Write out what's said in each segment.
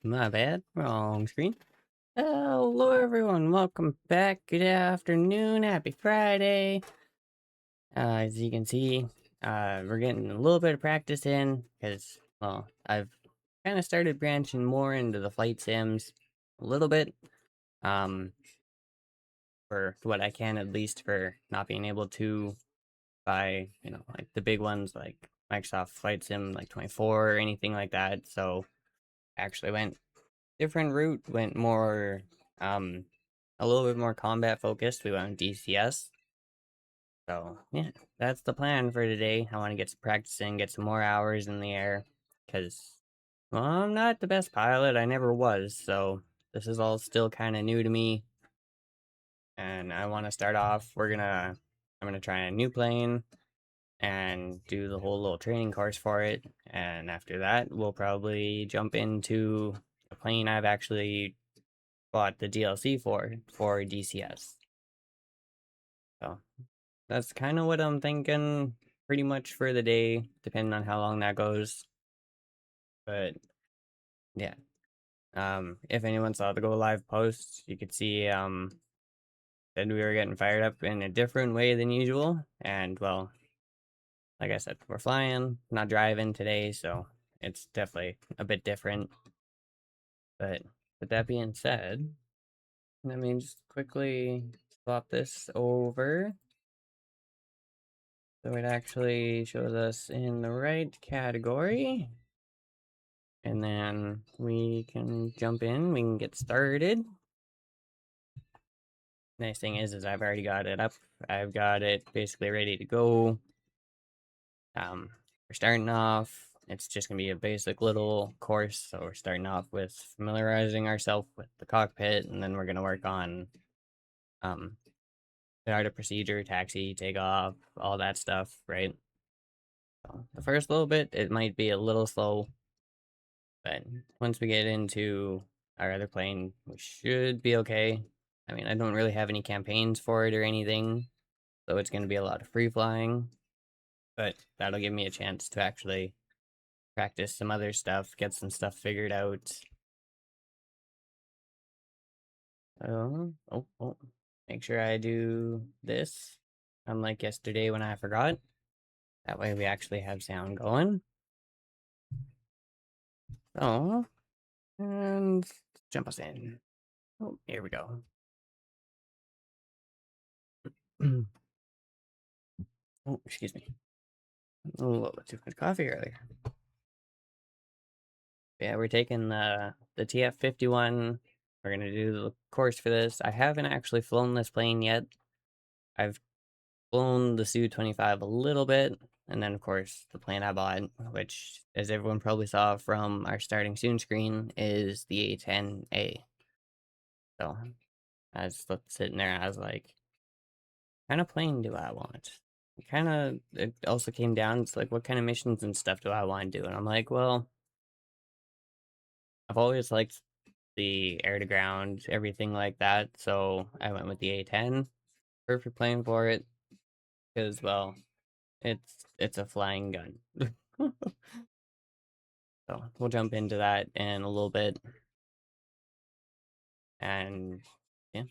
My bad. Wrong screen. Hello, everyone. Welcome back. Good afternoon. Happy Friday. As you can see, we're getting a little bit of practice in because, well, I've kind of started branching more into the flight sims a little bit. Um, for what I can, at least for not being able to buy, like the big ones like Microsoft Flight Sim like 24 or anything like that. So I actually went different route, went more um a little bit more combat focused. We went DCS. So yeah, that's the plan for today. I want to get some practice in, get some more hours in the air, because well, I'm not the best pilot. I never was, so this is all still kind of new to me. And I want to start off. I'm gonna try a new plane and do the whole little training course for it. And after that, we'll probably jump into a plane I've actually bought the DLC for DCS. So that's kind of what I'm thinking pretty much for the day, depending on how long that goes. But yeah. If anyone saw the go live post, you could see that we were getting fired up in a different way than usual. And well, like I said, we're flying, not driving today, so it's definitely a bit different. But with that being said, let me just quickly swap this over so it actually shows us in the right category. And then we can jump in, we can get started. Nice thing is I've already got it up. I've got it basically ready to go. We're starting off. It's just gonna be a basic little course. So we're starting off with familiarizing ourselves with the cockpit, and then we're gonna work on um the art of procedure, taxi, takeoff, all that stuff, right? So the first little bit, it might be a little slow, but once we get into our other plane, we should be okay. I mean, I don't really have any campaigns for it or anything, so it's going to be a lot of free flying, but that'll give me a chance to actually practice some other stuff, get some stuff figured out. Oh, make sure I do this, unlike yesterday when I forgot. That way we actually have sound going. Oh, and jump us in. Oh, here we go. Oh, excuse me. A little bit too much coffee earlier. Yeah, we're taking the TF-51. We're gonna do the course for this. I haven't actually flown this plane yet. I've flown the Su-25 a little bit, and then of course the plane I bought, which, as everyone probably saw from our starting soon screen, is the A-10A. So I was sitting there and I was like, what kind of plane do I want? It also came down to like, what kind of missions and stuff do I want to do? And I'm like, well, I've always liked the air to ground, everything like that. So I went with the A-10. Perfect plane for it because, well, it's a flying gun. So we'll jump into that in a little bit. And yeah,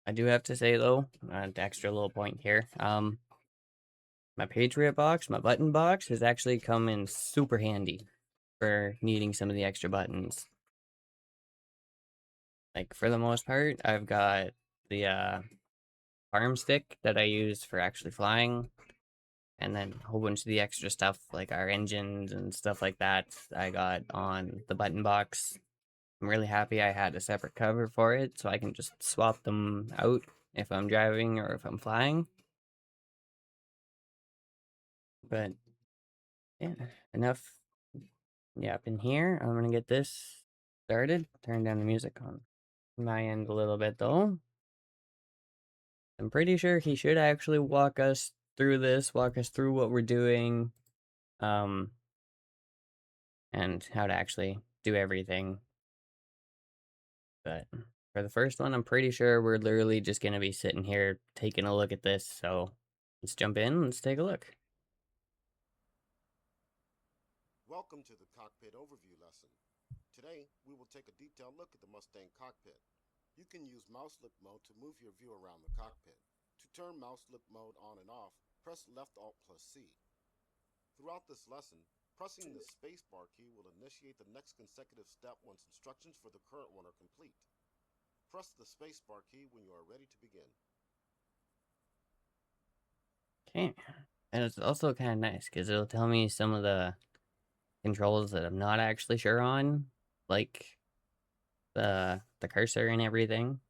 I do have to say though, an extra little point here. My Patriot box, my button box, has actually come in super handy for needing some of the extra buttons. Like for the most part, I've got the farm stick that I use for actually flying, and then a whole bunch of the extra stuff like our engines and stuff like that I got on the button box. I'm really happy I had a separate cover for it so I can just swap them out if I'm driving or if I'm flying. But yeah, enough. Yeah, up in here, I'm gonna get this started. Turn down the music on my end a little bit though. I'm pretty sure he should actually walk us through this, walk us through what we're doing, um, and how to actually do everything. But for the first one, I'm pretty sure we're literally just gonna be sitting here taking a look at this. So let's jump in, let's take a look. Welcome to the cockpit overview lesson. Today, we will take a detailed look at the Mustang cockpit. You can use mouse look mode to move your view around the cockpit. To turn mouse look mode on and off, press left Alt plus C. Throughout this lesson, pressing the spacebar key will initiate the next consecutive step once instructions for the current one are complete. Press the spacebar key when you are ready to begin. Okay. And it's also kind of nice because it'll tell me some of the controls that I'm not actually sure on, like the cursor and everything.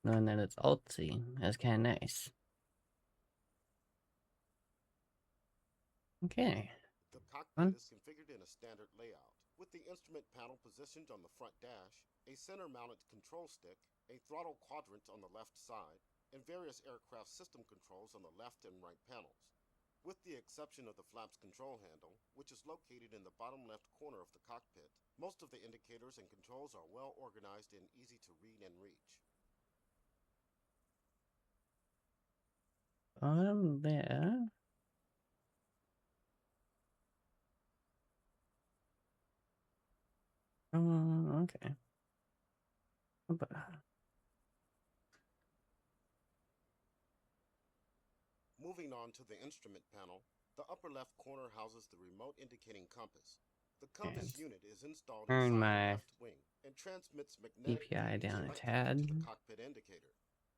And then it's Alt-C. That's kind of nice. Okay. The cockpit is configured in a standard layout, with the instrument panel positioned on the front dash, a center-mounted control stick, a throttle quadrant on the left side, and various aircraft system controls on the left and right panels. With the exception of the flaps control handle, which is located in the bottom left corner of the cockpit, most of the indicators and controls are well organized and easy to read and reach. Bottom there. Oh, okay. Moving on to the instrument panel, the upper left corner houses the remote indicating compass. The compass unit is installed Turn inside the my left wing and transmits magnetic DPI beams down a electrically to the tad. cockpit indicator.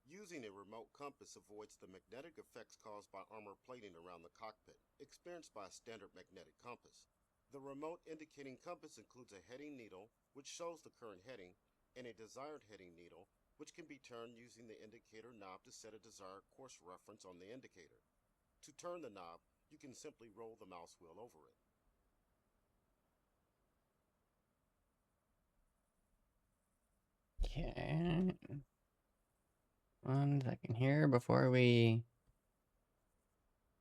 Using a remote compass avoids the magnetic effects caused by armor plating around the cockpit, experienced by a standard magnetic compass. The remote indicating compass includes a heading needle, which shows the current heading, and a desired heading needle, which can be turned using the indicator knob to set a desired course reference on the indicator. To turn the knob, you can simply roll the mouse wheel over it. Okay. 1 second here before we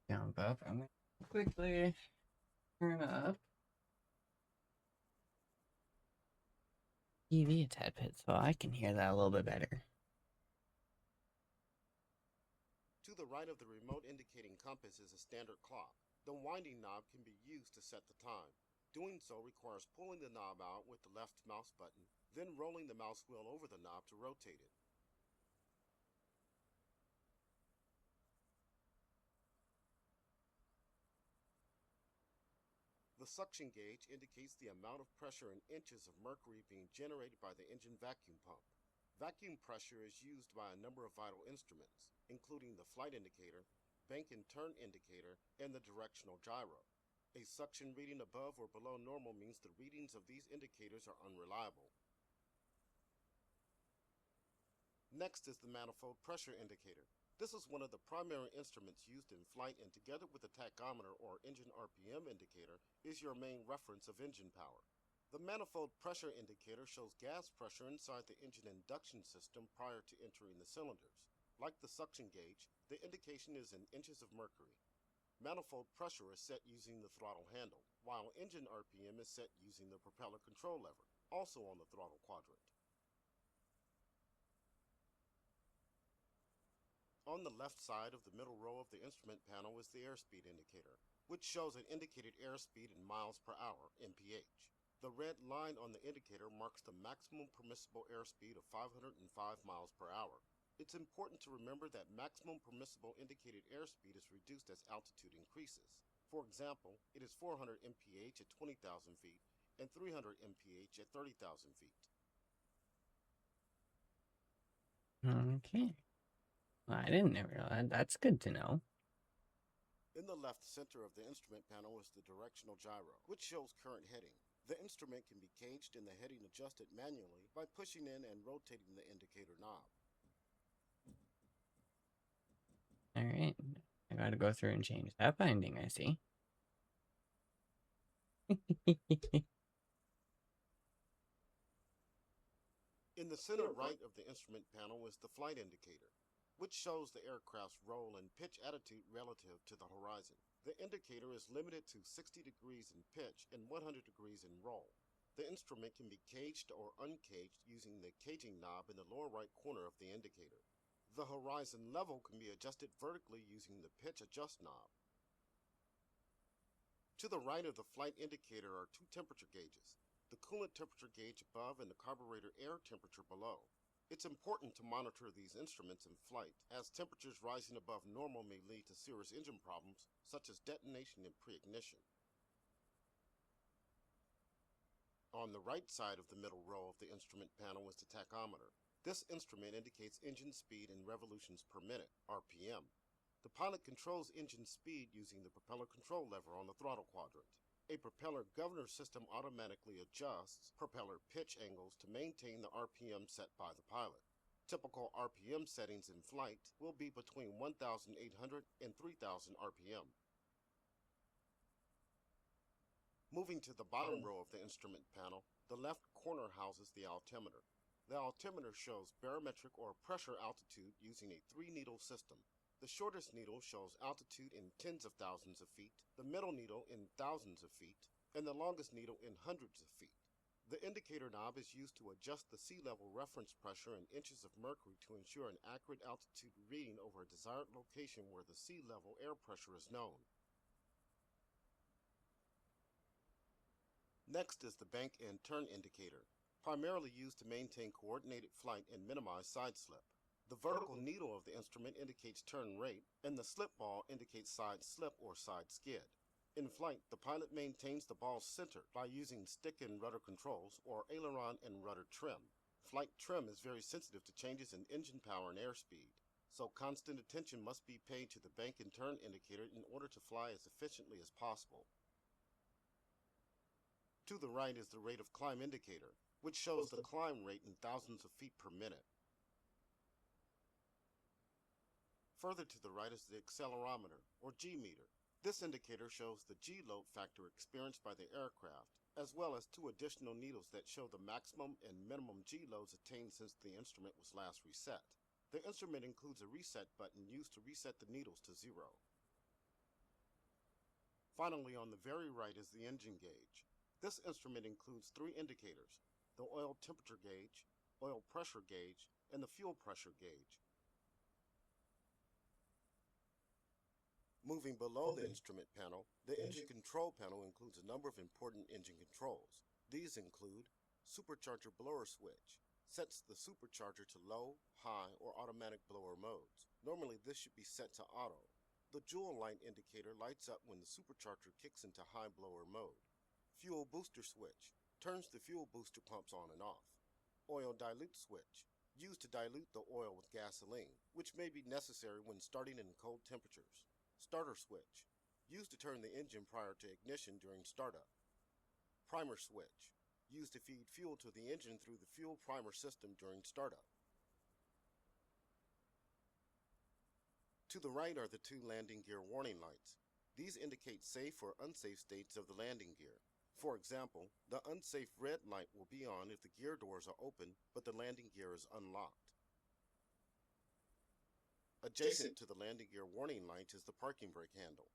jump up. I'm going to quickly turn up TV a tad bit so I can hear that a little bit better. To the right of the remote indicating compass is a standard clock. The winding knob can be used to set the time. Doing so requires pulling the knob out with the left mouse button, then rolling the mouse wheel over the knob to rotate it. The suction gauge indicates the amount of pressure in inches of mercury being generated by the engine vacuum pump. Vacuum pressure is used by a number of vital instruments, including the flight indicator, bank and turn indicator, and the directional gyro. A suction reading above or below normal means the readings of these indicators are unreliable. Next is the manifold pressure indicator. This is one of the primary instruments used in flight, and together with the tachometer or engine RPM indicator is your main reference of engine power. The manifold pressure indicator shows gas pressure inside the engine induction system prior to entering the cylinders. Like the suction gauge, the indication is in inches of mercury. Manifold pressure is set using the throttle handle, while engine RPM is set using the propeller control lever, also on the throttle quadrant. On the left side of the middle row of the instrument panel is the airspeed indicator, which shows an indicated airspeed in miles per hour, mph. The red line on the indicator marks the maximum permissible airspeed of 505 miles per hour. It's important to remember that maximum permissible indicated airspeed is reduced as altitude increases. For example, it is 400 mph at 20,000 feet and 300 mph at 30,000 feet. Okay. Well, I didn't never know that. That's good to know. In the left center of the instrument panel is the directional gyro, which shows current heading. The instrument can be caged and the heading adjusted manually by pushing in and rotating the indicator knob. Alright. I gotta go through and change that binding, I see. In the center right of the instrument panel is the flight indicator, which shows the aircraft's roll and pitch attitude relative to the horizon. The indicator is limited to 60 degrees in pitch and 100 degrees in roll. The instrument can be caged or uncaged using the caging knob in the lower right corner of the indicator. The horizon level can be adjusted vertically using the pitch adjust knob. To the right of the flight indicator are two temperature gauges. the coolant temperature gauge above and the carburetor air temperature below. It's important to monitor these instruments in flight, as temperatures rising above normal may lead to serious engine problems, such as detonation and pre-ignition. On the right side of the middle row of the instrument panel is the tachometer. This instrument indicates engine speed in revolutions per minute, RPM. The pilot controls engine speed using the propeller control lever on the throttle quadrant. A propeller governor system automatically adjusts propeller pitch angles to maintain the RPM set by the pilot. Typical RPM settings in flight will be between 1,800 and 3,000 RPM. Moving to the bottom row of the instrument panel, the left corner houses the altimeter. The altimeter shows barometric or pressure altitude using a 3-needle system. The shortest needle shows altitude in tens of thousands of feet, the middle needle in thousands of feet, and the longest needle in hundreds of feet. The indicator knob is used to adjust the sea level reference pressure in inches of mercury to ensure an accurate altitude reading over a desired location where the sea level air pressure is known. Next is the bank and turn indicator, primarily used to maintain coordinated flight and minimize side slip. The vertical needle of the instrument indicates turn rate, and the slip ball indicates side slip or side skid. In flight, the pilot maintains the ball's center by using stick and rudder controls, or aileron and rudder trim. Flight trim is very sensitive to changes in engine power and airspeed, so constant attention must be paid to the bank and turn indicator in order to fly as efficiently as possible. To the right is the rate of climb indicator, which shows the climb rate in thousands of feet per minute. Further to the right is the accelerometer, or G-meter. This indicator shows the G-load factor experienced by the aircraft, as well as 2 additional needles that show the maximum and minimum G-loads attained since the instrument was last reset. The instrument includes a reset button used to reset the needles to 0. Finally, on the very right is the engine gauge. This instrument includes 3 indicators: the oil temperature gauge, oil pressure gauge, and the fuel pressure gauge. Moving below the instrument panel, the engine control panel includes a number of important engine controls. These include supercharger blower switch, sets the supercharger to low, high, or automatic blower modes. Normally this should be set to auto. The jewel light indicator lights up when the supercharger kicks into high blower mode. Fuel booster switch, turns the fuel booster pumps on and off. Oil dilute switch, used to dilute the oil with gasoline, which may be necessary when starting in cold temperatures. Starter switch, used to turn the engine prior to ignition during startup. Primer switch, used to feed fuel to the engine through the fuel primer system during startup. To the right are the 2 landing gear warning lights. These indicate safe or unsafe states of the landing gear. For example, the unsafe red light will be on if the gear doors are open but the landing gear is unlocked. Adjacent to the landing gear warning light is the parking brake handle.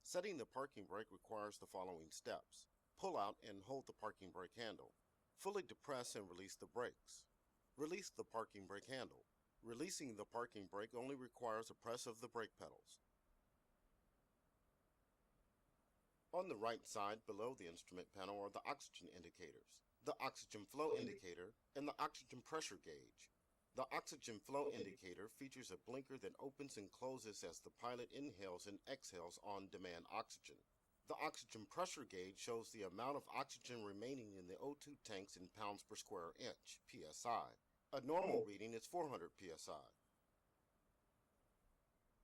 Setting the parking brake requires the following steps. Pull out and hold the parking brake handle. Fully depress and release the brakes. Release the parking brake handle. Releasing the parking brake only requires a press of the brake pedals. On the right side below the instrument panel are the oxygen indicators, the oxygen flow indicator, and the oxygen pressure gauge. The oxygen flow indicator features a blinker that opens and closes as the pilot inhales and exhales on-demand oxygen. The oxygen pressure gauge shows the amount of oxygen remaining in the O2 tanks in pounds per square inch, PSI. A normal reading is 400 PSI.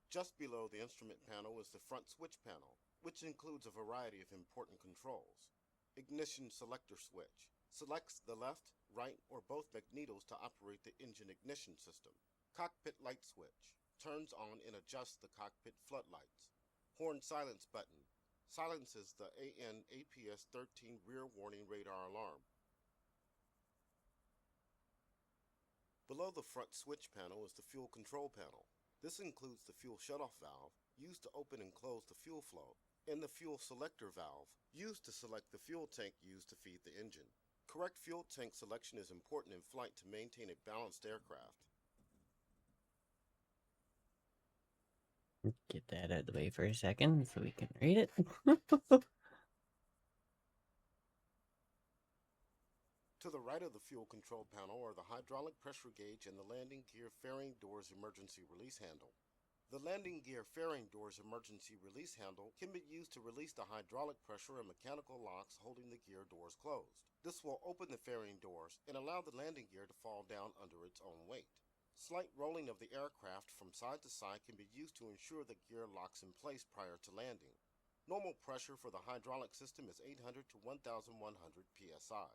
Just below the instrument panel is the front switch panel, which includes a variety of important controls. Ignition selector switch selects the left, right, or both magnetos to operate the engine ignition system. Cockpit light switch turns on and adjusts the cockpit floodlights. Horn silence button silences the AN/APS 13 rear warning radar alarm. Below the front switch panel is the fuel control panel. This includes the fuel shutoff valve, used to open and close the fuel flow, and the fuel selector valve, used to select the fuel tank used to feed the engine. Correct fuel tank selection is important in flight to maintain a balanced aircraft. Get that out of the way for a second so we can read it. To the right of the fuel control panel are the hydraulic pressure gauge and the landing gear fairing doors emergency release handle. The landing gear fairing doors emergency release handle can be used to release the hydraulic pressure and mechanical locks holding the gear doors closed. This will open the fairing doors and allow the landing gear to fall down under its own weight. Slight rolling of the aircraft from side to side can be used to ensure the gear locks in place prior to landing. Normal pressure for the hydraulic system is 800 to 1100 psi.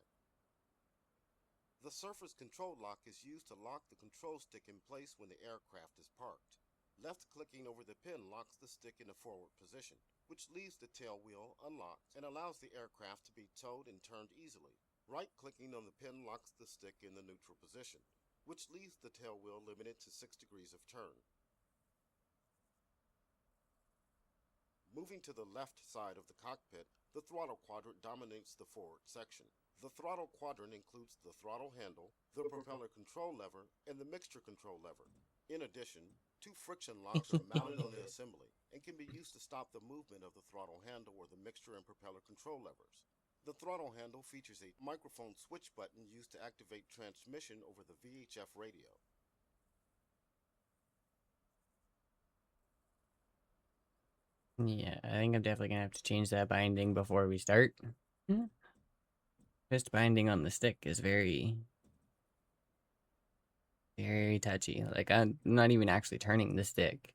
The surface control lock is used to lock the control stick in place when the aircraft is parked. Left-clicking over the pin locks the stick in a forward position, which leaves the tail wheel unlocked and allows the aircraft to be towed and turned easily. Right-clicking on the pin locks the stick in the neutral position, which leaves the tail wheel limited to 6 degrees of turn. Moving to the left side of the cockpit, the throttle quadrant dominates the forward section. The throttle quadrant includes the throttle handle, the propeller control lever, and the mixture control lever. In addition, 2 friction locks are mounted on the assembly and can be used to stop the movement of the throttle handle or the mixture and propeller control levers. The throttle handle features a microphone switch button used to activate transmission over the VHF radio. Yeah, I think I'm definitely gonna have to change that binding before we start. Fist binding on the stick is very, very touchy. Like, I'm not even actually turning the stick.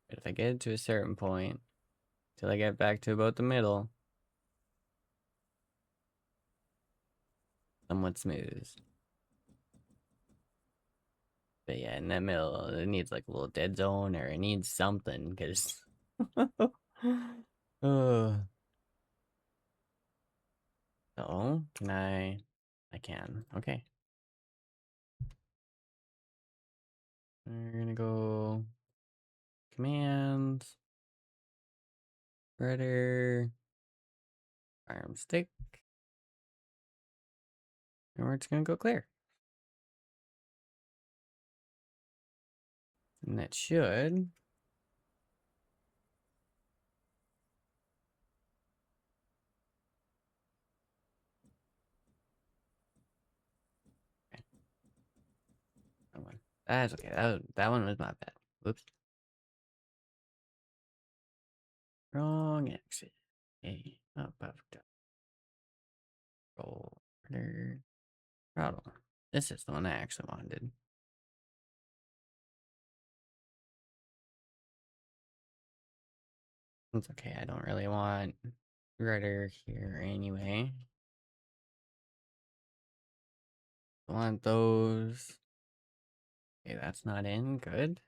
But if I get it to a certain point, till I get back to about the middle, somewhat smooth. But yeah, in that middle, it needs like a little dead zone, or it needs something, because... Oh. So, can I can. Okay. We're gonna go... Commands. Rudder. Arm stick. And we're just gonna go clear. And that should... Okay. That one. That's okay. That one was my bad. Whoops. Wrong exit. Okay. Up, up, down. Roll. Rudder. Throttle. This is the one I actually wanted. It's okay. I don't really want rudder here anyway. I want those. Okay, that's not in. Good.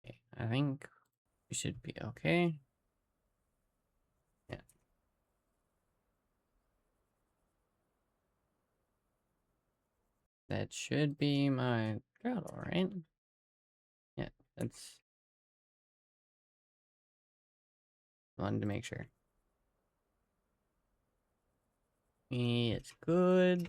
Okay, I think we should be okay. Yeah. That should be my throttle, right? Yeah, that's... Wanted to make sure. It's good.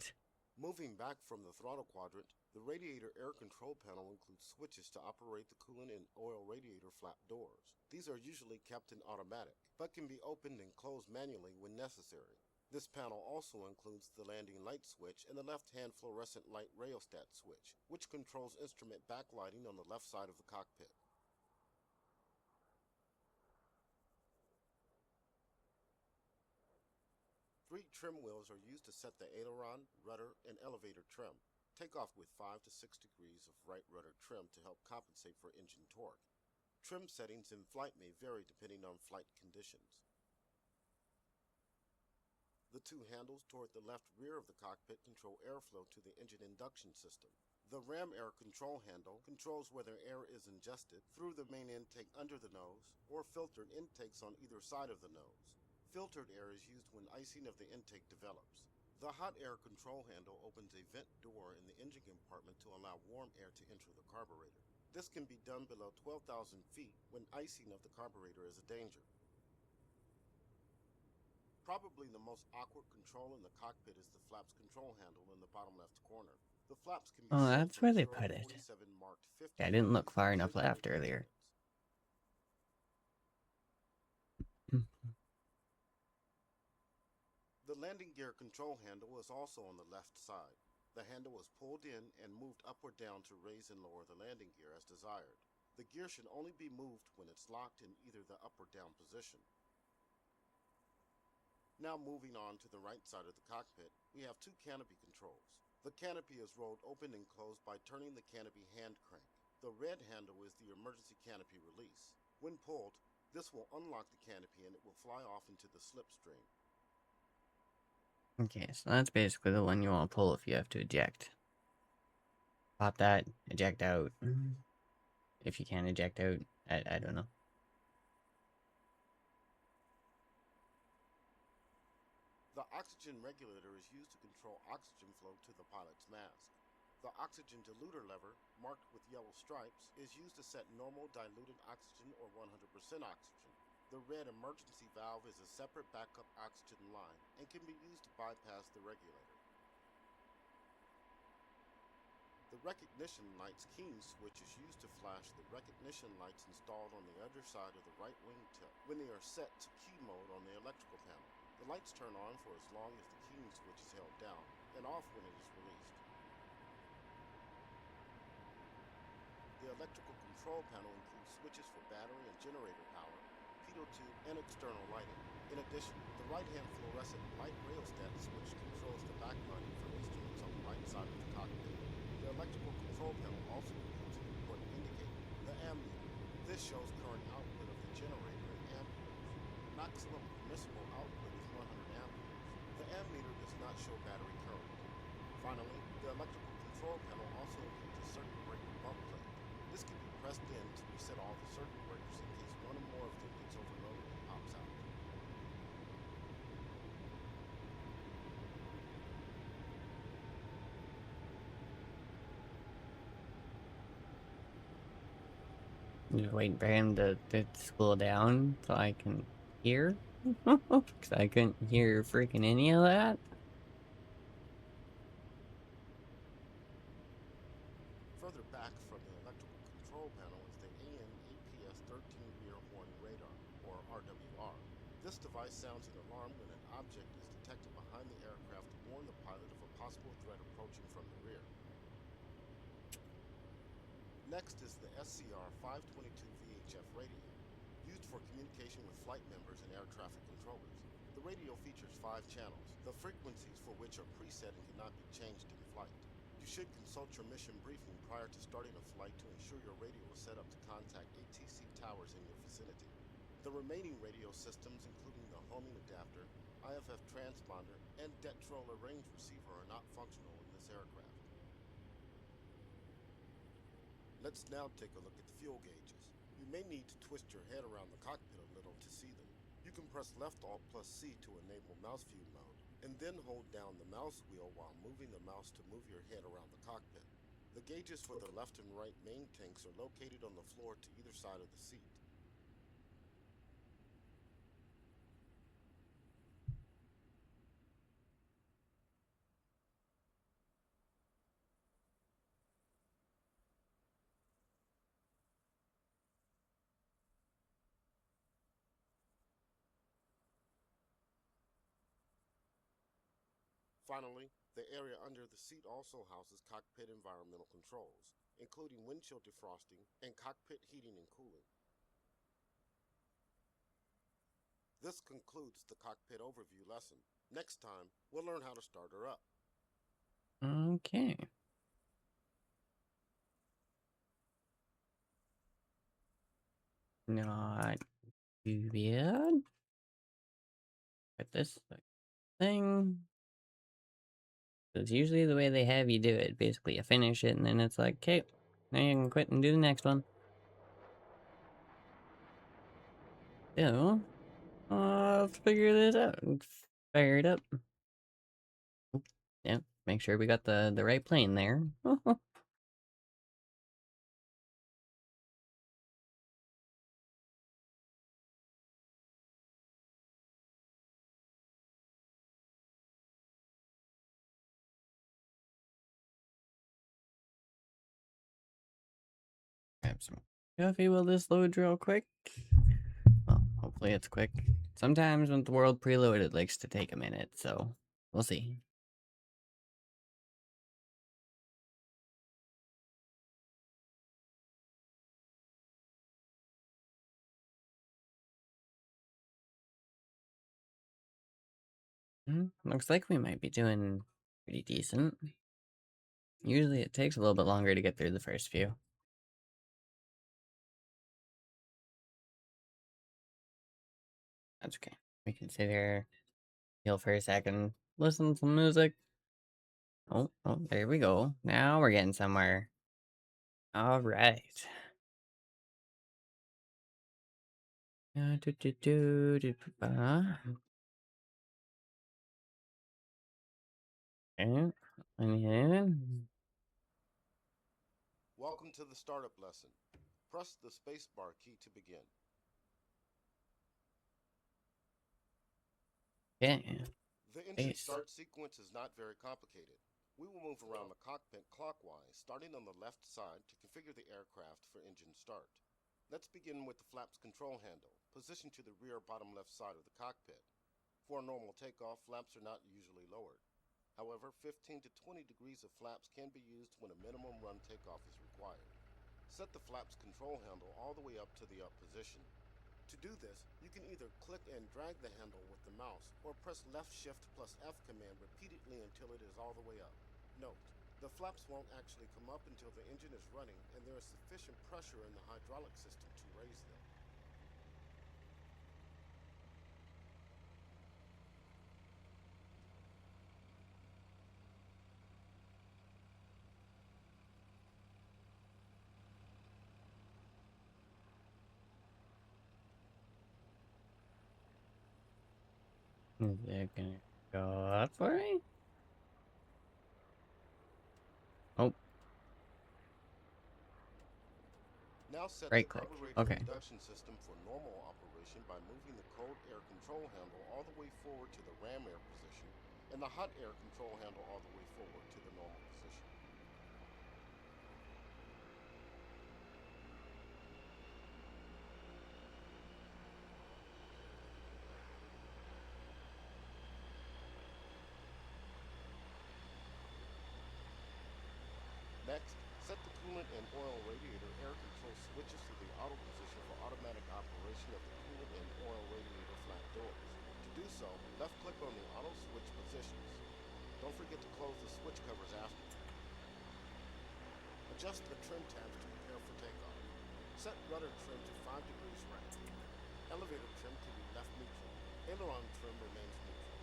Moving back from the throttle quadrant, the radiator air control panel includes switches to operate the coolant and oil radiator flap doors. These are usually kept in automatic, but can be opened and closed manually when necessary. This panel also includes the landing light switch and the left-hand fluorescent light rheostat switch, which controls instrument backlighting on the left side of the cockpit. 3 trim wheels are used to set the aileron, rudder, and elevator trim. Take off with 5 to 6 degrees of right rudder trim to help compensate for engine torque. Trim settings in flight may vary depending on flight conditions. The 2 handles toward the left rear of the cockpit control airflow to the engine induction system. The ram air control handle controls whether air is ingested through the main intake under the nose or filtered intakes on either side of the nose. Filtered air is used when icing of the intake develops. The hot air control handle opens a vent door in the engine compartment to allow warm air to enter the carburetor. This can be done below 12,000 feet when icing of the carburetor is a danger. Probably the most awkward control in the cockpit is the flaps control handle in the bottom left corner. The flaps can be Oh, set that's from where they 0 put to it. 47 marked 50 Yeah, I didn't look far degrees enough based on left earlier. limits. The landing gear control handle is also on the left side. The handle is pulled in and moved up or down to raise and lower the landing gear as desired. The gear should only be moved when it's locked in either the up or down position. Now moving on to the right side of the cockpit, we have two canopy controls. The canopy is rolled open and closed by turning the canopy hand crank. The red handle is the emergency canopy release. When pulled, this will unlock the canopy and it will fly off into the slipstream. Okay, so that's basically the one you want to pull if you have to eject. Pop that, eject out. If you can't eject out, I don't know. The oxygen regulator is used to control oxygen flow to the pilot's mask. The oxygen diluter lever, marked with yellow stripes, is used to set normal diluted oxygen or 100% oxygen. The red emergency valve is a separate backup oxygen line and can be used to bypass the regulator. The recognition light's keying switch is used to flash the recognition lights installed on the underside of the right wingtip when they are set to key mode on the electrical panel. The lights turn on for as long as the keying switch is held down and off when it is released. The electrical control panel includes switches for battery and generator power, pitot tube, and external lighting. In addition, the right-hand fluorescent light rheostat switch controls the backlighting for instruments on the right side of the cockpit. The electrical control panel also includes an important indicator, the ammeter. This shows current output of the generator in amperes. Maximum permissible output is 100 amperes. The ammeter does not show battery current. Finally, the electrical control panel also includes a circuit breaker bump plate. This can be pressed in to reset all the circuit breakers in case one or more of them gets overloaded and pops out. Just waiting for him to slow down so I can hear. Because I couldn't hear freaking any of that. Further back from the electrical control panel is the AN/APS-13 Rear Horn Radar, or RWR. This device sounds an alarm when an object is detected behind the aircraft to warn the pilot of a possible threat approaching from the rear. Next is the SCR-522 VHF radio, used for communication with flight members and air traffic controllers. The radio features 5 channels, the frequencies for which are preset and cannot be changed in flight. You should consult your mission briefing prior to starting a flight to ensure your radio is set up to contact ATC towers in your vicinity. The remaining radio systems, including the homing adapter, IFF transponder, and Detroller range receiver, are not functional in this aircraft. Let's now take a look at the fuel gauges. You may need to twist your head around the cockpit a little to see them. You can press left Alt plus C to enable mouse view mode, and then hold down the mouse wheel while moving the mouse to move your head around the cockpit. The gauges for the left and right main tanks are located on the floor to either side of the seat. Finally, the area under the seat also houses cockpit environmental controls, including windshield defrosting and cockpit heating and cooling. This concludes the cockpit overview lesson. Next time, we'll learn how to start her up. Okay. Not too bad. But this thing. It's usually the way they have you do it. Basically, you finish it, and then it's like, okay, now you can quit and do the next one. So, let's figure this out. Fire it up. Yeah, make sure we got the right plane there. grab some coffee while this loads real quick. Well, hopefully it's quick. Sometimes when the world preloaded, it likes to take a minute, so we'll see. Looks like we might be doing pretty decent. Usually it takes a little bit longer to get through the first few. That's okay. We can sit here, heal for a second, listen to some music. Oh, there we go. Now we're getting somewhere. All right. Welcome to the startup lesson. Press the spacebar key to begin. Yeah. The engine start sequence is not very complicated. We will move around the cockpit clockwise, starting on the left side to configure the aircraft for engine start. Let's begin with the flaps control handle, positioned to the rear bottom left side of the cockpit. For a normal takeoff, flaps are not usually lowered. However, 15 to 20 degrees of flaps can be used when a minimum run takeoff is required. Set the flaps control handle all the way up to the up position. To do this, you can either click and drag the handle with the mouse or press left shift plus F command repeatedly until it is all the way up. Note, the flaps won't actually come up until the engine is running and there is sufficient pressure in the hydraulic system to raise them. Is it gonna go up for me? Oh. Now set Right the click. carburetor Okay. induction system for normal operation by moving the cold air control handle all the way forward to the ram air position and the hot air control handle all the way forward to the normal position. Next, set the coolant and oil radiator air control switches to the auto position for automatic operation of the coolant and oil radiator flap doors. To do so, left-click on the auto switch positions. Don't forget to close the switch covers after. Adjust the trim tabs to prepare for takeoff. Set rudder trim to 5 degrees right. Elevator trim to be left neutral. Aileron trim remains neutral.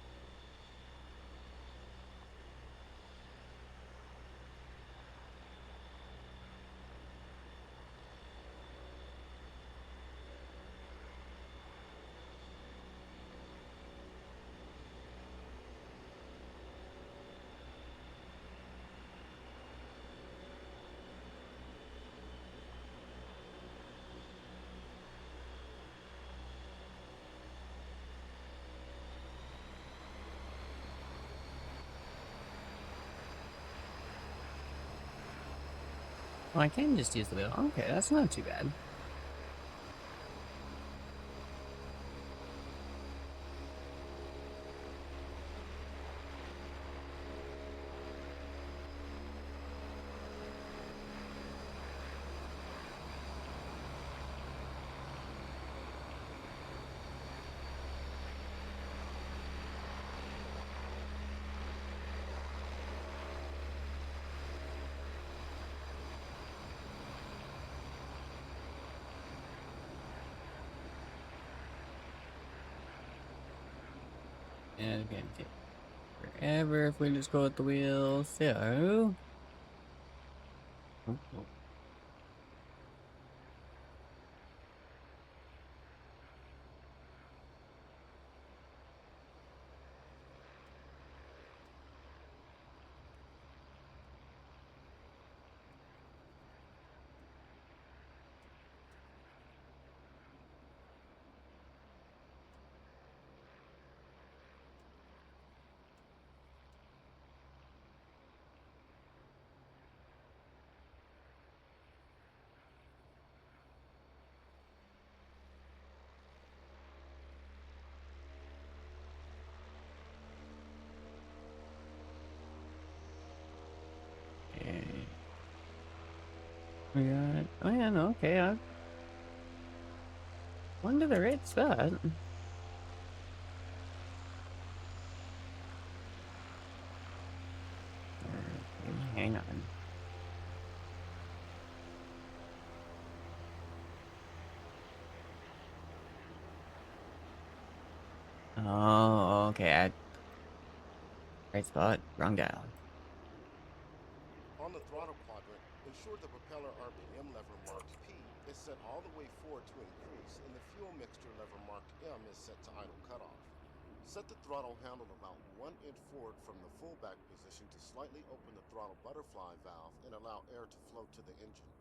Well, I can just use the wheel. Okay, that's not too bad. And again, take forever if we just go with the wheels. So. Oh. We got. Oh yeah, no, okay. I went to the right spot. Okay, hang on. Oh, okay. Right spot, wrong dial. On the throttle quadrant, ensure the propeller RPM lever marked P is set all the way forward to increase and the fuel mixture lever marked M is set to idle cutoff. Set the throttle handle about 1 inch forward from the fullback position to slightly open the throttle butterfly valve and allow air to flow to the engine.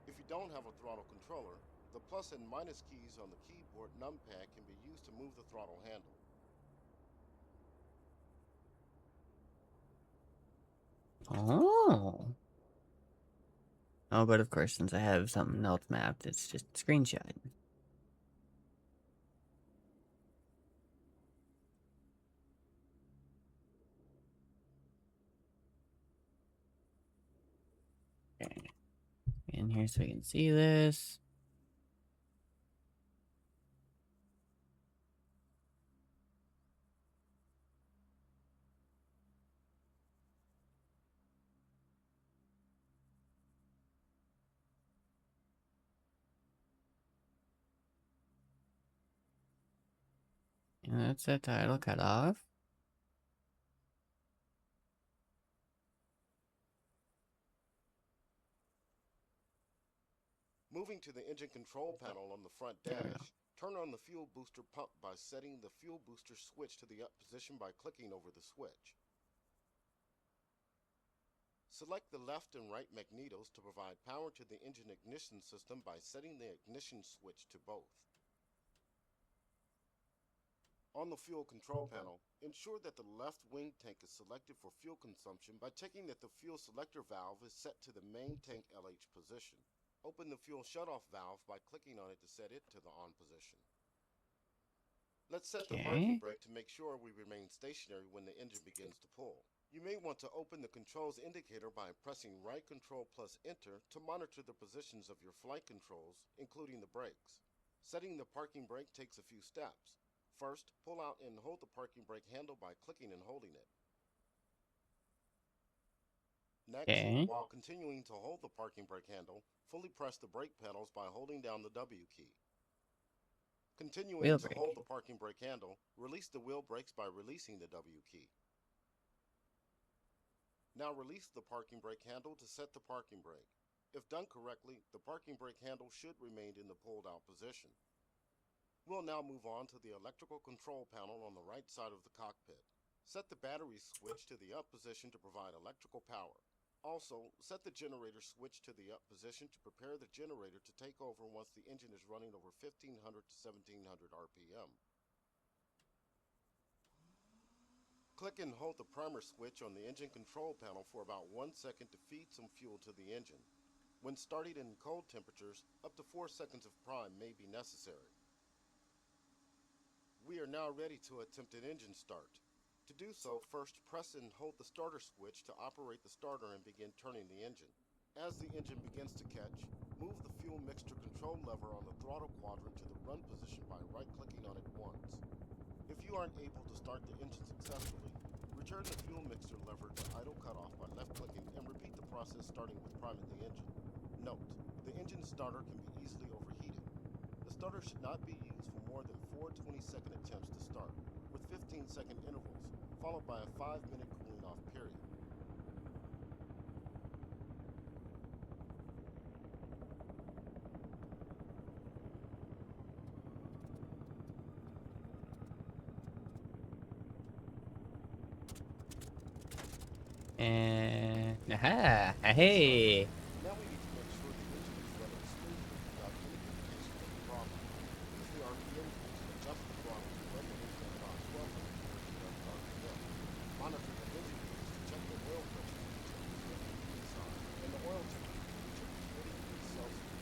If you don't have a throttle controller, the plus and minus keys on the keyboard numpad can be used to move the throttle handle. Oh. Oh, but of course, since I have something else mapped, it's just a screenshot. Okay. In here so we can see this. And that's the title cut off. Moving to the engine control panel on the front dash, turn on the fuel booster pump by setting the fuel booster switch to the up position by clicking over the switch. Select the left and right magnetos to provide power to the engine ignition system by setting the ignition switch to both. On the fuel control panel, ensure that the left wing tank is selected for fuel consumption by checking that the fuel selector valve is set to the main tank LH position. Open the fuel shutoff valve by clicking on it to set it to the on position. Let's set the parking brake to make sure we remain stationary when the engine begins to pull. You may want to open the controls indicator by pressing right control plus enter to monitor the positions of your flight controls, including the brakes. Setting the parking brake takes a few steps. First, pull out and hold the parking brake handle by clicking and holding it. Next, while continuing to hold the parking brake handle, fully press the brake pedals by holding down the W key. Continuing to hold the parking brake handle, release the wheel brakes by releasing the W key. Now release the parking brake handle to set the parking brake. If done correctly, the parking brake handle should remain in the pulled out position. We'll now move on to the electrical control panel on the right side of the cockpit. Set the battery switch to the up position to provide electrical power. Also, set the generator switch to the up position to prepare the generator to take over once the engine is running over 1500 to 1700 RPM. Click and hold the primer switch on the engine control panel for about 1 second to feed some fuel to the engine. When starting in cold temperatures, up to 4 seconds of prime may be necessary. We are now ready to attempt an engine start. To do so, first press and hold the starter switch to operate the starter and begin turning the engine. As the engine begins to catch, move the fuel mixture control lever on the throttle quadrant to the run position by right-clicking on it once. If you aren't able to start the engine successfully, return the fuel mixture lever to idle cutoff by left-clicking and repeat the process starting with priming the engine. Note, the engine starter can be easily overheated. The starter should not be used for more than 4 20-second attempts to start, with 15-second intervals, followed by a 5-minute cooling off period. And aha, hey. Now we need to make sure the engine is running smoothly without any indication of a problem. Use the RPM key to adjust the throttle to run the engine at about 1200 RPM. Monitor the engine gauge to check the oil pressure to check the fluid inside, and the oil temperature to check the 40 degrees Celsius.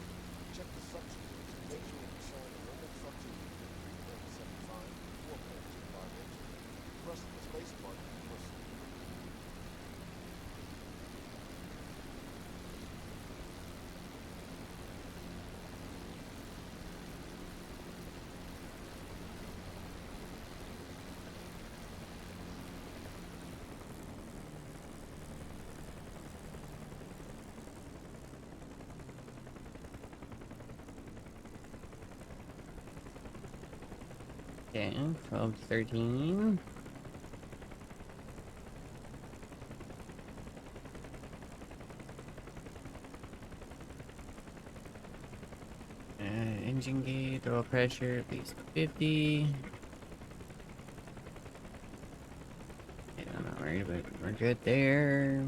Check the suction gauge to make sure it is showing a normal suction movement of 3.75 to 4.25 inches. Press the space bar to proceed. Okay, 12 to 13. Engine gauge, oil pressure, at least 50. I'm not worried about it. We're good there.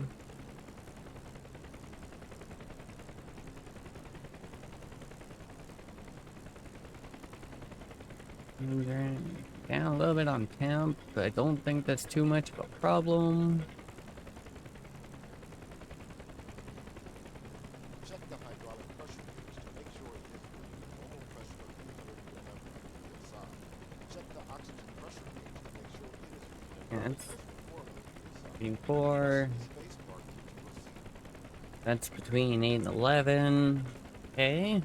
Down a little bit on temp, but I don't think that's too much of a problem. Check the hydraulic pressure gauge to make sure it is reading normal pressure of 311 psi. Check the oxygen pressure gauge to make sure it is reading a normal That's pressure of 400 psi. between Press 4. the space bar key to proceed. That's between 8 and 11. Okay.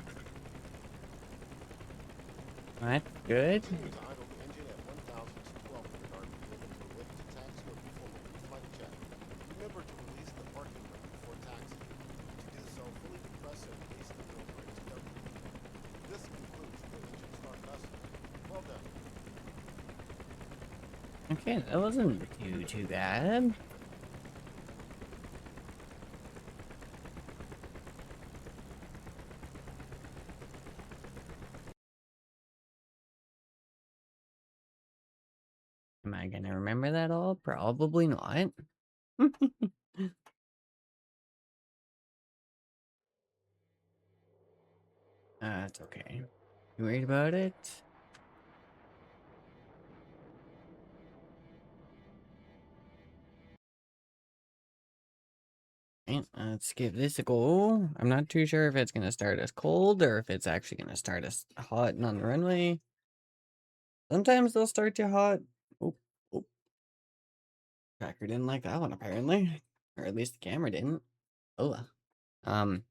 That's good. Continue to idle the engine at 1,000 to 1,200 RPM until ready to taxi or perform a pre-flight check. Remember to release the parking brake before taxiing. To do so, fully depress and release the wheel brakes carefully. This concludes the engine start lesson. Well done. Okay, that wasn't too bad. Am I gonna remember that all? Probably not. It's okay. You worried about it? Okay, let's give this a go. I'm not too sure if it's gonna start us cold or if it's actually gonna start us hot and on the runway. Sometimes they'll start you hot. Oh, oh. Tracker didn't like that one apparently. Or at least the camera didn't. Oh. Um,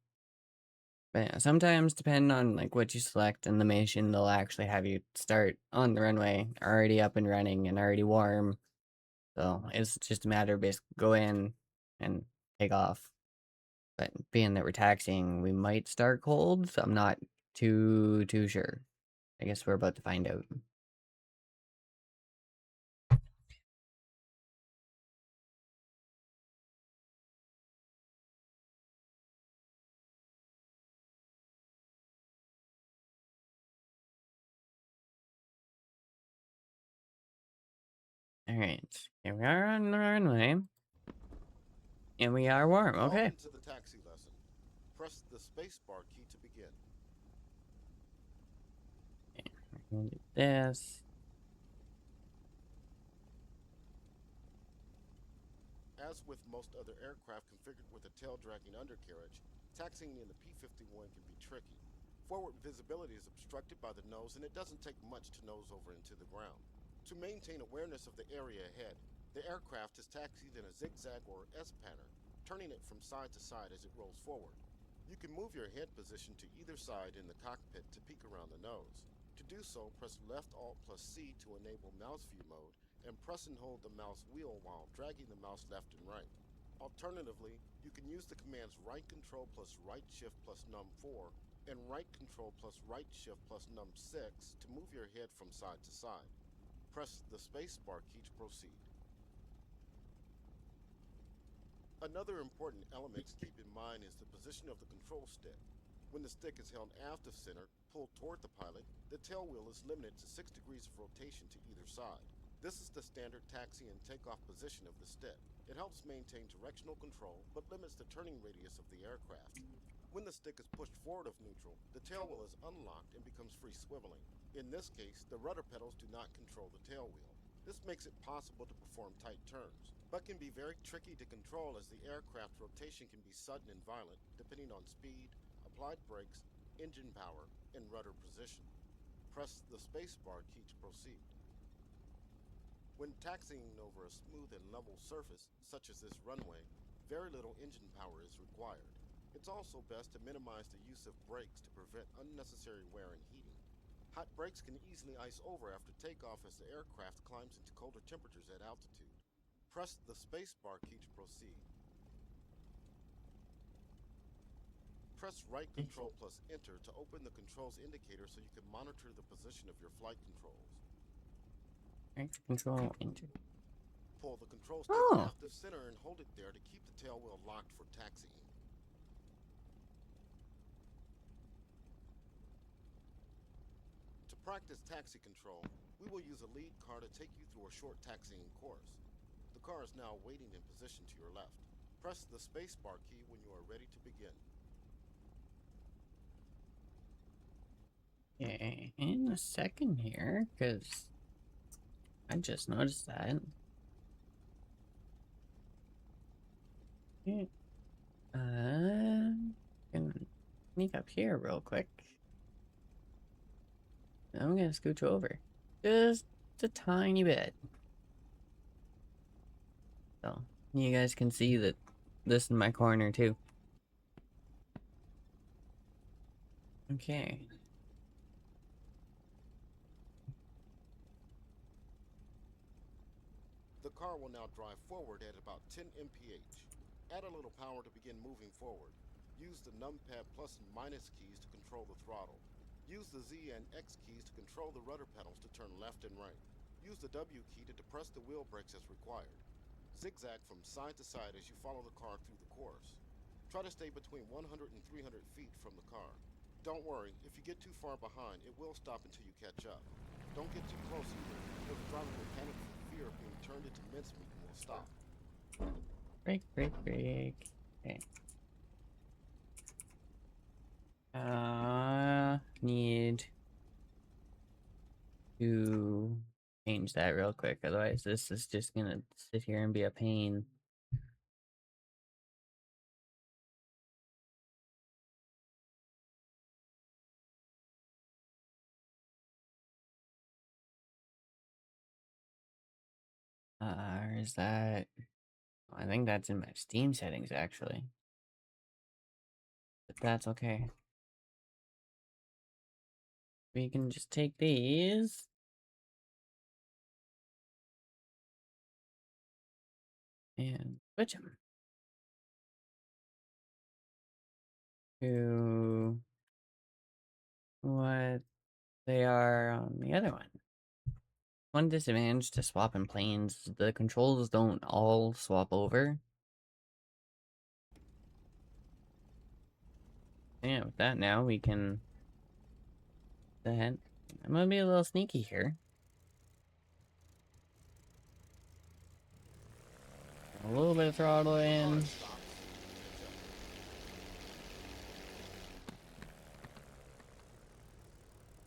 but yeah, sometimes depending on like what you select in the mission, they'll actually have you start on the runway, already up and running and already warm. So it's just a matter of basically go in and take off. But being that we're taxiing, we might start cold, so I'm not too sure. I guess we're about to find out. Alright, here we are on the runway. And we are warm, okay. Welcome to the taxi lesson. Press the space bar key to begin. We're gonna do this. As with most other aircraft configured with a tail-dragging undercarriage, taxiing in the P-51 can be tricky. Forward visibility is obstructed by the nose, and it doesn't take much to nose over into the ground. To maintain awareness of the area ahead, the aircraft is taxied in a zigzag or S pattern, turning it from side to side as it rolls forward. You can move your head position to either side in the cockpit to peek around the nose. To do so, press left Alt plus C to enable mouse view mode, and press and hold the mouse wheel while dragging the mouse left and right. Alternatively, you can use the commands right control plus right shift plus num4 and right control plus right shift plus num6 to move your head from side to side. Press the space bar key to proceed. Another important element to keep in mind is the position of the control stick. When the stick is held aft of center, pulled toward the pilot, the tail wheel is limited to 6 degrees of rotation to either side. This is the standard taxi and takeoff position of the stick. It helps maintain directional control, but limits the turning radius of the aircraft. When the stick is pushed forward of neutral, the tail wheel is unlocked and becomes free swiveling. In this case, the rudder pedals do not control the tail wheel. This makes it possible to perform tight turns, but can be very tricky to control as the aircraft rotation can be sudden and violent, depending on speed, applied brakes, engine power, and rudder position. Press the spacebar key to proceed. When taxiing over a smooth and level surface, such as this runway, very little engine power is required. It's also best to minimize the use of brakes to prevent unnecessary wear and heating. Hot brakes can easily ice over after takeoff as the aircraft climbs into colder temperatures at altitude. Press the spacebar key to proceed. Press right control plus enter to open the controls indicator so you can monitor the position of your flight controls. Right, control enter. Pull the control stick Oh. left of center and hold it there to keep the tail wheel locked for taxiing. To practice taxi control, we will use a lead car to take you through a short taxiing course. The car is now waiting in position to your left. Press the spacebar key when you are ready to begin. Okay, in a second here, because I just noticed that. Okay. Gonna sneak up here real quick. I'm gonna scooch over just a tiny bit, so you guys can see that this is my corner too. Okay. The car will now drive forward at about 10 mph. Add a little power to begin moving forward. Use the numpad plus and minus keys to control the throttle. Use the Z and X keys to control the rudder pedals to turn left and right. Use the W key to depress the wheel brakes as required. Zigzag from side to side as you follow the car through the course. Try to stay between 100 and 300 feet from the car. Don't worry, if you get too far behind, it will stop until you catch up. Don't get too close either, or the driver will panic for fear of being turned into mincemeat and will stop. Brake, brake, brake. Okay. Need to change that real quick, otherwise this is just gonna sit here and be a pain. Or is that... I think that's in my Steam settings, actually. But that's okay. We can just take these. And switch them. To what they are on the other one. One disadvantage to swapping planes, the controls don't all swap over. Yeah, with that now we can... I'm gonna be a little sneaky here. A little bit of throttle in.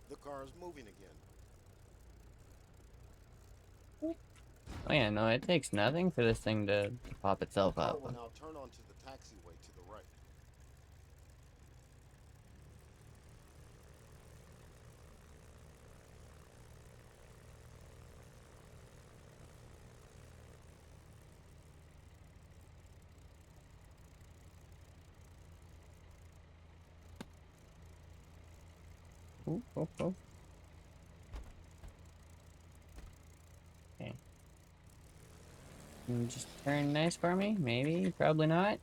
The car is moving again. Oh yeah, no, it takes nothing for this thing to pop itself The car up. will now turn onto the taxiway to the right. Ooh, oh, oh. Okay. Can you just turn nice for me? Maybe, probably not.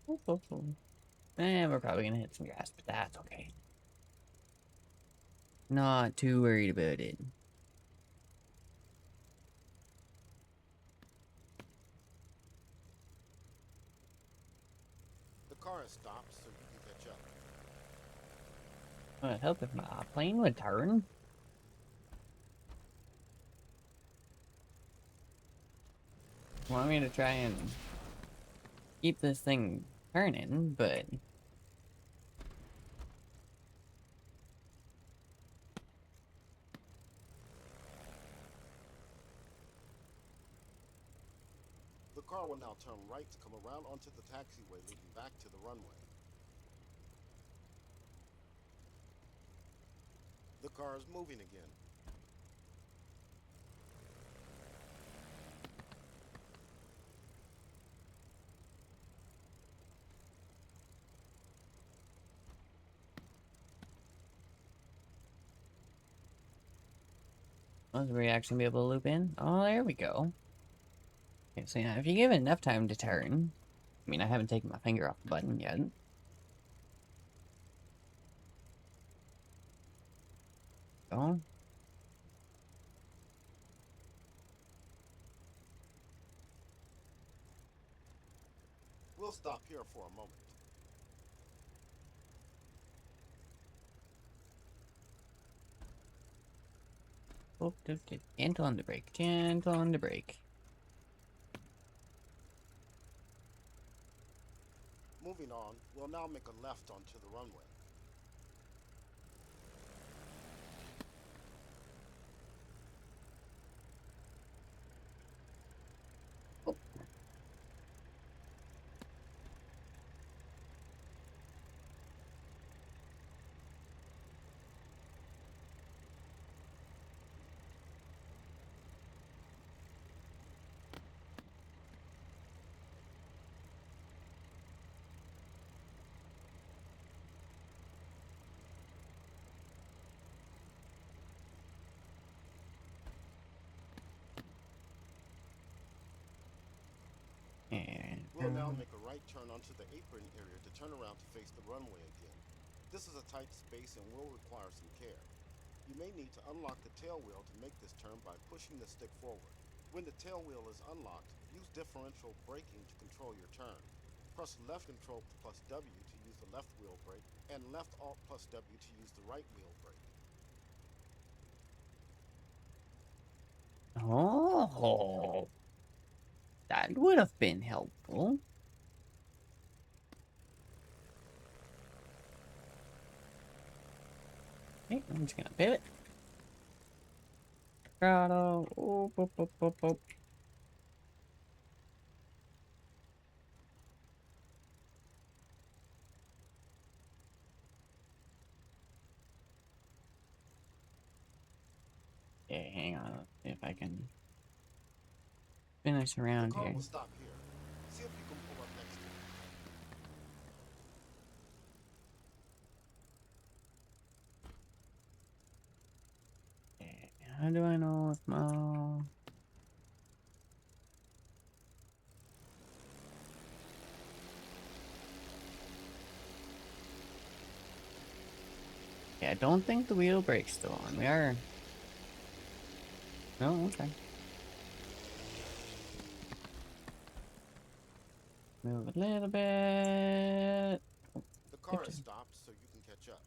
Oh, oh, oh. We're probably gonna hit some grass, but that's okay. Not too worried about it. The car has stopped so you can catch up. Would it help if my plane would turn? Want me to try and keep this thing turning, but... The car will now turn right to come around onto the taxiway leading back to the runway. The car is moving again. Was the reaction be able to loop in? Oh, there we go. Okay, so yeah, if you give it enough time to turn... I mean, I haven't taken my finger off the button yet. go. We'll stop here for a moment. Oh, gentle on the brake. Gentle on the brake. Moving on, we'll now make a left onto the runway. Oh. And We'll now make a right turn onto the apron area to turn around to face the runway again. This is a tight space and will require some care. You may need to unlock the tail wheel to make this turn by pushing the stick forward. When the tail wheel is unlocked, use differential braking to control your turn. Press left control plus W to use the left wheel brake, and left alt plus W to use the right wheel brake. oh, that would have been helpful. Okay, I'm just gonna pivot. Throttle. Oh, boop, boop, boop, boop. Okay, hang on. Let's see if I can finish The around car here. will stop here. See if you can pull up next to it. Okay, how do I know if my... Yeah, I don't think the wheel brake's still on. We are... No, okay. Move a little bit. The car is stopped, so you can catch up.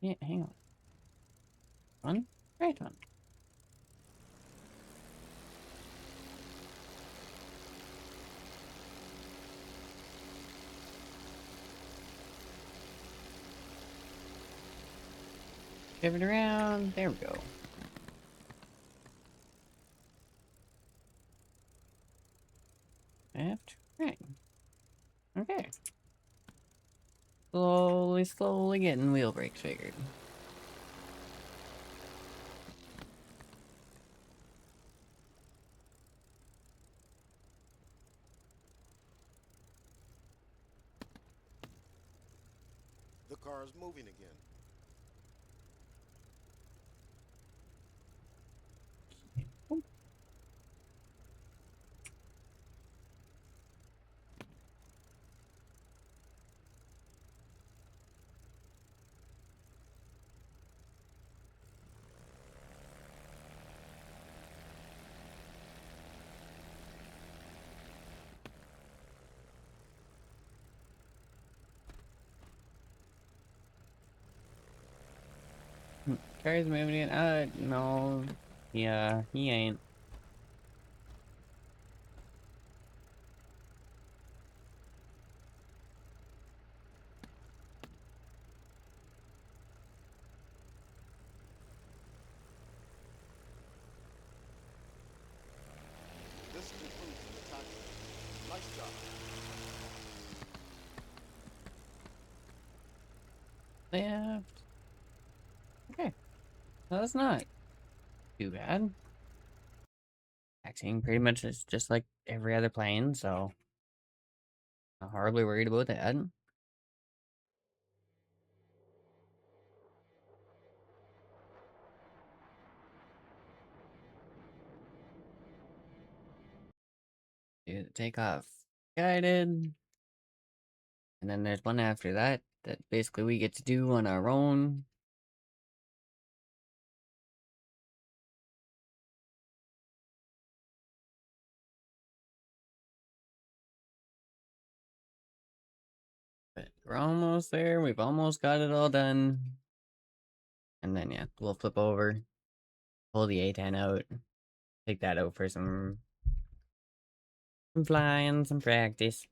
Yeah, hang on. One, right one. Pivot around. There we go. Left, right. Okay. Slowly getting wheel brakes figured. The car is moving again. Car's moving in. No. Yeah, he ain't. This concludes the attack. Nice job. Left. Okay. No, that's not too bad. Taxiing pretty much is just like every other plane, so not hardly worried about that. Do the takeoff guided. And then there's one after that that basically we get to do on our own. We're almost there. We've almost got it all done. And then, yeah, we'll flip over, pull the A10 out, take that out for some flying, some practice.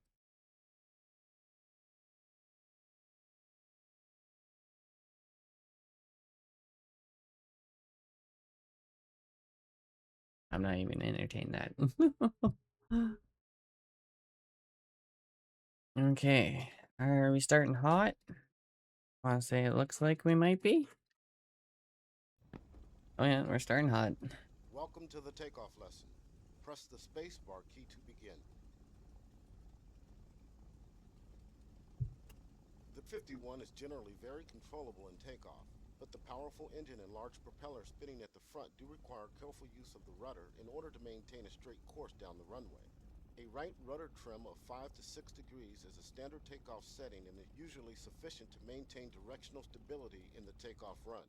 I'm not even entertain that. Okay, are we starting hot? Want to say it looks like we might be? Oh yeah, we're starting hot. Welcome to the takeoff lesson. Press the spacebar key to begin. The 51 is generally very controllable in takeoff, but the powerful engine and large propeller spinning at the front do require careful use of the rudder in order to maintain a straight course down the runway. A right rudder trim of 5 to 6 degrees is a standard takeoff setting and is usually sufficient to maintain directional stability in the takeoff run.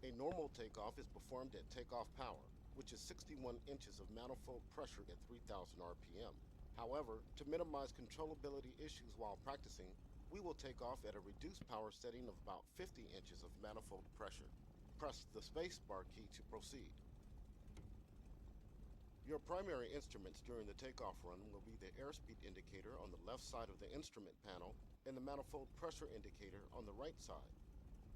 A normal takeoff is performed at takeoff power, which is 61 inches of manifold pressure at 3,000 RPM. However, to minimize controllability issues while practicing, we will take off at a reduced power setting of about 50 inches of manifold pressure. Press the spacebar key to proceed. Your primary instruments during the takeoff run will be the airspeed indicator on the left side of the instrument panel and the manifold pressure indicator on the right side.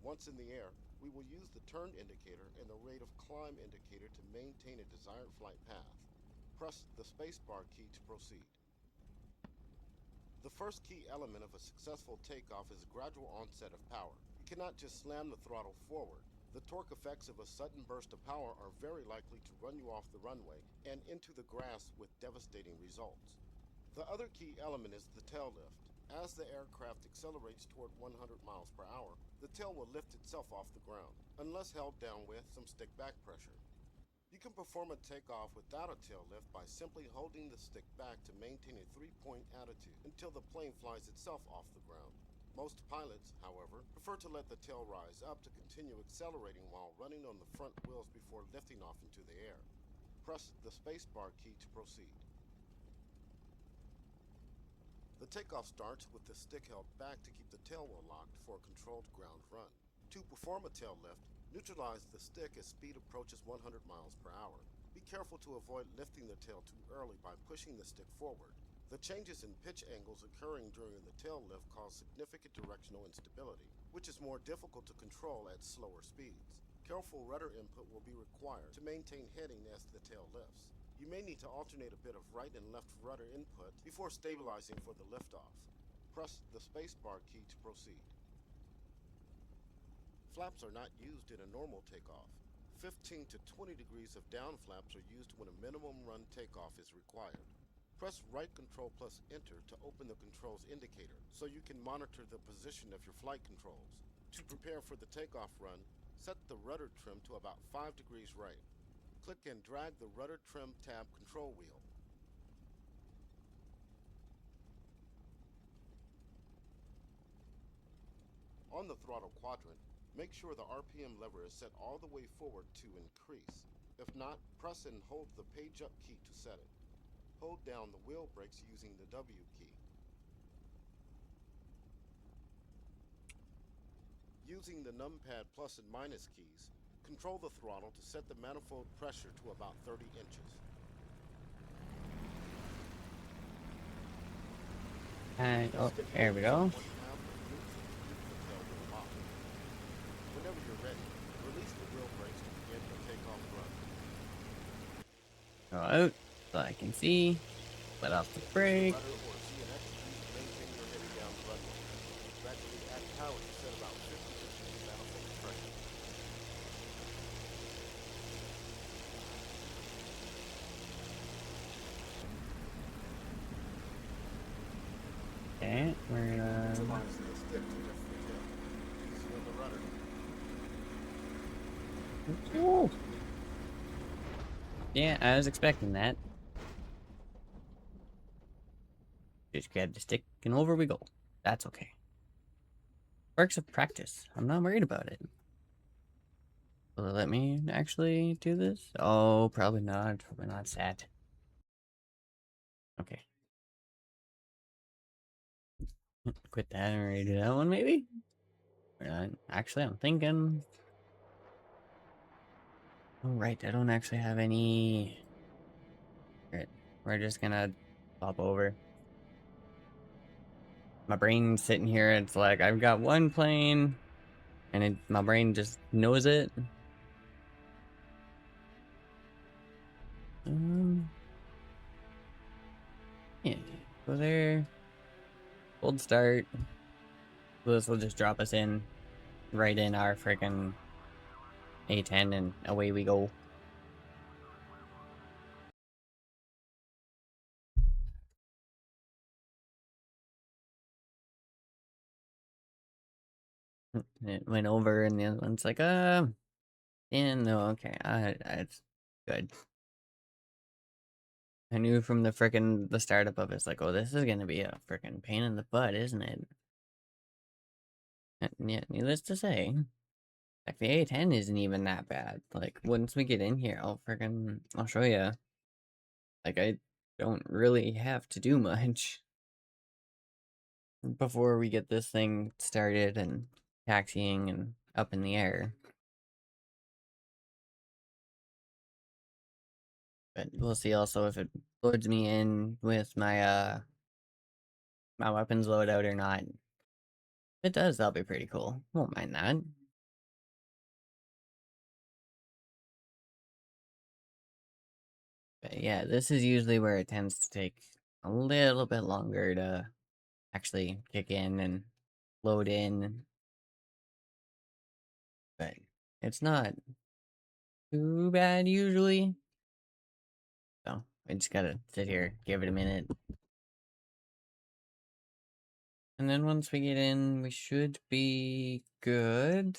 Once in the air, we will use the turn indicator and the rate of climb indicator to maintain a desired flight path. Press the spacebar key to proceed. The first key element of a successful takeoff is a gradual onset of power. You cannot just slam the throttle forward. The torque effects of a sudden burst of power are very likely to run you off the runway and into the grass with devastating results. The other key element is the tail lift. As the aircraft accelerates toward 100 miles per hour, the tail will lift itself off the ground, unless held down with some stick back pressure. You can perform a takeoff without a tail lift by simply holding the stick back to maintain a 3-point attitude until the plane flies itself off the ground. Most pilots, however, prefer to let the tail rise up to continue accelerating while running on the front wheels before lifting off into the air. Press the spacebar key to proceed. The takeoff starts with the stick held back to keep the tail wheel locked for a controlled ground run. To perform a tail lift, neutralize the stick as speed approaches 100 miles per hour. Be careful to avoid lifting the tail too early by pushing the stick forward. The changes in pitch angles occurring during the tail lift cause significant directional instability, which is more difficult to control at slower speeds. Careful rudder input will be required to maintain heading as the tail lifts. You may need to alternate a bit of right and left rudder input before stabilizing for the liftoff. Press the spacebar key to proceed. Flaps are not used in a normal takeoff. 15 to 20 degrees of down flaps are used when a minimum run takeoff is required. Press right control plus enter to open the controls indicator so you can monitor the position of your flight controls. To prepare for the takeoff run, set the rudder trim to about 5 degrees right. Click and drag the rudder trim tab control wheel. On the throttle quadrant, make sure the RPM lever is set all the way forward to increase. If not, press and hold the page up key to set it. Hold down the wheel brakes using the W key. Using the numpad plus and minus keys, control the throttle to set the manifold pressure to about 30 inches. And oh, there we go. Whenever you're ready, release the wheel brakes to begin the takeoff run. Go out so I can see. Let off the brake. Rudder or CNX keys to maintain your heading down the runway. Gradually add power to set about 50 inches of manifold pressure. Okay, we're gonna. Utilize the stick to lift the tail. Easy on the rudder. Ooh. Yeah, I was expecting that. Just grab the stick and over we go. That's okay. Works of practice. I'm not worried about it. Will it let me actually do this? Oh, probably not. Probably not sat. Okay. Quit that and redo that one, maybe? Or not. Actually, I'm thinking. Oh, right, I don't actually have any. Right, we're just gonna pop over. My brain's sitting here, it's like, I've got one plane, and my brain just knows it. Um, yeah, go there. Cold start. This will just drop us in, right in our freaking A10, and away we go. It went over, and the other one's like, yeah, no, okay, it's good. I knew from the startup of it's like, oh, this is gonna be a freaking pain in the butt, isn't it? And yeah, needless to say, like the A10 isn't even that bad. Like once we get in here, I'll show you. Like I don't really have to do much before we get this thing started and taxiing and up in the air. But we'll see also if it loads me in with my weapons loadout or not. If it does, that'll be pretty cool. Won't mind that. But yeah, this is usually where it tends to take a little bit longer to actually kick in and load in. But it's not too bad usually. So I just gotta sit here, give it a minute. And then once we get in, we should be good.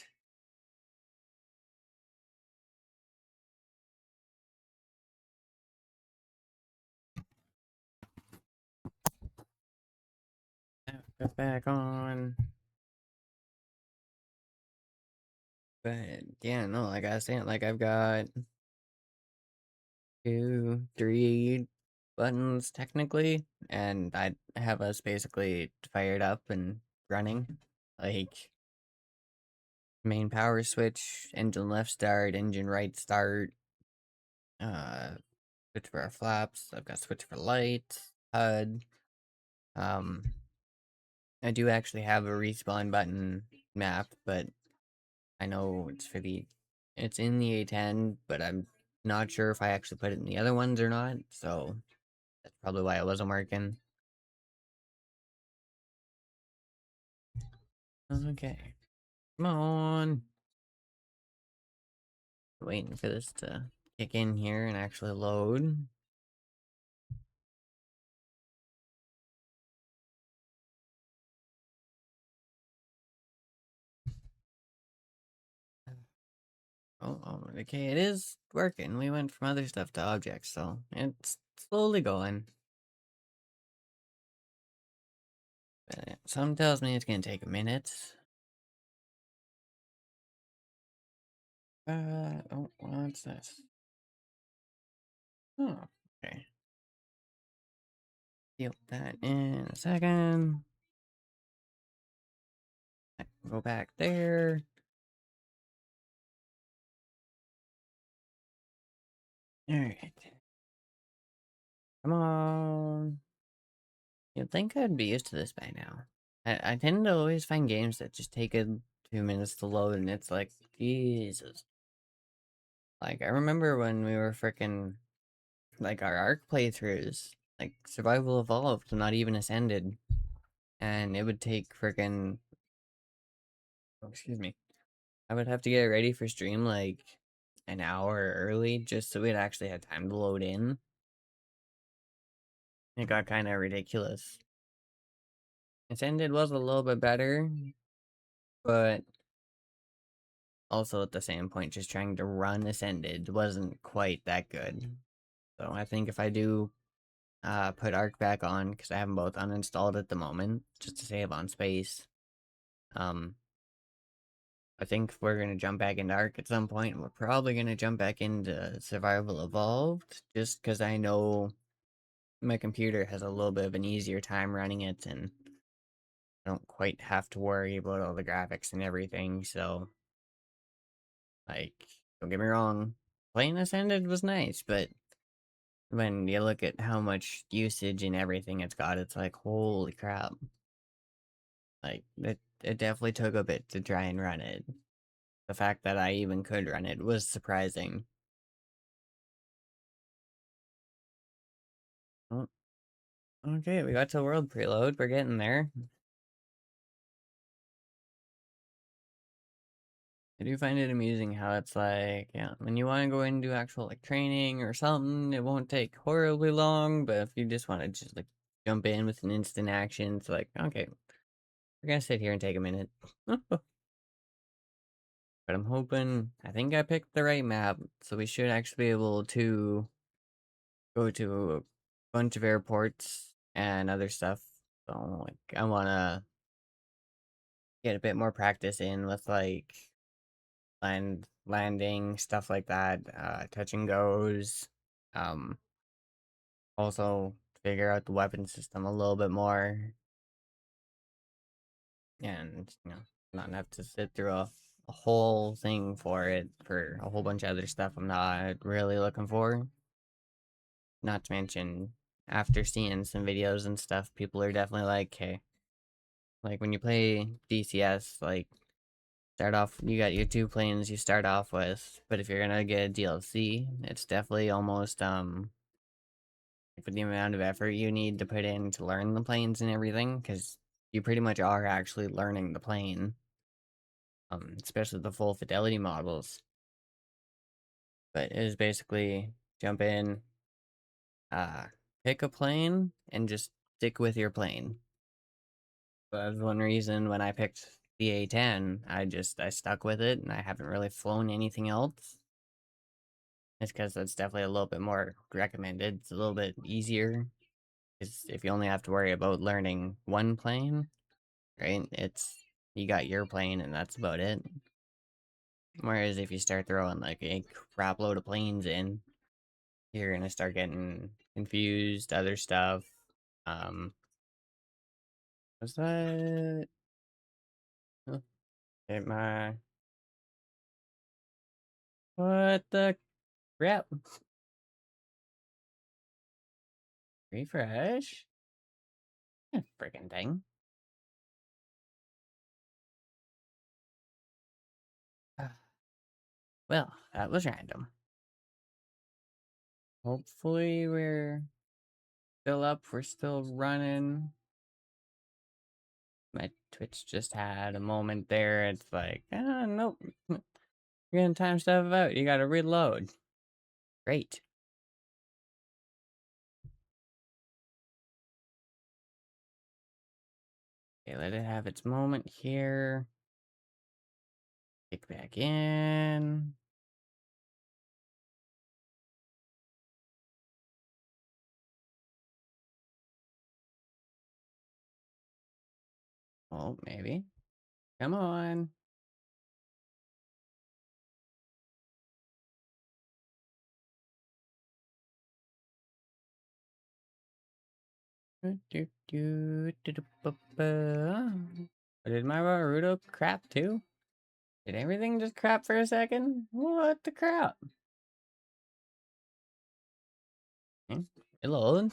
Put back on. But yeah, no, like I was saying, like I've got 2, 3 buttons technically, and I have us basically fired up and running. Like main power switch, engine left start, engine right start, uh switch for our flaps. I've got switch for lights, HUD. Um I do actually have a respawn button map, but I know it's in the A10, but I'm not sure if I actually put it in the other ones or not, so that's probably why it wasn't working. Okay. Come on. Waiting for this to kick in here and actually load. Okay, it is working. We went from other stuff to objects, so it's slowly going. But something tells me it's gonna take a minute. Oh, what's this? Oh, okay. Deal with that in a second. Go back there. Alright. Come on. You'd think I'd be used to this by now. I tend to always find games that just take a 2 minutes to load, and it's like, Jesus. Like, I remember when we were freaking, like, our ARC playthroughs, like, Survival Evolved, not even Ascended, and it would take freaking, oh, excuse me, I would have to get ready for stream, like, an hour early, just so we'd actually have time to load in. It got kind of ridiculous. Ascended was a little bit better, but also at the same point, just trying to run Ascended wasn't quite that good. So I think if I do put Arc back on, because I have them both uninstalled at the moment, just to save on space, I think we're going to jump back into Arc at some point. We're probably going to jump back into Survival Evolved, just because I know my computer has a little bit of an easier time running it, and I don't quite have to worry about all the graphics and everything, so, like, don't get me wrong, playing Ascended was nice, but when you look at how much usage and everything it's got, it's like, holy crap. Like, it definitely took a bit to try and run it. The fact that I even could run it was surprising. Oh, okay, we got to world preload. We're getting there. I do find it amusing how it's like, yeah, when you want to go into actual like training or something, it won't take horribly long. But if you just want to just like jump in with an instant action, it's like, okay, we're gonna sit here and take a minute. But I'm hoping, I think I picked the right map, so we should actually be able to go to a bunch of airports and other stuff. So like, I wanna get a bit more practice in with like landing stuff like that, touch and goes. Um, Also figure out the weapon system a little bit more, and not have to sit through a whole thing for it for a whole bunch of other stuff I'm not really looking for. Not to mention, after seeing some videos and stuff, people are definitely like, hey, like when you play DCS, like start off, you got your two planes you start off with, but if you're gonna get a DLC, it's definitely almost for the amount of effort you need to put in to learn the planes and everything, because you pretty much are actually learning the plane, especially the full fidelity models. But it is basically jump in, uh, pick a plane, and just stick with your plane. So that was one reason when I picked the A10, I stuck with it, and I haven't really flown anything else. It's because that's definitely a little bit more recommended. It's a little bit easier, because if you only have to worry about learning one plane, right? You got your plane and that's about it. Whereas if you start throwing like a crap load of planes in, you're gonna start getting confused, other stuff. Was that oh, hit my what the crap? Refresh? Freaking thing. Well, that was random. Hopefully we're still up, we're still running. My Twitch just had a moment there. It's like, nope. You're gonna time stuff out. You gotta reload. Great. Okay, let it have its moment here. Kick back in. Oh, maybe. Come on. Did my Naruto crap too? Did everything just crap for a second? What the crap? Hello.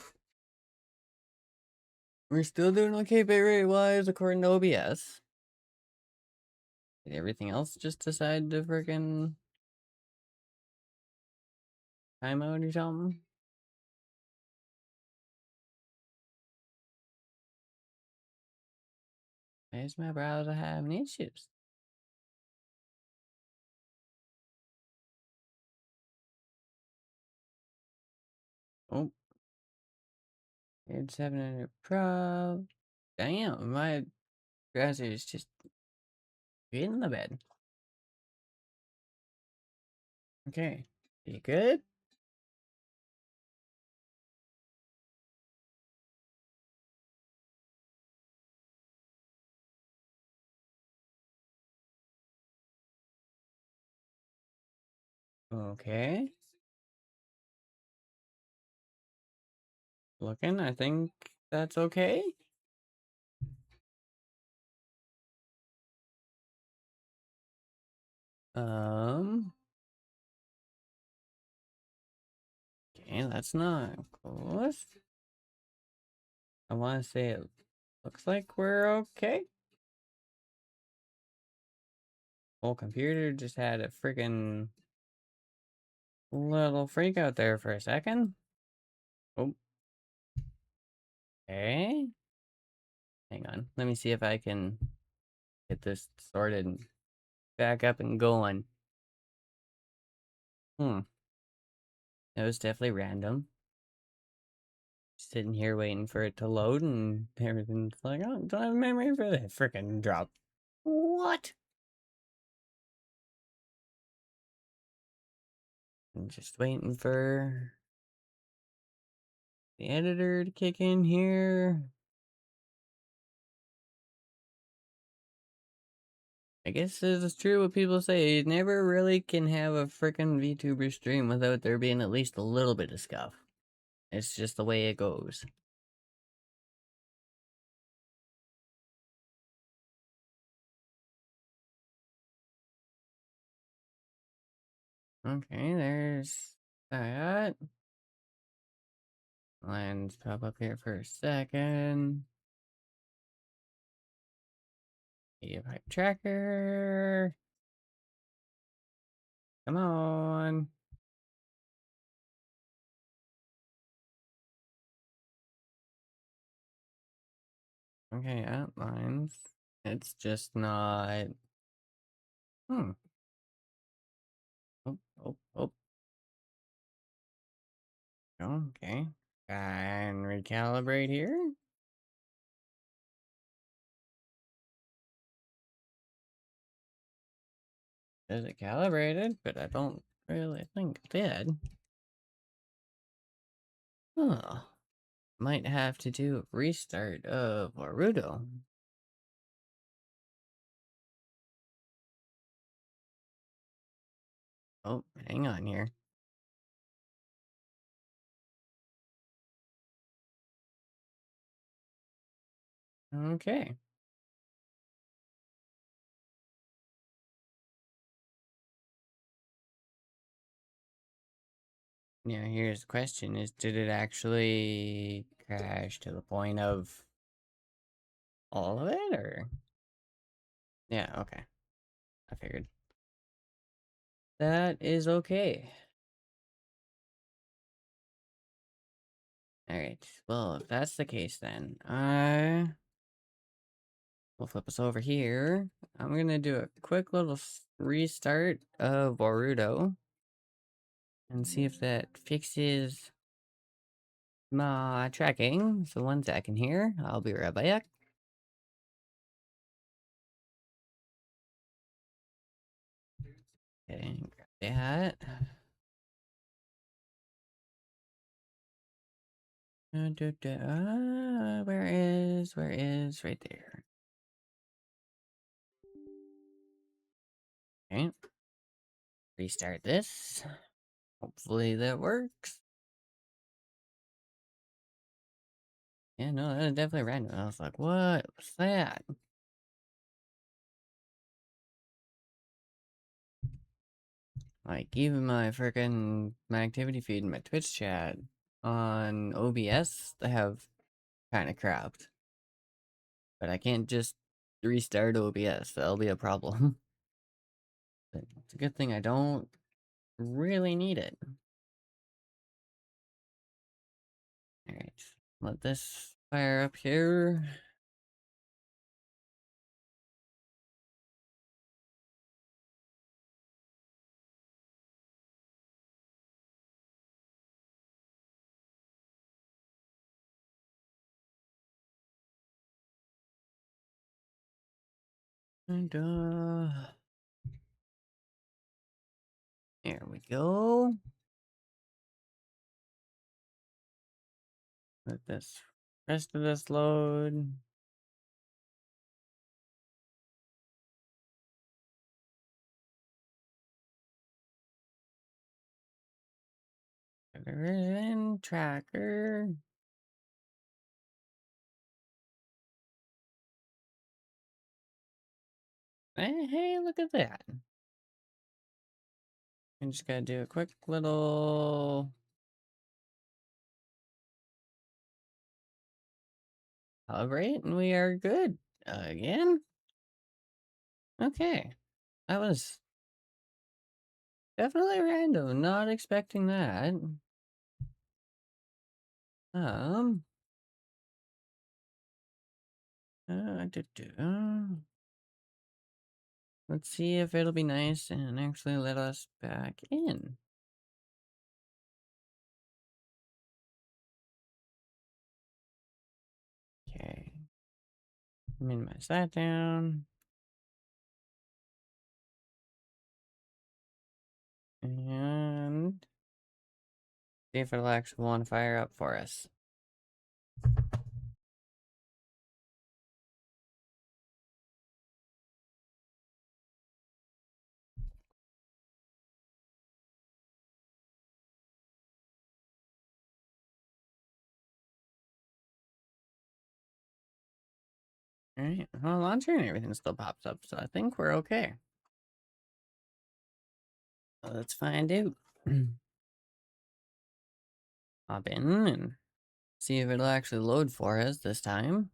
We're still doing okay bitrate wise according to OBS. Did everything else just decide to freaking time out or something? Why is my browser having issues? Oh, it's 700 prob. Damn, my browser is just in the bed. Okay, you good? Okay. Looking, I think that's okay. Um. Okay, that's not close. I want to say it looks like we're okay. Whole computer just had a freaking little freak out there for a second. Oh, okay. Hang on. Let me see if I can get this sorted and back up and going. That was definitely random. Sitting here waiting for it to load and everything's like, oh, don't have memory for that freaking drop. What? I'm just waiting for the editor to kick in here. I guess this is true what people say. You never really can have a freaking VTuber stream without there being at least a little bit of scuff. It's just the way it goes. Okay, there's that. Lines pop up here for a second. Media pipe tracker. Come on. Okay, outlines. It's just not. Hmm. Oh, oh, oh. Okay. And recalibrate here. Is it calibrated? But I don't really think it did. Huh. Might have to do a restart of Naruto. Oh, hang on here. Okay. Now here's the question is, did it actually crash to the point of all of it, or? Yeah, okay. I figured. That is okay. Alright, well, if that's the case then, I will flip us over here. I'm gonna do a quick little restart of Boruto and see if that fixes my tracking. So 1 second here. I'll be right back. Okay, grab that. Where is, right there. Okay, restart this. Hopefully that works. Yeah, no, that is definitely random. I was like, what was that? Like, even my freaking my activity feed and my Twitch chat on OBS, they have kind of crapped. But I can't just restart OBS. That'll be a problem. But it's a good thing I don't really need it. Alright, let this fire up here. And, there we go. Let this rest of this load. Version tracker. Hey, look at that. I just gotta do a quick little calibrate, and we are good again. Okay, that was definitely random. Not expecting that. Um. Let's see if it'll be nice and actually let us back in. Okay. Minimize that down. And see if it'll actually want to fire up for us. Alright, well, launcher and everything still pops up, so I think we're okay. Let's find out. Hop in and see if it'll actually load for us this time.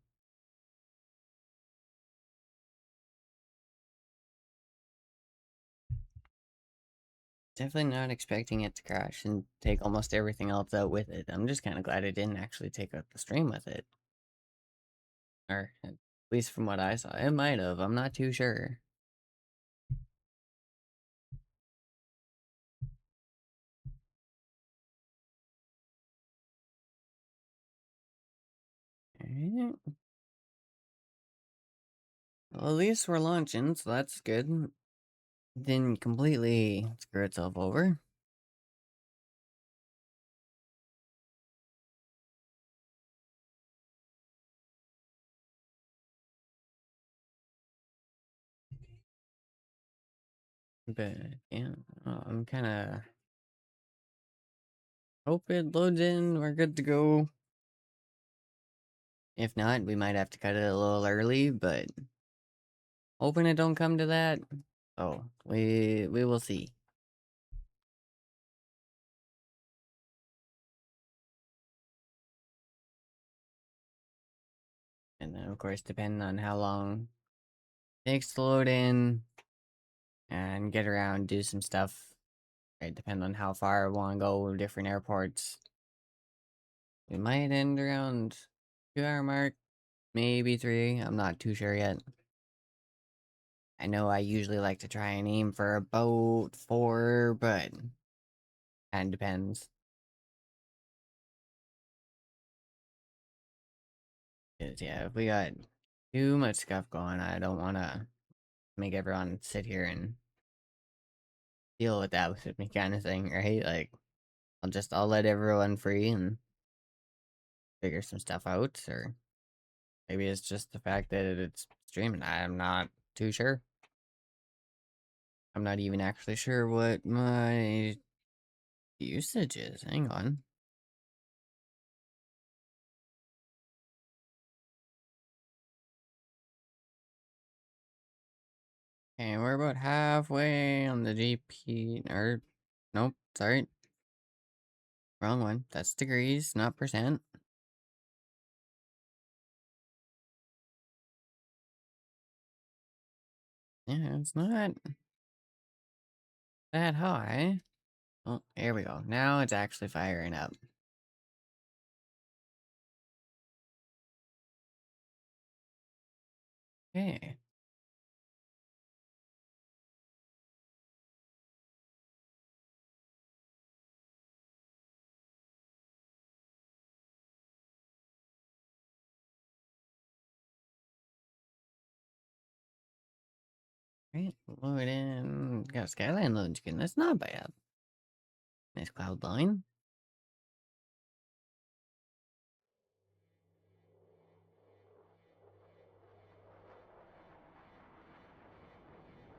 Definitely not expecting it to crash and take almost everything else out with it. I'm just kind of glad it didn't actually take out the stream with it. Or at least from what I saw, it might have. I'm not too sure. Alright. Well, at least we're launching, so that's good. Didn't completely screw itself over. But yeah, I'm kind of hope it loads in. We're good to go. If not, we might have to cut it a little early, but hoping it don't come to that. Oh, we will see. And then, of course, depending on how long it takes to load in and get around, do some stuff. Right, depending on how far I want to go, different airports. We might end around 2 hour mark, maybe 3. I'm not too sure yet. I know I usually like to try and aim for about 4, but kind of depends. 'Cause, yeah, if we got too much stuff going, I don't want to make everyone sit here and deal with that with me kind of thing, right? Like, I'll let everyone free and figure some stuff out, or maybe it's just the fact that it's streaming. I'm not too sure. I'm not even actually sure what my usage is. Hang on. Okay, we're about halfway on the GP, or, nope, sorry. Wrong one. That's degrees, not percent. Yeah, it's not that high. Oh, here we go. Now it's actually firing up. Okay. Right, load in. Got Skyline loading screen. That's not bad. Nice cloud line.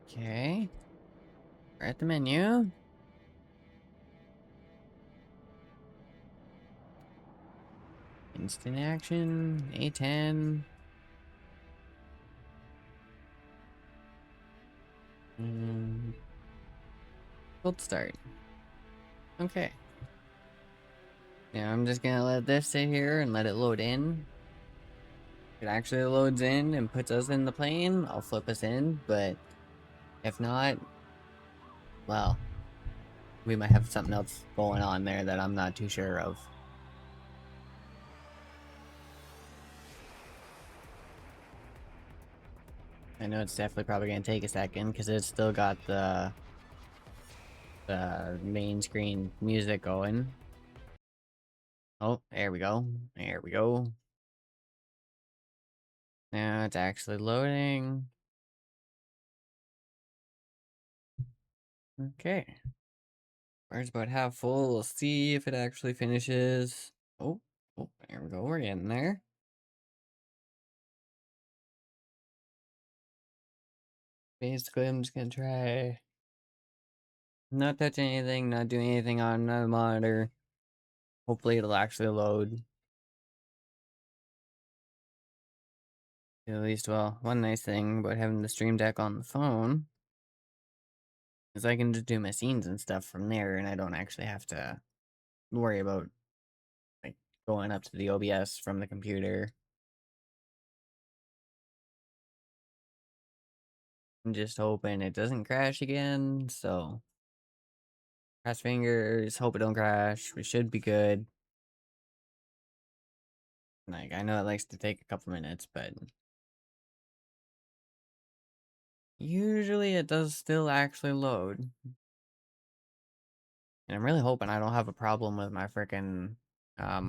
Okay. We're at the menu. Instant action. A10. Cold start. Okay. Yeah, I'm just gonna let this sit here and let it load in. If it actually loads in and puts us in the plane, I'll flip us in, but if not, well, we might have something else going on there that I'm not too sure of. I know it's definitely probably gonna take a second because it's still got the main screen music going. Oh, there we go. There we go. Now it's actually loading. Okay. Fire's about half full. We'll see if it actually finishes. Oh, oh, there we go. We're getting there. Basically, I'm just gonna try not touching anything, not doing anything on the monitor. Hopefully, it'll actually load. At least, well, one nice thing about having the Stream Deck on the phone is I can just do my scenes and stuff from there, and I don't actually have to worry about like going up to the OBS from the computer. I'm just hoping it doesn't crash again, so cross fingers, hope it don't crash. We should be good. Like, I know it likes to take a couple minutes, but usually it does still actually load. And I'm really hoping I don't have a problem with my freaking uh,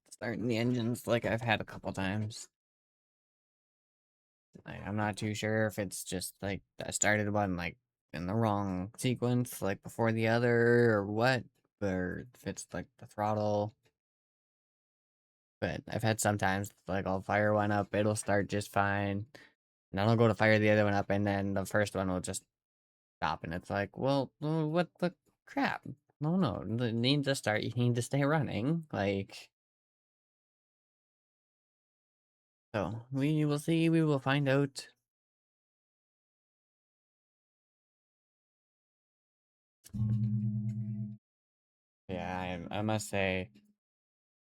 starting the engines like I've had a couple times. Like, I'm not too sure if it's just like I started one like in the wrong sequence, like before the other, or what, or if it's like the throttle. But I've had sometimes like I'll fire one up, it'll start just fine. And then I'll go to fire the other one up, and then the first one will just stop, and it's like, well, what the crap? No, no, you need to start. You need to stay running. Like, so we will see. We will find out. Yeah, I must say,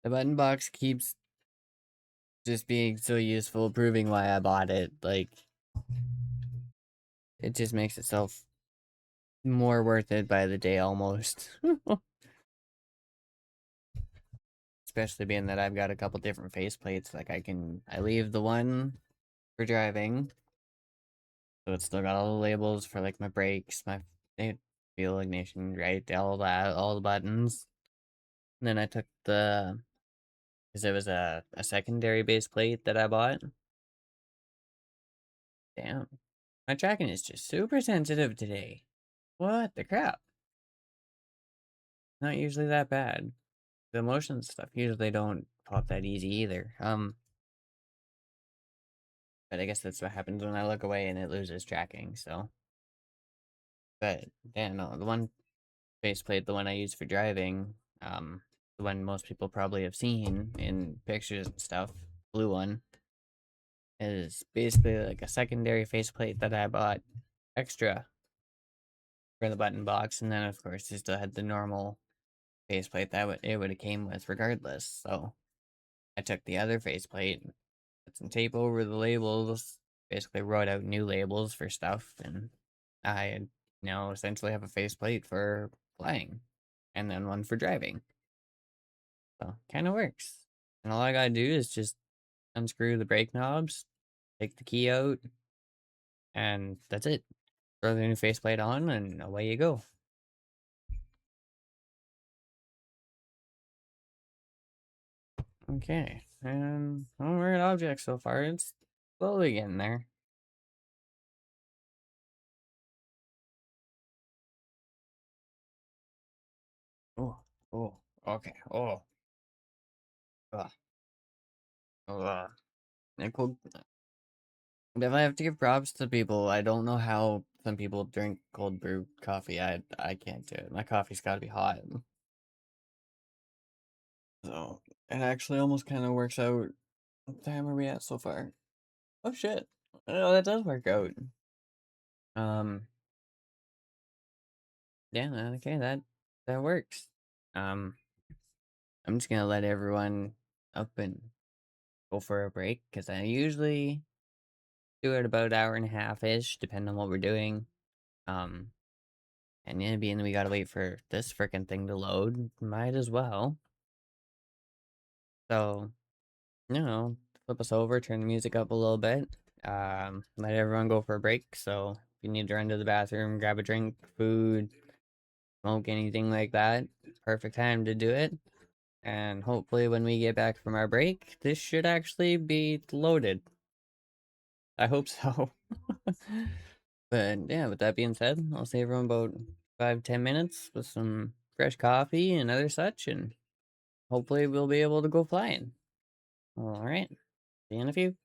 the button box keeps just being so useful, proving why I bought it. Like, it just makes itself more worth it by the day almost. Especially being that I've got a couple different faceplates. Like, I leave the one for driving, so it's still got all the labels for like my brakes, my fuel, ignition, right, all that, all the buttons. And then I took because it was a secondary base plate that I bought. Damn, my tracking is just super sensitive today. What the crap? Not usually that bad. The motion stuff usually don't pop that easy either. But I guess that's what happens when I look away and it loses tracking. So, but yeah, no, the one faceplate, the one I use for driving, the one most people probably have seen in pictures and stuff, blue one, is basically like a secondary faceplate that I bought extra for the button box, and then of course it still had the normal faceplate that it would have came with regardless. So I took the other faceplate, put some tape over the labels, basically wrote out new labels for stuff, and I now essentially have a faceplate for flying, and then one for driving. So kind of works. And all I gotta do is just unscrew the brake knobs, take the key out, and that's it. Throw the new faceplate on, and away you go. Okay, and well, we're at objects so far. It's slowly getting there. Oh, oh, okay. Oh, ugh, ugh. Nickel. If I have to give props to people, I don't know how some people drink cold brew coffee. I can't do it. My coffee's got to be hot. So it actually almost kind of works out. What time are we at so far? Oh shit! Oh, that does work out. Um, Yeah, okay, that works. Um, I'm just gonna let everyone up and go for a break because I usually do it about hour and a half ish, depending on what we're doing. Um, and yeah, being we gotta wait for this freaking thing to load, might as well. So, flip us over, turn the music up a little bit. Let everyone go for a break. So if you need to run to the bathroom, grab a drink, food, smoke, anything like that, perfect time to do it. And hopefully when we get back from our break, this should actually be loaded. I hope so. But yeah, with that being said, I'll see everyone about 5-10 minutes with some fresh coffee and other such, and hopefully we'll be able to go flying. All right, see you in a few.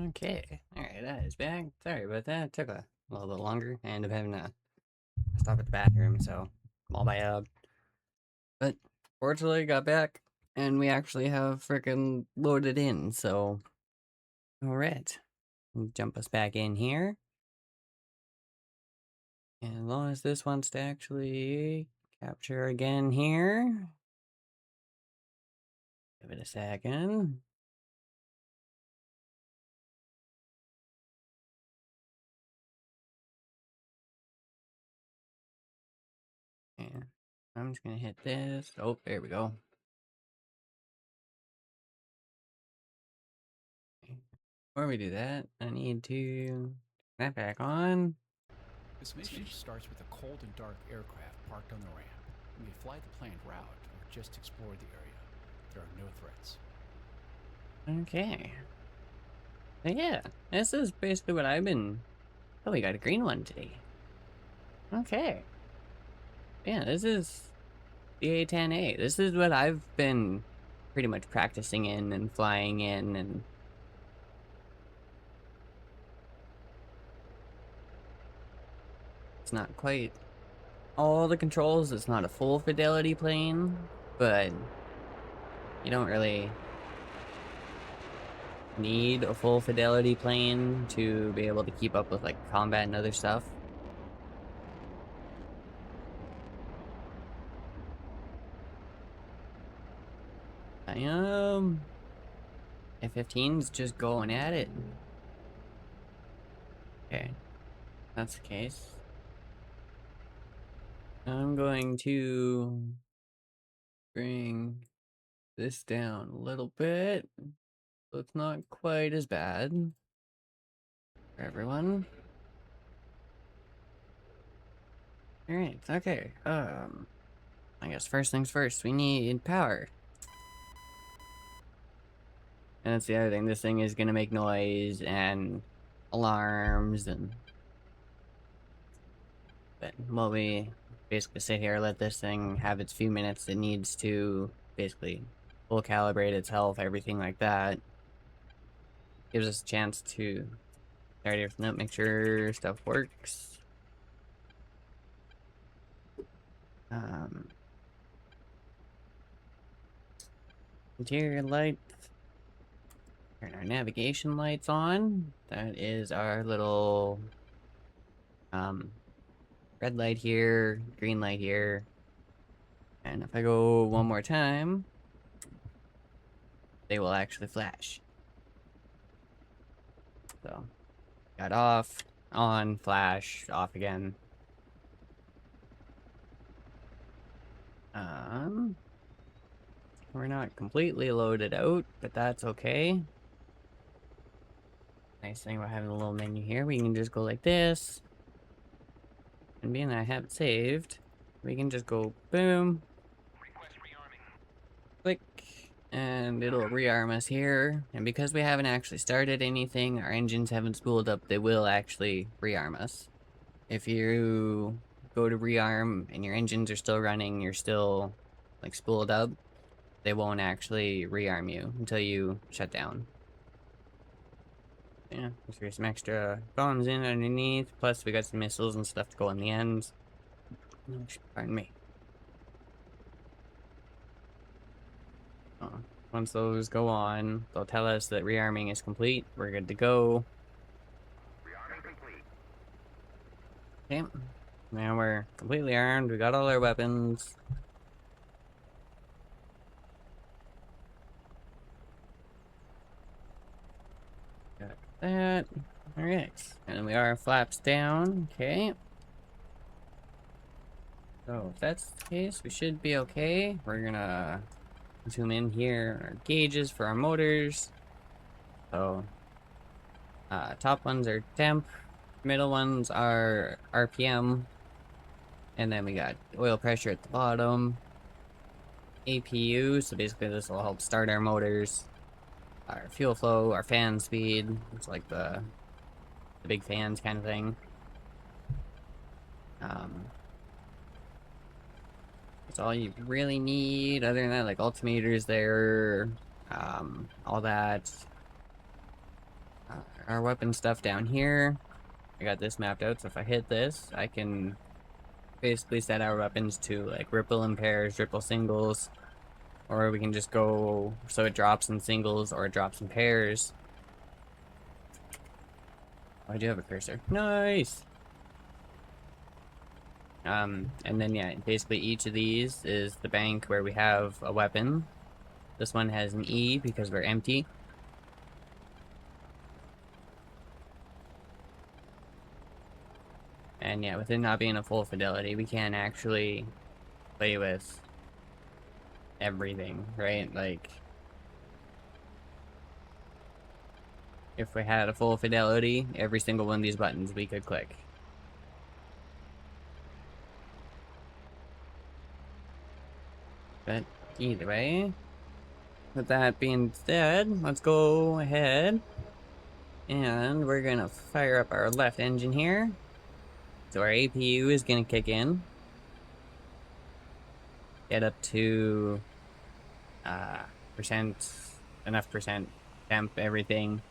Okay, alright, that is back. Sorry about that. It took a little bit longer. I ended up having to stop at the bathroom, so all my but fortunately got back and we actually have freaking loaded in, so alright. Jump us back in here. And as long as this wants to actually capture again here. Give it a second. And I'm just gonna hit this. Oh, there we go. Before we do that, I need to turn that back on. This mission starts with a cold and dark aircraft parked on the ramp. You may fly the planned route or just explore the area. There are no threats. Okay. So yeah, this is basically what I've been... Oh, we got a green one today. Okay. Yeah, this is the A10A. This is what I've been pretty much practicing in and flying in, and it's not quite all the controls. It's not a full fidelity plane, but you don't really need a full fidelity plane to be able to keep up with like combat and other stuff. I am F-15's just going at it. Okay, that's the case. I'm going to bring this down a little bit, so it's not quite as bad for everyone. Alright, okay, I guess first things first, we need power. And that's the other thing, this thing is gonna make noise and alarms and... But while we basically sit here, let this thing have its few minutes, it needs to basically full calibrate its health, everything like that. Gives us a chance to start everything up, make sure stuff works. Interior lights. Turn our navigation lights on. That is our little red light here, green light here. And if I go one more time, they will actually flash. So, got off, on, flash, off again. We're not completely loaded out, but that's okay. Nice thing about having a little menu here, we can just go like this. And being that I have it saved, we can just go boom. Request rearming. Click. And it'll rearm us here. And because we haven't actually started anything, our engines haven't spooled up, they will actually rearm us. If you go to rearm and your engines are still running, you're still like spooled up, they won't actually rearm you until you shut down. Yeah, there's some extra bombs in underneath, plus we got some missiles and stuff to go on the ends. Pardon me. Once those go on, they'll tell us that rearming is complete. We're good to go. Rearming complete. Okay. Now we're completely armed. We got all our weapons. Got that. Alright. And we are flaps down. Okay. So if that's the case, we should be okay. We're gonna zoom in here, our gauges for our motors. So, top ones are temp, middle ones are RPM, and then we got oil pressure at the bottom. APU, so basically this will help start our motors. Our fuel flow, our fan speed, it's like the big fans kind of thing. That's all you really need. Other than that, like altimeters there, all that. our weapon stuff down here. I got this mapped out, so if I hit this, I can basically set our weapons to like ripple in pairs, ripple singles, or we can just go so it drops in singles or it drops in pairs. Oh, I do have a cursor. Nice! And then yeah, basically each of these is the bank where we have a weapon. This one has an E because we're empty. And yeah, with it not being a full fidelity, we can't actually play with everything, right? Like, if we had a full fidelity, every single one of these buttons we could click. But either way, with that being said, let's go ahead and we're gonna fire up our left engine here. So our APU is gonna kick in. Get up to percent, enough percent temp, everything.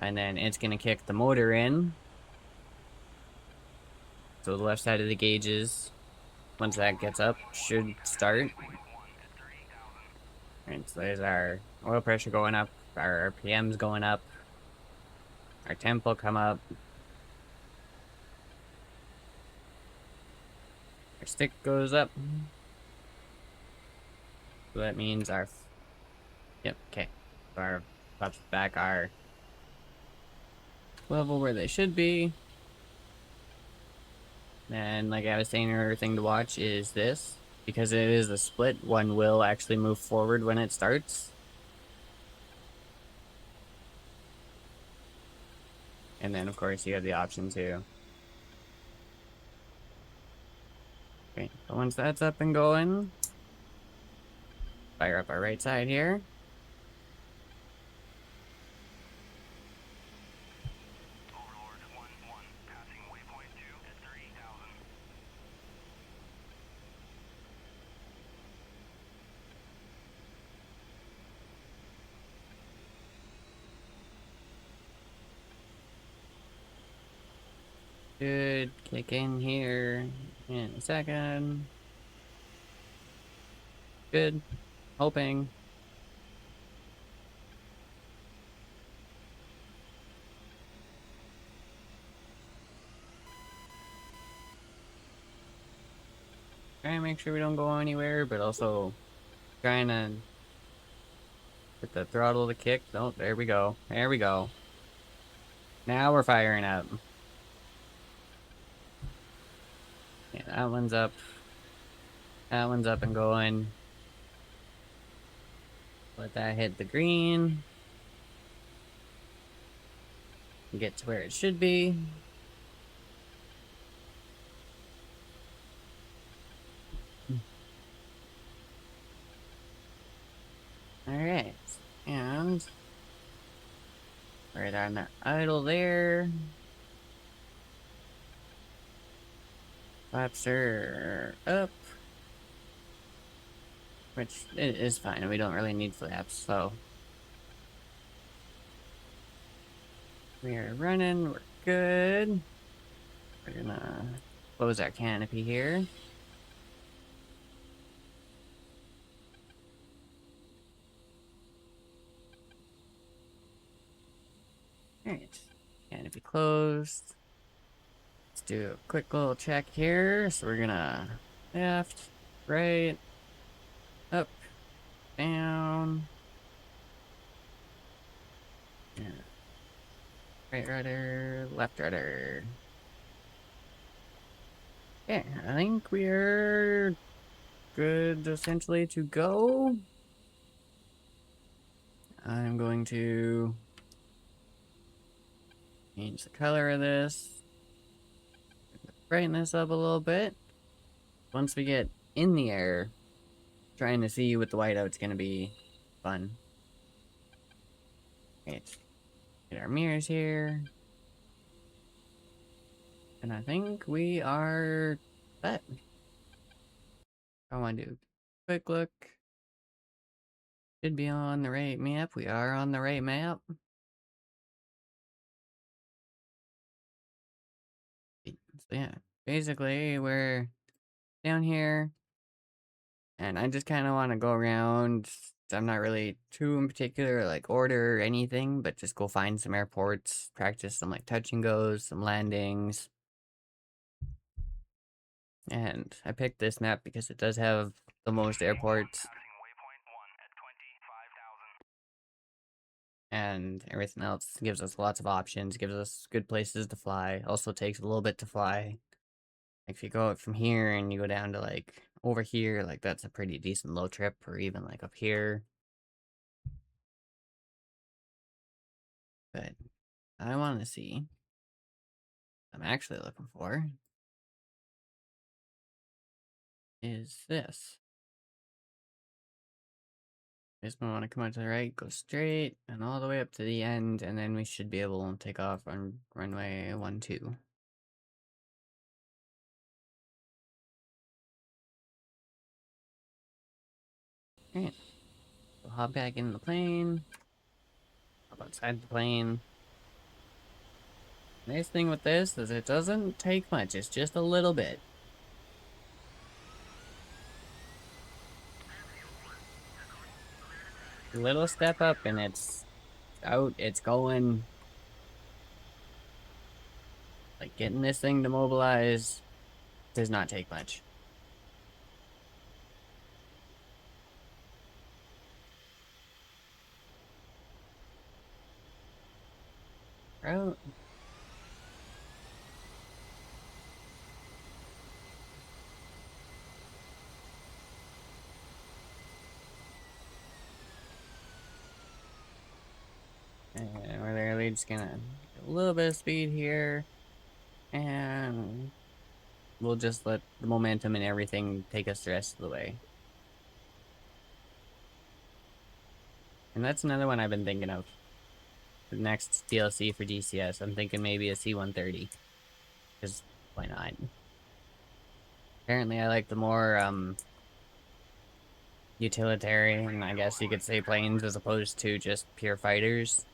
And then it's gonna kick the motor in. So the left side of the gauges, once that gets up, should start. Alright, so there's our oil pressure going up, our RPM's going up, our temp will come up, our stick goes up. So that means our, yep, okay. So our flaps back are level where they should be. And like I was saying, another thing to watch is this. Because it is a split, one will actually move forward when it starts. And then of course you have the option to. Okay, so once that's up and going, fire up our right side here. Overlord 1-1, passing waypoint 2 at 38,000. Should kick in here in a second. Good. Hoping. Trying to make sure we don't go anywhere, but also trying to hit the throttle to kick. Oh, there we go. There we go. Now we're firing up. Yeah, that one's up. That one's up and going. Let that hit the green. Get to where it should be. Alright. And right on the idle there. Flaps are up. Which it is fine, we don't really need flaps, so. We are running, we're good. We're gonna close our canopy here. Alright, canopy closed. Let's do a quick little check here. So we're gonna left, right, up, down. Yeah. Right rudder, left rudder. Yeah, I think we're good essentially to go. I'm going to change the color of this. Brighten this up a little bit. Once we get in the air, trying to see what the whiteout's gonna be fun. Right. Get our mirrors here. And I think we are set. I want to do a quick look. Should be on the right map. We are on the right map. So yeah, basically we're down here, and I just kind of want to go around. I'm not really too in particular, like order or anything, but just go find some airports, practice some like touch and goes, some landings. And I picked this map because it does have the most airports Passing waypoint 1 at 25,000. and everything else. Gives us lots of options, gives us good places to fly. Also takes a little bit to fly. Like if you go up from here and you go down to like over here, like that's a pretty decent low trip, or even like up here. But I want to see what I'm actually looking for is this. Just want to come out to the right, go straight, and all the way up to the end, and then we should be able to take off on runway 12. Alright, so hop back in the plane, hop outside the plane. Nice thing with this is it doesn't take much, it's just a little bit. A little step up and it's out, it's going. Like getting this thing to mobilize does not take much. Route. And we're literally just gonna get a little bit of speed here, and we'll just let the momentum and everything take us the rest of the way. And that's another one I've been thinking of. The next DLC for DCS, I'm thinking maybe a C-130. Because why not? Apparently I like the more, utilitarian, I guess you could say, planes as opposed to just pure fighters.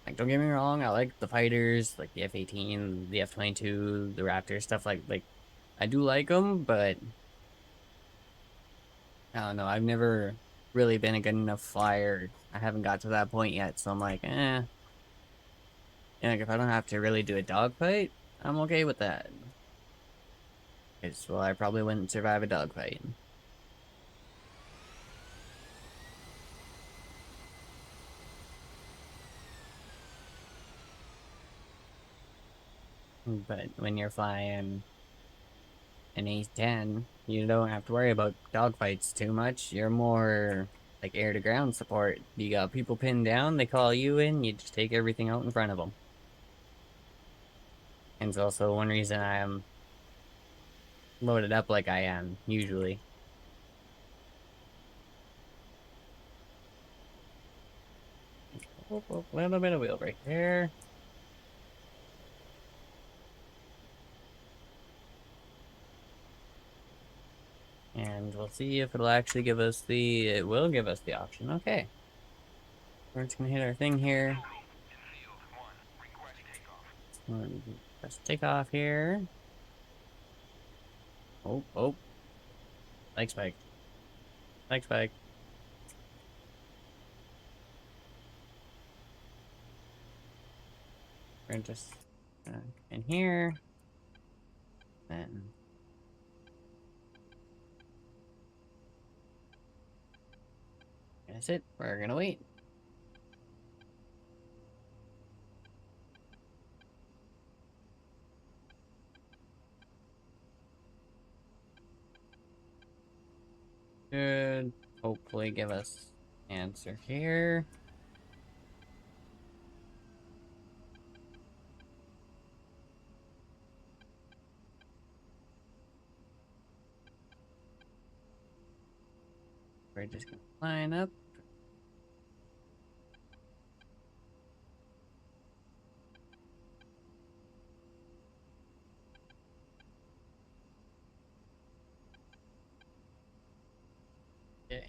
Like, don't get me wrong, I like the fighters, like the F-18, the F-22, the Raptor, stuff like, I do like them, but I don't know, I've never really been a good enough flyer. I haven't got to that point yet, so I'm like, eh. And like, if I don't have to really do a dogfight, I'm okay with that. Because, well, I probably wouldn't survive a dogfight. But when you're flying an A-10, you don't have to worry about dogfights too much. You're more like air-to-ground support. You got people pinned down, they call you in, you just take everything out in front of them. And it's also one reason I am loaded up like I am, usually. A little bit of wheel brake there. And we'll see if it'll actually give us the... It will give us the option. Okay. We're just gonna hit our thing here. Press takeoff here. Oh. Like spike. Like spike. We're just in here. Then that's it. We're gonna wait. Should hopefully give us answer here. We're just gonna line up. Yeah.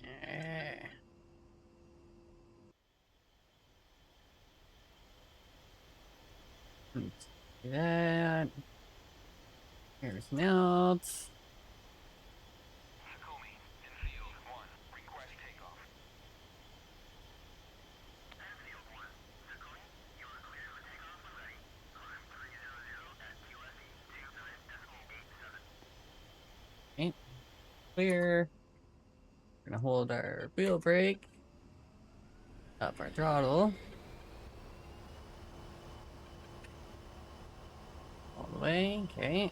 Do that. Everything else. Sakumi, in field 1. Request takeoff. Field 1. Sakumi, you are clear for takeoff when ready. Climb 300 at QFE 29.87. Okay, clear. We're gonna hold our wheel brake. Up our throttle. All the way, okay.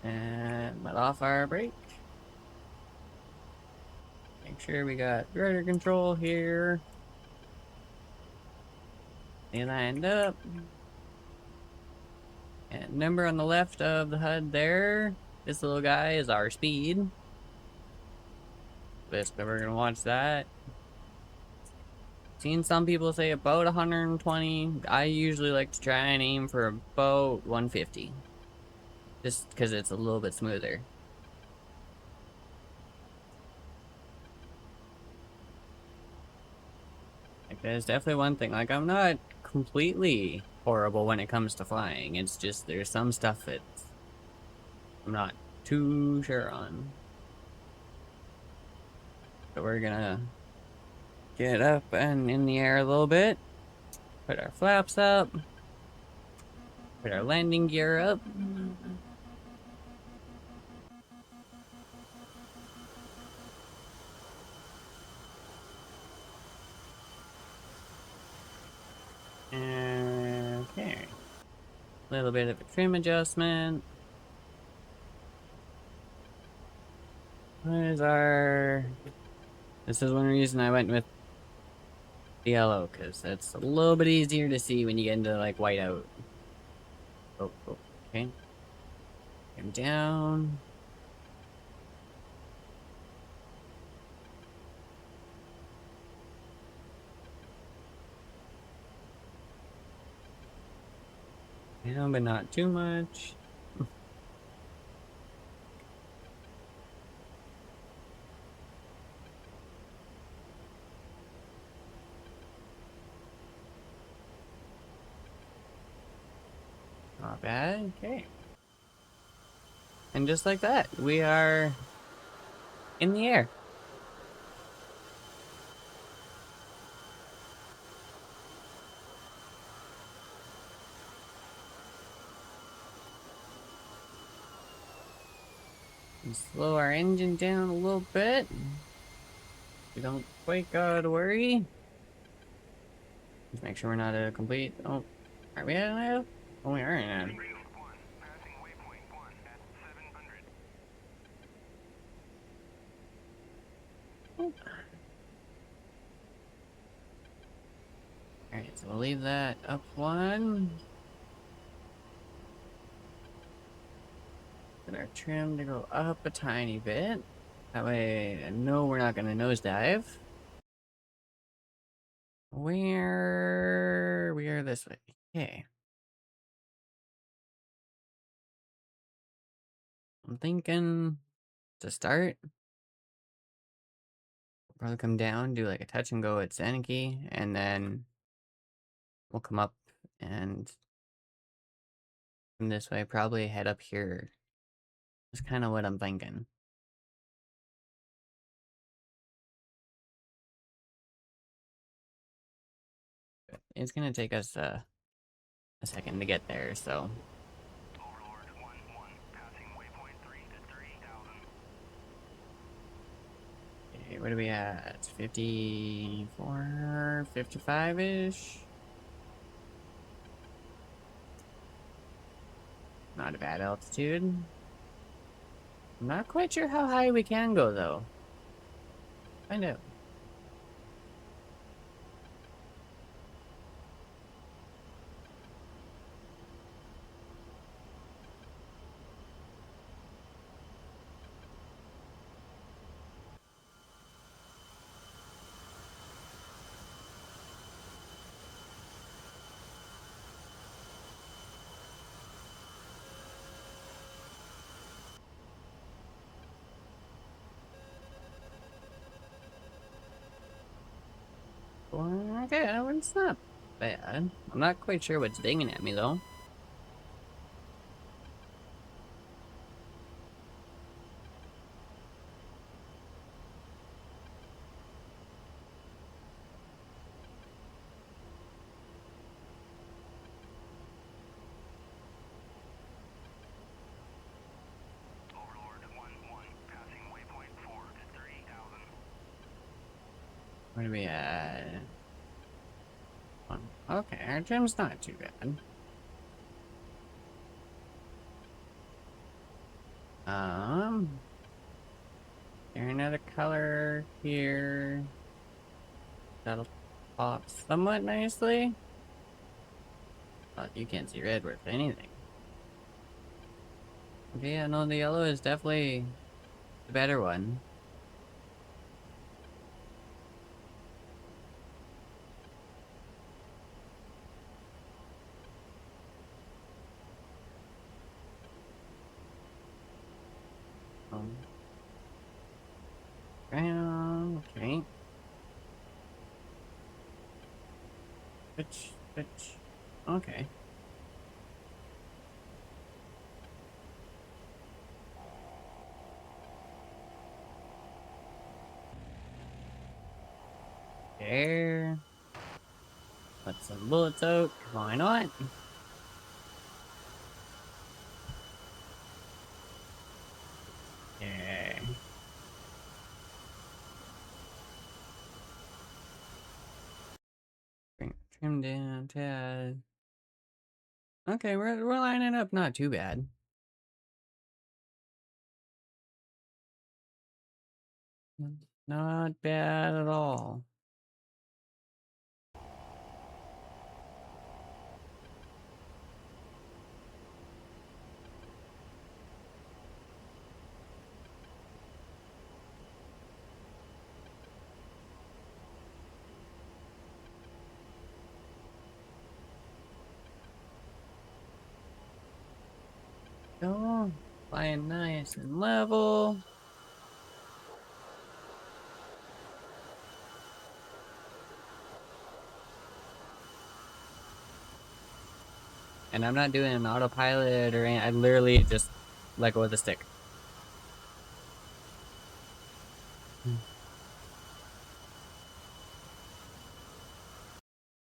And let off our brake. Make sure we got rudder control here. They lined up. And number on the left of the HUD there, this little guy is our speed. Basically, we're gonna watch that. Seen some people say about 120. I usually like to try and aim for about 150. Just because it's a little bit smoother. Like, there's definitely one thing. Like, I'm not completely horrible when it comes to flying. It's just there's some stuff that I'm not too sure on. But we're gonna get up and in the air a little bit. Put our flaps up. Put our landing gear up. Okay. A little bit of a trim adjustment. What is our... This is one reason I went with the yellow, because it's a little bit easier to see when you get into, like, whiteout. Oh, okay. Come down. Down, but not too much. Not bad, okay. And just like that, we are in the air. And slow our engine down a little bit. We don't quite gotta worry. Just make sure we're not a complete... Oh, are we at now? Oh, we are now. Field 1. Passing waypoint 1 at 700. Alright, so we'll leave that up one. Get our trim to go up a tiny bit. That way I know we're not gonna nosedive. We are this way. Okay. I'm thinking to start. We'll probably come down, do like a touch and go at Zeniki, and then we'll come up and from this way, probably head up here. That's kind of what I'm thinking. It's gonna take us a second to get there, so. Overlord 1-1. Passing waypoint 3 at 3,000. Okay, what are we at? 54, 55-ish? Not a bad altitude. I'm not quite sure how high we can go, though. Find out. Okay, it's not bad. I'm not quite sure what's dinging at me, though. What do we at? Okay, our gym's not too bad. There another color here. That'll pop somewhat nicely. But you can't see red worth anything. Okay, yeah, no, the yellow is definitely the better one. Brown, okay. Switch. Okay. There. Put some bullets out. Why not? Yeah. Bring the trim down, tad. Okay, we're lining up not too bad. Not bad at all. Go. Flying nice and level. And I'm not doing an autopilot or anything. I literally just let go of the stick.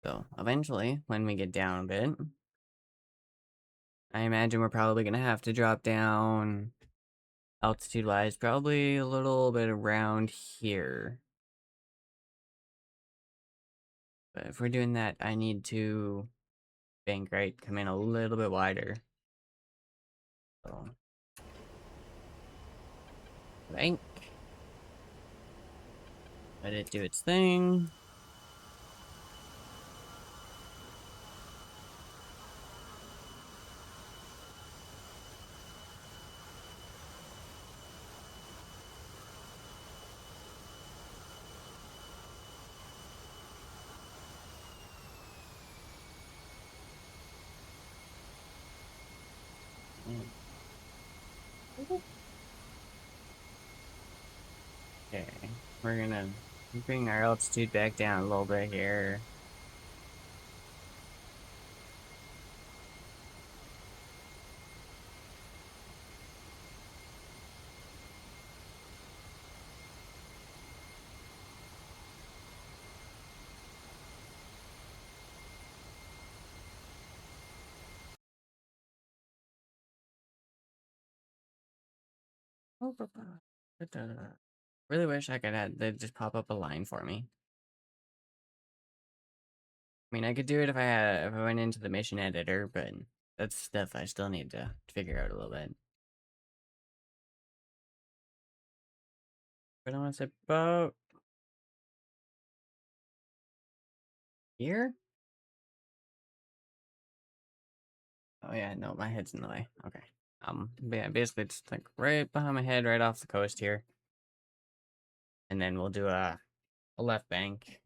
So eventually, when we get down a bit, I imagine we're probably gonna have to drop down altitude-wise, probably a little bit around here. But if we're doing that, I need to bank right, come in a little bit wider. So bank. Let it do its thing. Okay, we're gonna bring our altitude back down a little bit here. Really wish I could have they just pop up a line for me. I mean, I could do it if I went into the mission editor, but that's stuff I still need to figure out a little bit. But I want to say about here. Oh yeah, no, my head's in the way. Okay. Yeah, basically just like right behind my head, right off the coast here, and then we'll do a left bank.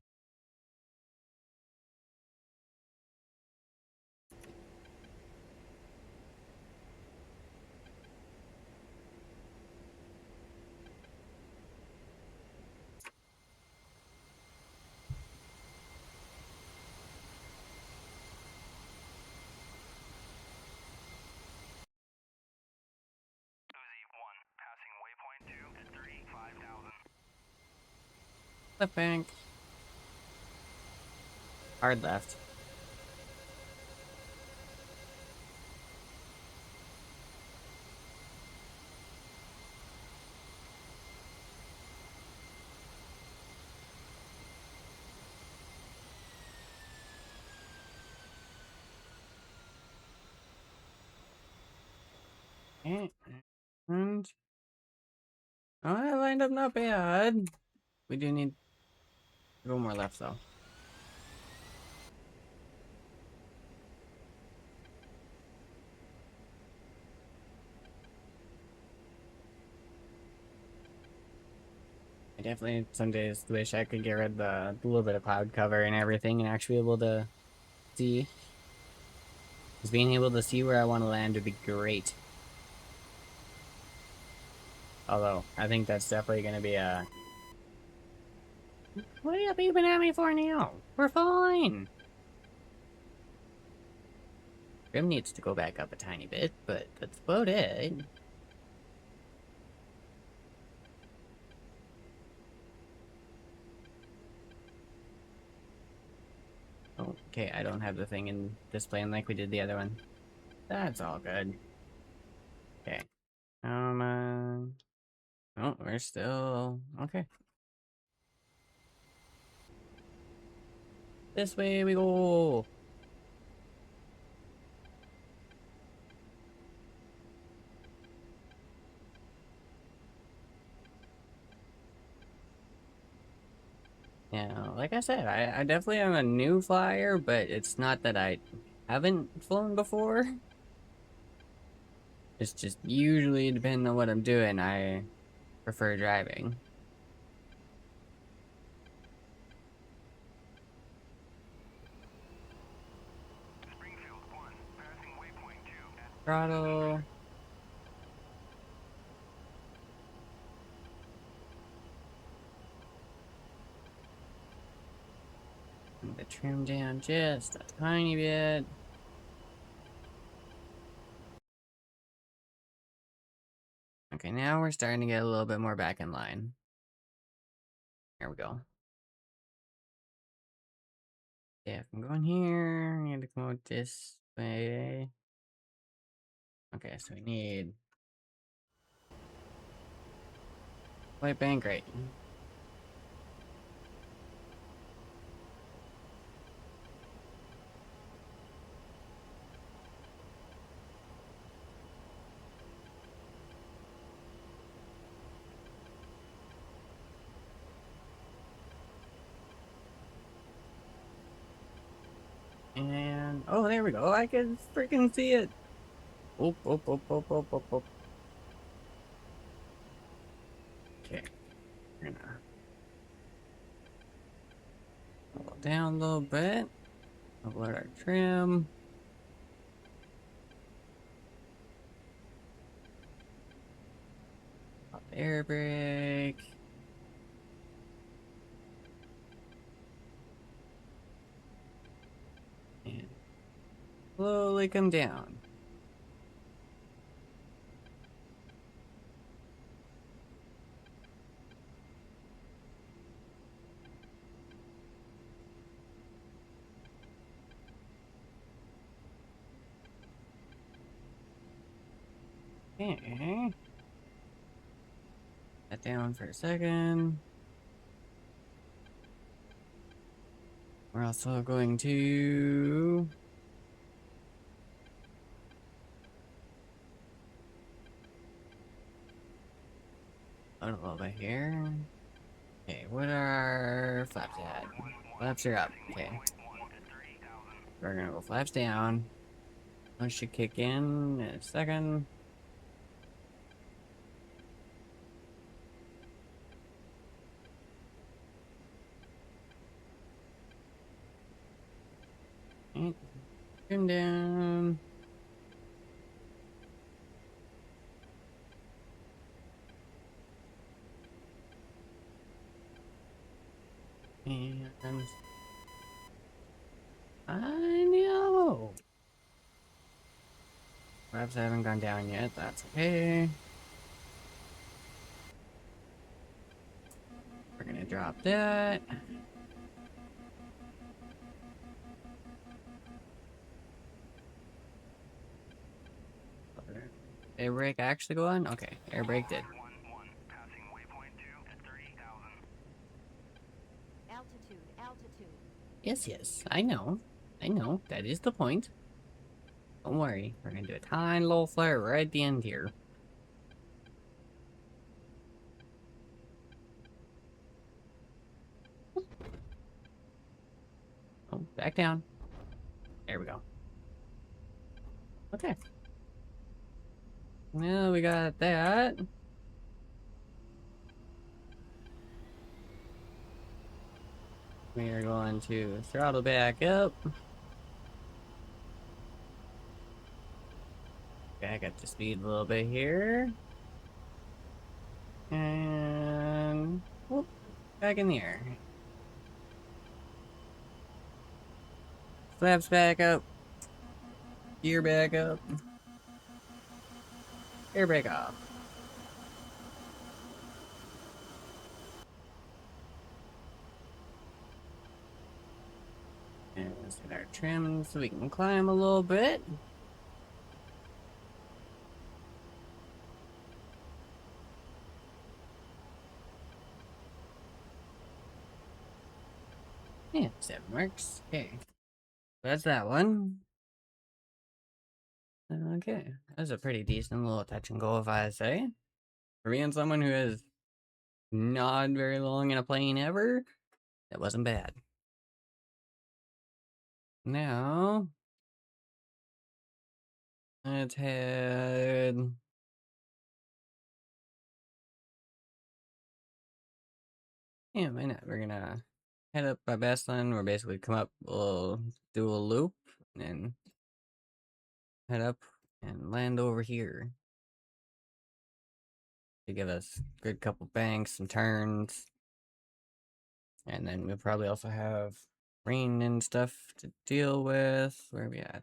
Uzi 1, passing waypoint 2 at 35,000. Left bank. Hard left. Okay. And oh, I lined up not bad. We do need a little more left though. I definitely some days wish I could get rid of the little bit of cloud cover and everything and actually be able to see. Because being able to see where I want to land would be great. Although, I think that's definitely going to be a... What are you beeping at me for now? We're fine! Grim needs to go back up a tiny bit, but that's about it. Oh, okay, I don't have the thing in this plane like we did the other one. That's all good. Okay. Oh, we're still... Okay. This way we go! Yeah, like I said, I definitely am a new flyer, but it's not that I haven't flown before. It's just usually, depending on what I'm doing, I prefer driving. Springfield 1, passing waypoint 2 at Throttle. I'm gonna trim down just a tiny bit. Okay, now we're starting to get a little bit more back in line. There we go. Yeah, if I'm going here, I need to come out this way. Okay, so we need white bank right. And oh, there we go. I can freaking see it. Oh, oh, oh, oh, oh, oh, oh. Okay, we're gonna roll down a little bit. Lower our trim. Pop the air brake. And slowly come down. Okay. That down for a second. We're also going to load a little bit here. Okay, what are our flaps at? Flaps are up. Okay. We're gonna go flaps down. Those should kick in a second. Okay. Trim down. And I know. Flaps haven't gone down yet. That's okay. We're gonna drop that. Air brake actually go on? Okay, air brake did. passing waypoint 2 at 30,000. Altitude. Yes, yes, I know. I know. That is the point. Don't worry. We're gonna do a tiny little flare right at the end here. No, back down. There we go. Okay. Now we got that. We are going to throttle back up. Back up to speed a little bit here. And whoop, back in the air. Flaps back up. Gear back up. Air brake off. And let's get our trim so we can climb a little bit. Yeah, 7 works. Okay. That's that one. Okay. That's a pretty decent little touch and go, if I say. For being someone who has not very long in a plane ever, that wasn't bad. Now, let's head. Yeah, why not? We're gonna head up by Bestland. We're basically come up, we'll do a loop, and then head up and land over here to give us a good couple banks and turns. And then we'll probably also have rain and stuff to deal with. Where are we at?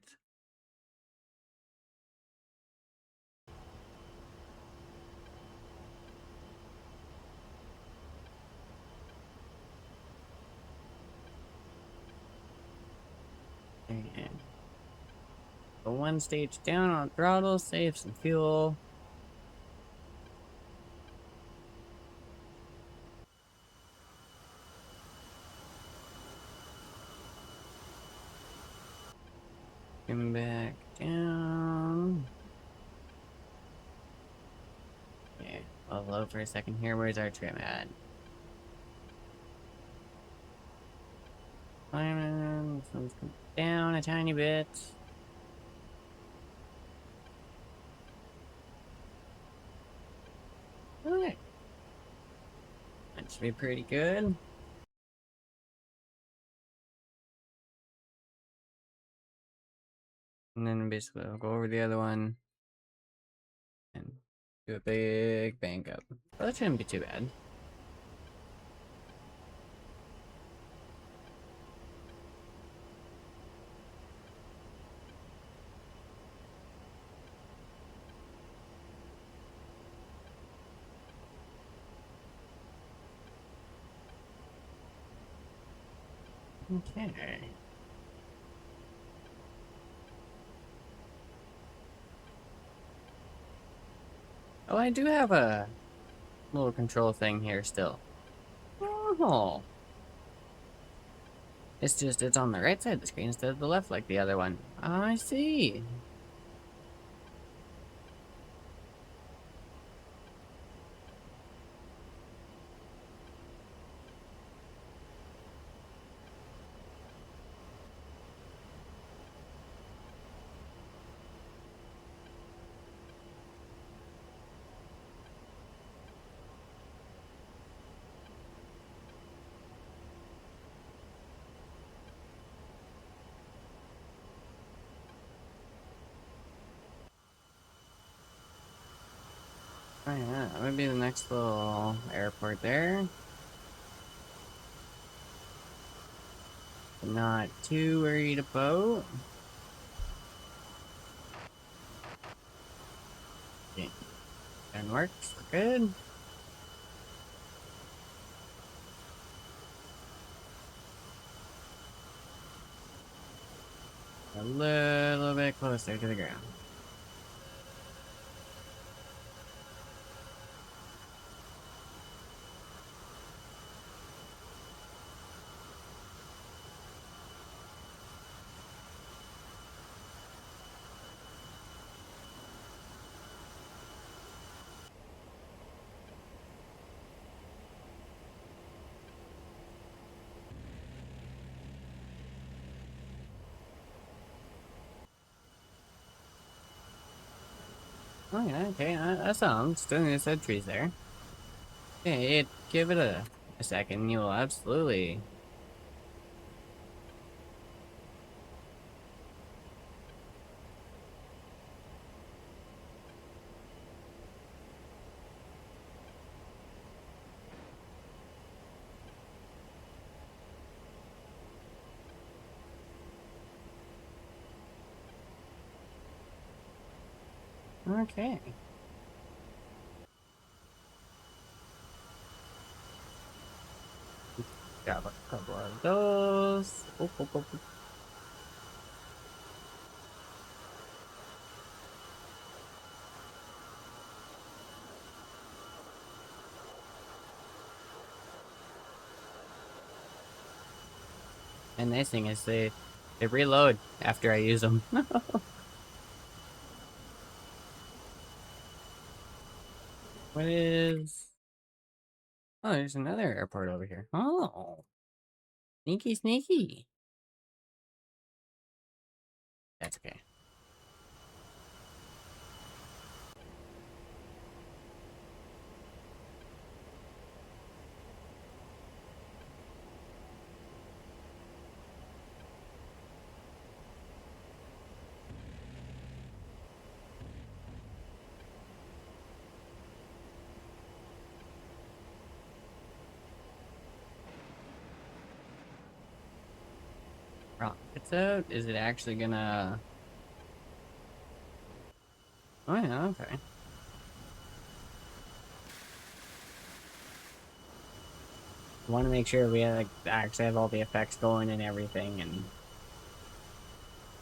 Okay. Go 1 stage down on throttle, save some fuel. Come back down. Okay, I'll load for a second here. Where's our trim at? Climbing, so let's come down a tiny bit. Okay. That should be pretty good. And then basically I'll go over the other one and do a big bank up. Well, that shouldn't be too bad. Okay. Oh, I do have a little control thing here still. Oh. It's just, it's on the right side of the screen instead of the left like the other one. I see. Oh yeah, that would be the next little airport there. Not too worried about. Okay, and works. We're good. A little bit closer to the ground. Oh yeah, okay, that sounds. Still need to set trees there. Okay, give it a second. You will absolutely. Okay. Grab a couple of those. Oop, oop, oop, oop. And nice thing is they reload after I use them. What is? Oh, there's another airport over here. Oh, sneaky, sneaky. That's okay. Rockets out? Is it actually gonna? Oh yeah, okay. Want to make sure we like actually have all the effects going and everything, and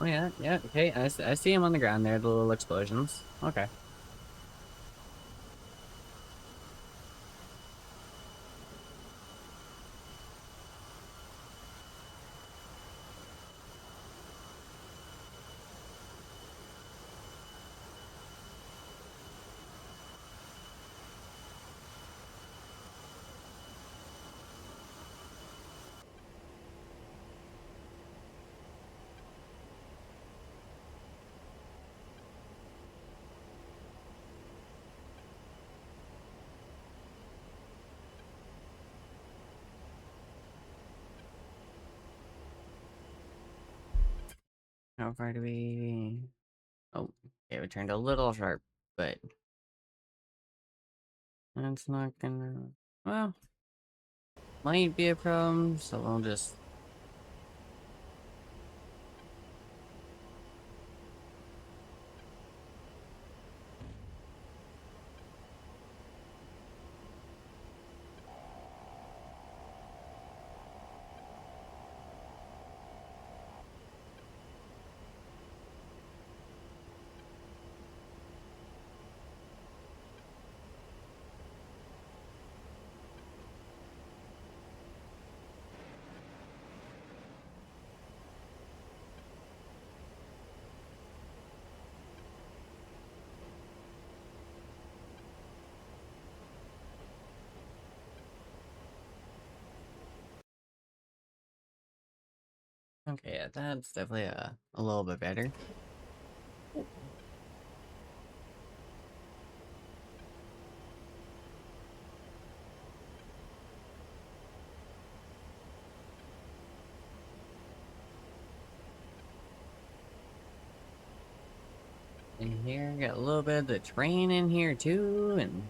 oh yeah, yeah, okay. I see him on the ground there, the little explosions. Okay. How far do we? Oh, yeah, we turned a little sharp, but that's not gonna. Well, might be a problem, so we'll just. Okay, yeah, that's definitely a little bit better. And here, got a little bit of the terrain in here too, and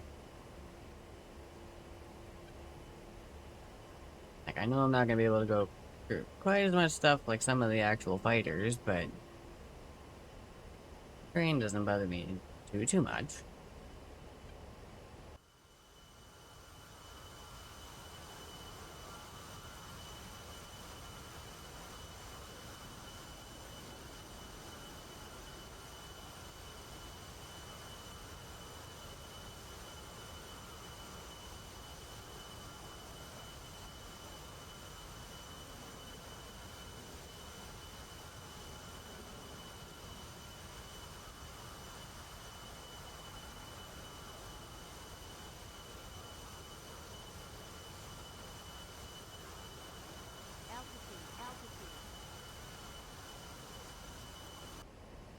like I know I'm not gonna be able to go through quite as much stuff like some of the actual fighters, but terrain doesn't bother me too much.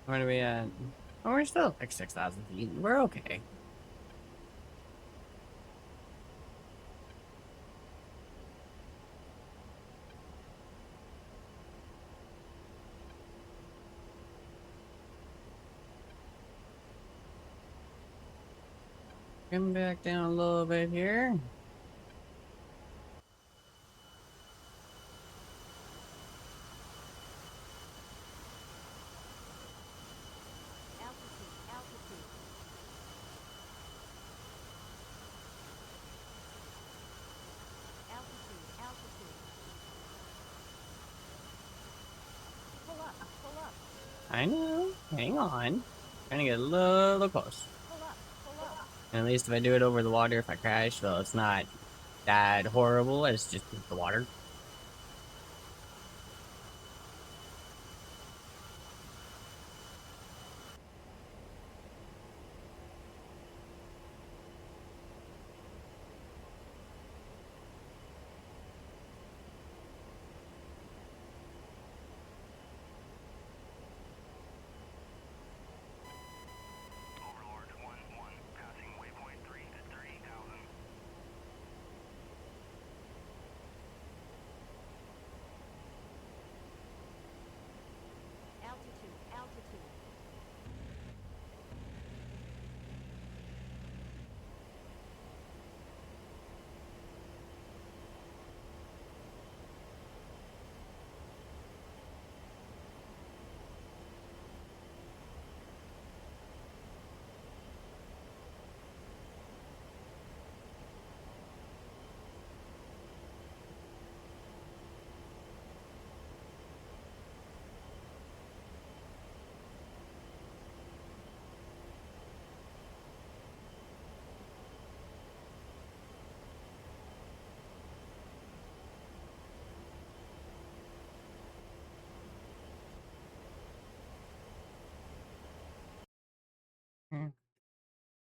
What are we at? Oh, we're still like 6,000 feet. We're okay. Come back down a little bit here. Altitude, altitude. Altitude, altitude. Pull up, pull up, I know. Hang on. Trying to get a little close. pull up, pull up. And at least if I do it over the water, if I crash, well, it's not that horrible. It's just the water. Overlord 1-1, passing waypoint 3 at 30,000. Altitude, altitude.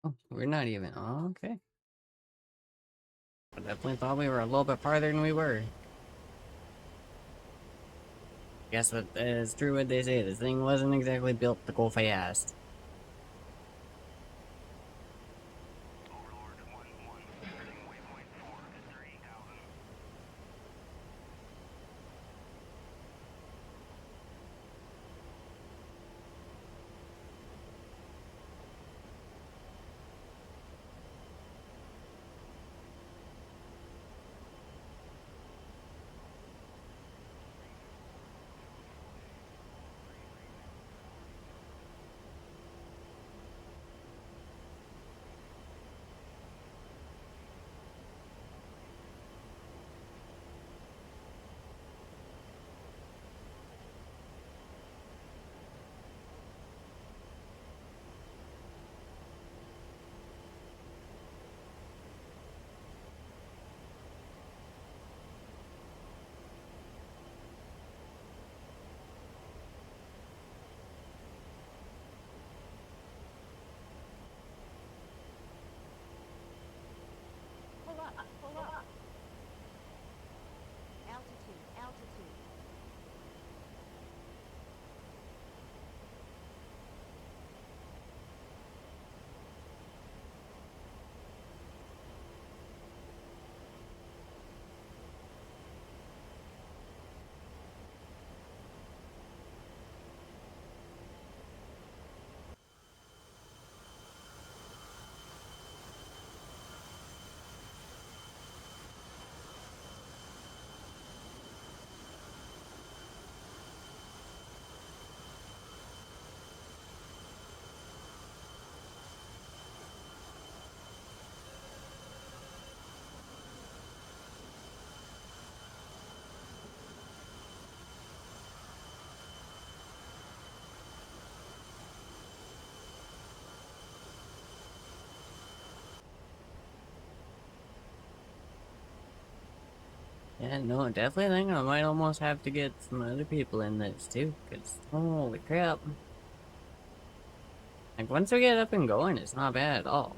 Oh, we're not even. Oh, okay. I definitely thought we were a little bit farther than we were. Guess what is true what they say. This thing wasn't exactly built to go fast. Overlord 1-1, passing waypoint 4 at 30,000. Pull up, pull up. Altitude, altitude. Yeah, no, definitely think I might almost have to get some other people in this too, because holy crap. Like, once we get up and going, it's not bad at all.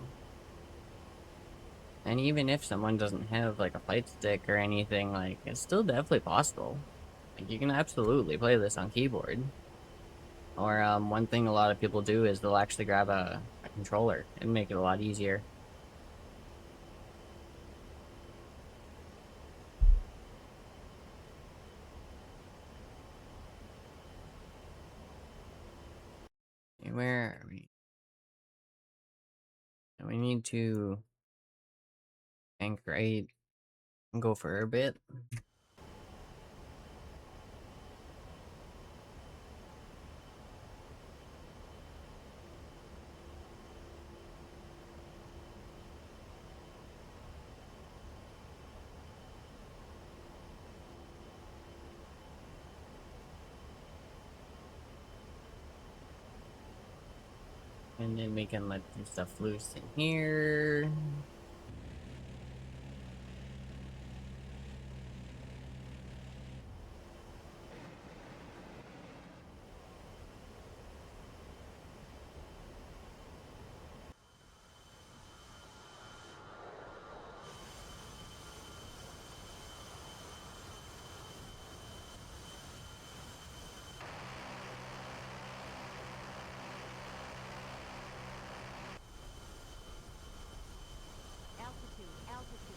And even if someone doesn't have, like, a fight stick or anything, like, it's still definitely possible. Like, you can absolutely play this on keyboard. Or one thing a lot of people do is they'll actually grab a controller and make it a lot easier. Okay, where are we? And we need to anchor 8 and go for a bit. And then we can let the stuff loose in here. Altitude, altitude.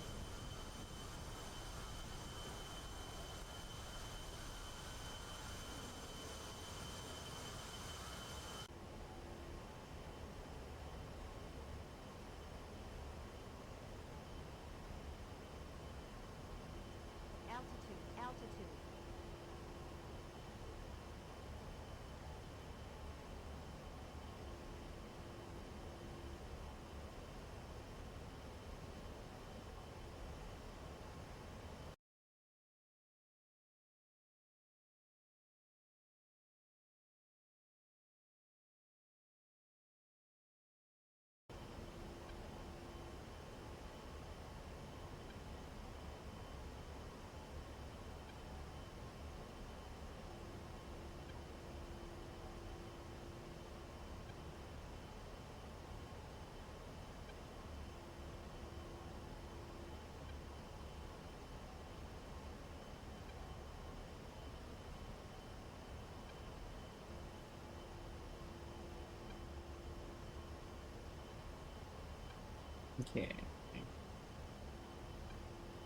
Altitude, altitude. Okay.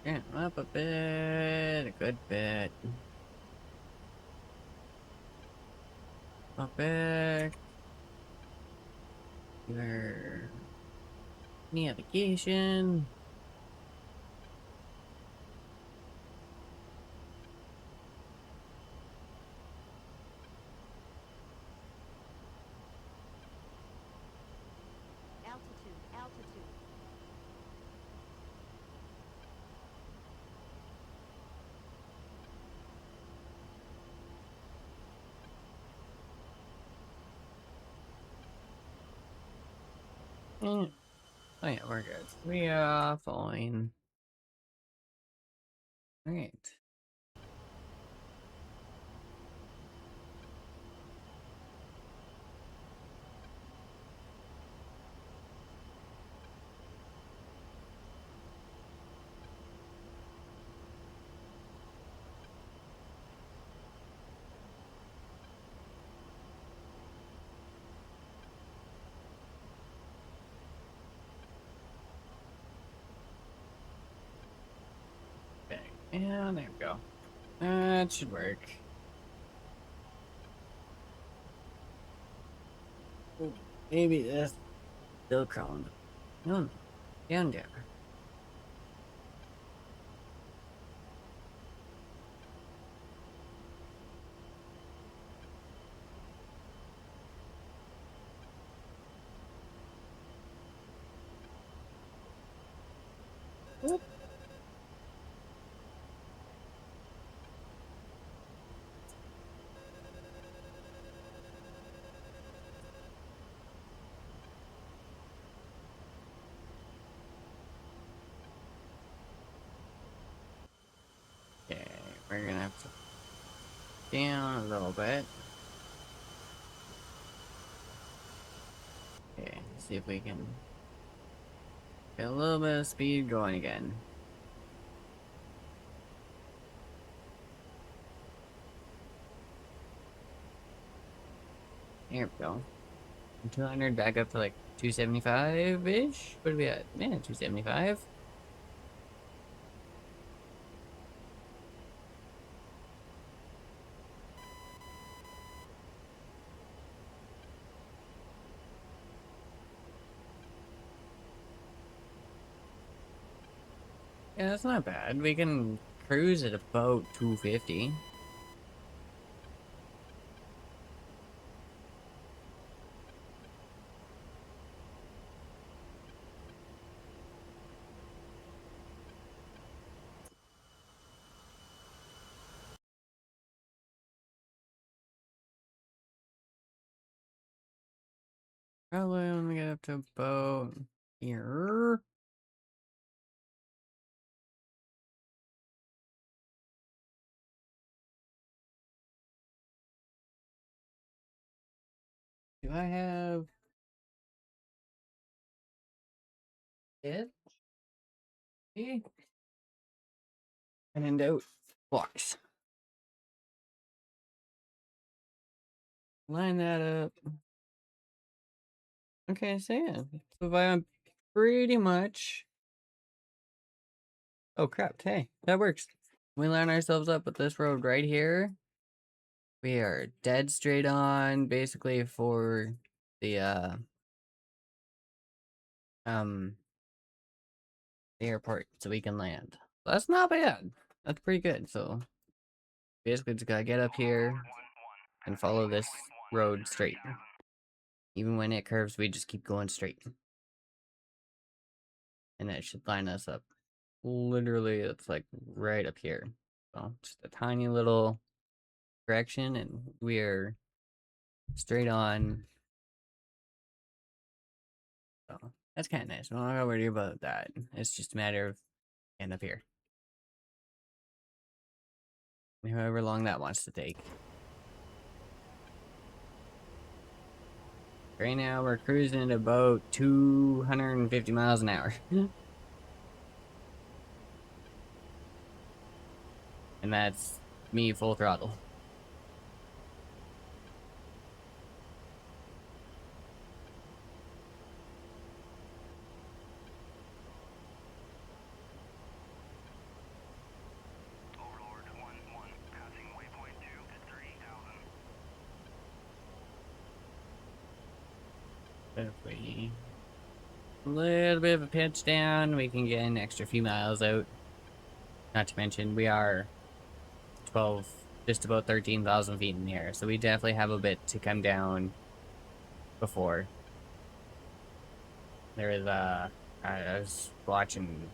Yeah, up a bit, a good bit. Up back. Your navigation. Altitude, altitude. Oh yeah, we're good. We are fine. Alright. Okay. Yeah, there we go. That should work. Maybe this still crawling. No, no. Down there. Whoop. Okay, we're gonna have to down a little bit. Okay, see if we can get a little bit of speed going again. There we go. 200 back up to like 275-ish? What are we at? Yeah, 275. Yeah, that's not bad. We can cruise at about 250. Probably only get up to about here. Do I have it? And in out box. Line that up. Okay, so yeah. So if I'm pretty much. Oh crap, hey, that works. We line ourselves up with this road right here. We are dead straight on basically for the um airport so we can land. That's not bad. That's pretty good. So basically just gotta get up here and follow this road straight. Even when it curves, we just keep going straight. And that should line us up. Literally, it's like right up here. So just a tiny little correction and we are straight on. So that's kind of nice. I'm not gonna worry about that. It's just a matter of getting up here. However long that wants to take. Right now we're cruising at about 250 miles an hour. And that's me full throttle. Overlord 1-1, passing waypoint 2 at 3,000. If we a little bit of a pitch down, we can get an extra few miles out. Not to mention we are 12, just about 13,000 feet in the air, so we definitely have a bit to come down before. There is I was watching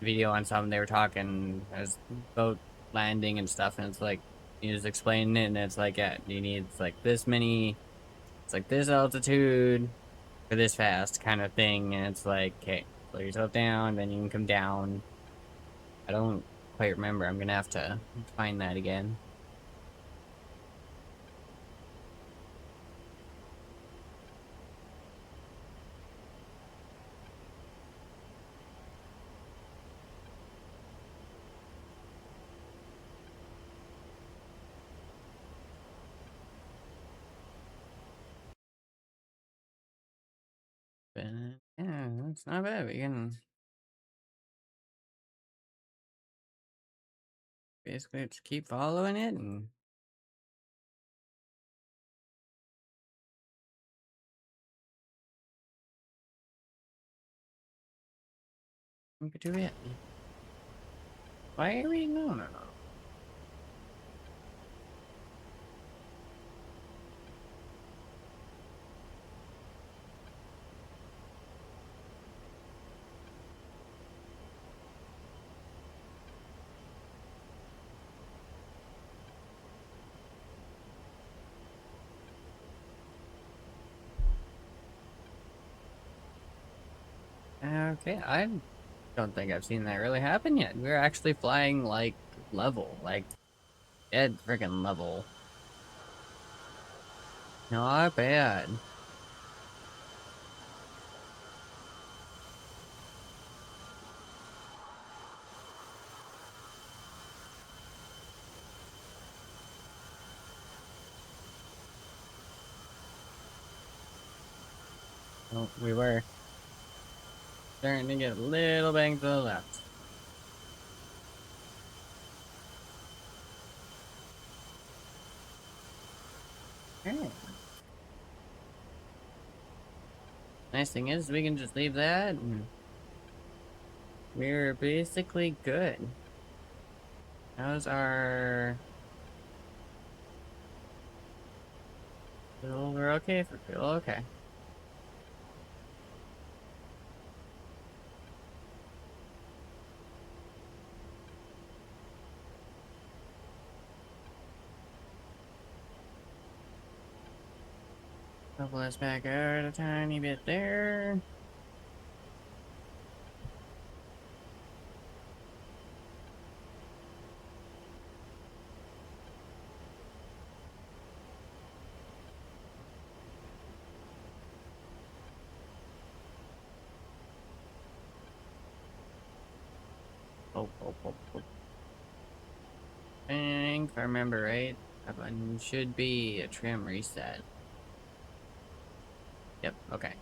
a video on something, they were talking as about landing and stuff, and it's like, he was explaining it, and it's like, yeah, you need, it's like this many, it's like this altitude for this fast kind of thing, and it's like, okay, slow yourself down, then you can come down. I don't quite remember, I'm gonna have to find that again. But yeah, that's not bad. We can basically just keep following it and look at it. Why are we? No, no, no. Okay, I don't think I've seen that really happen yet. We're actually flying like level, like dead freaking level. Not bad. Oh, we were starting to get a little bang to the left. Alright. Nice thing is, we can just leave that, and we're basically good. How's our... fuel? We're okay for fuel, okay. Couple us back out a tiny bit there. Oh. I think if I remember right, that one should be a trim reset. Yep, okay.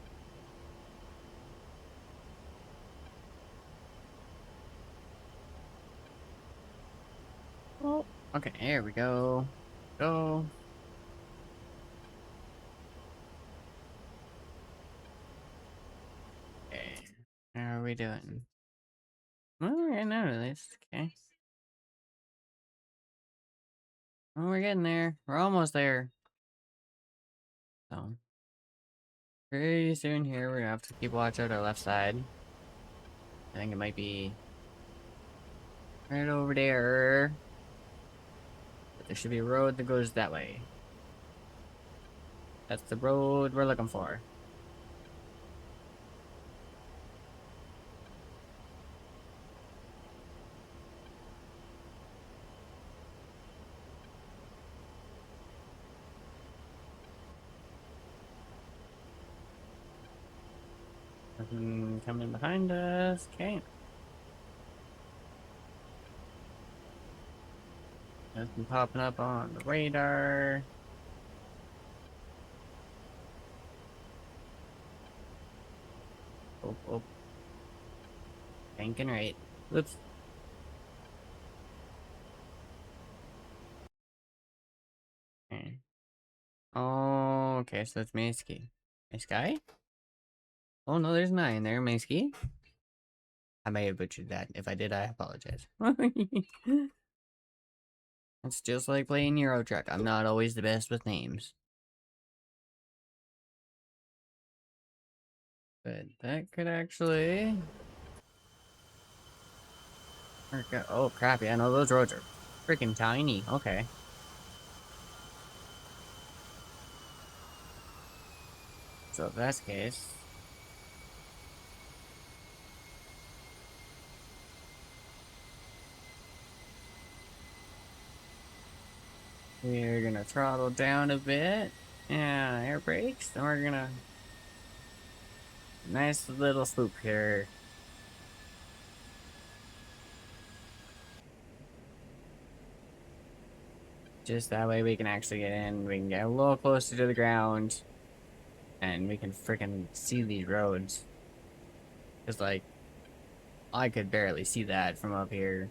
Oh, okay, here we go. Go. Okay, how are we doing? Well, we're getting out of this, okay. Well, we're getting there. We're almost there. So, pretty soon here, we're gonna have to keep watch out our left side. I think it might be right over there. But there should be a road that goes that way. That's the road we're looking for. Nothing coming behind us. Okay. Nothing popping up on the radar. Oh. Banking right. Whoops. Okay. Oh, okay, so that's Maysky. Maysky? Oh no, there's 9 there, Maysky. I may have butchered that. If I did, I apologize. It's just like playing Euro Truck. I'm not always the best with names. But that could actually work out. Oh crap, yeah, no, those roads are freaking tiny. Okay. So if that's the case, we're gonna throttle down a bit. Yeah, air brakes. Then we're gonna nice little swoop here. Just that way we can actually get in. We can get a little closer to the ground, and we can freaking see these roads. Cause like, I could barely see that from up here.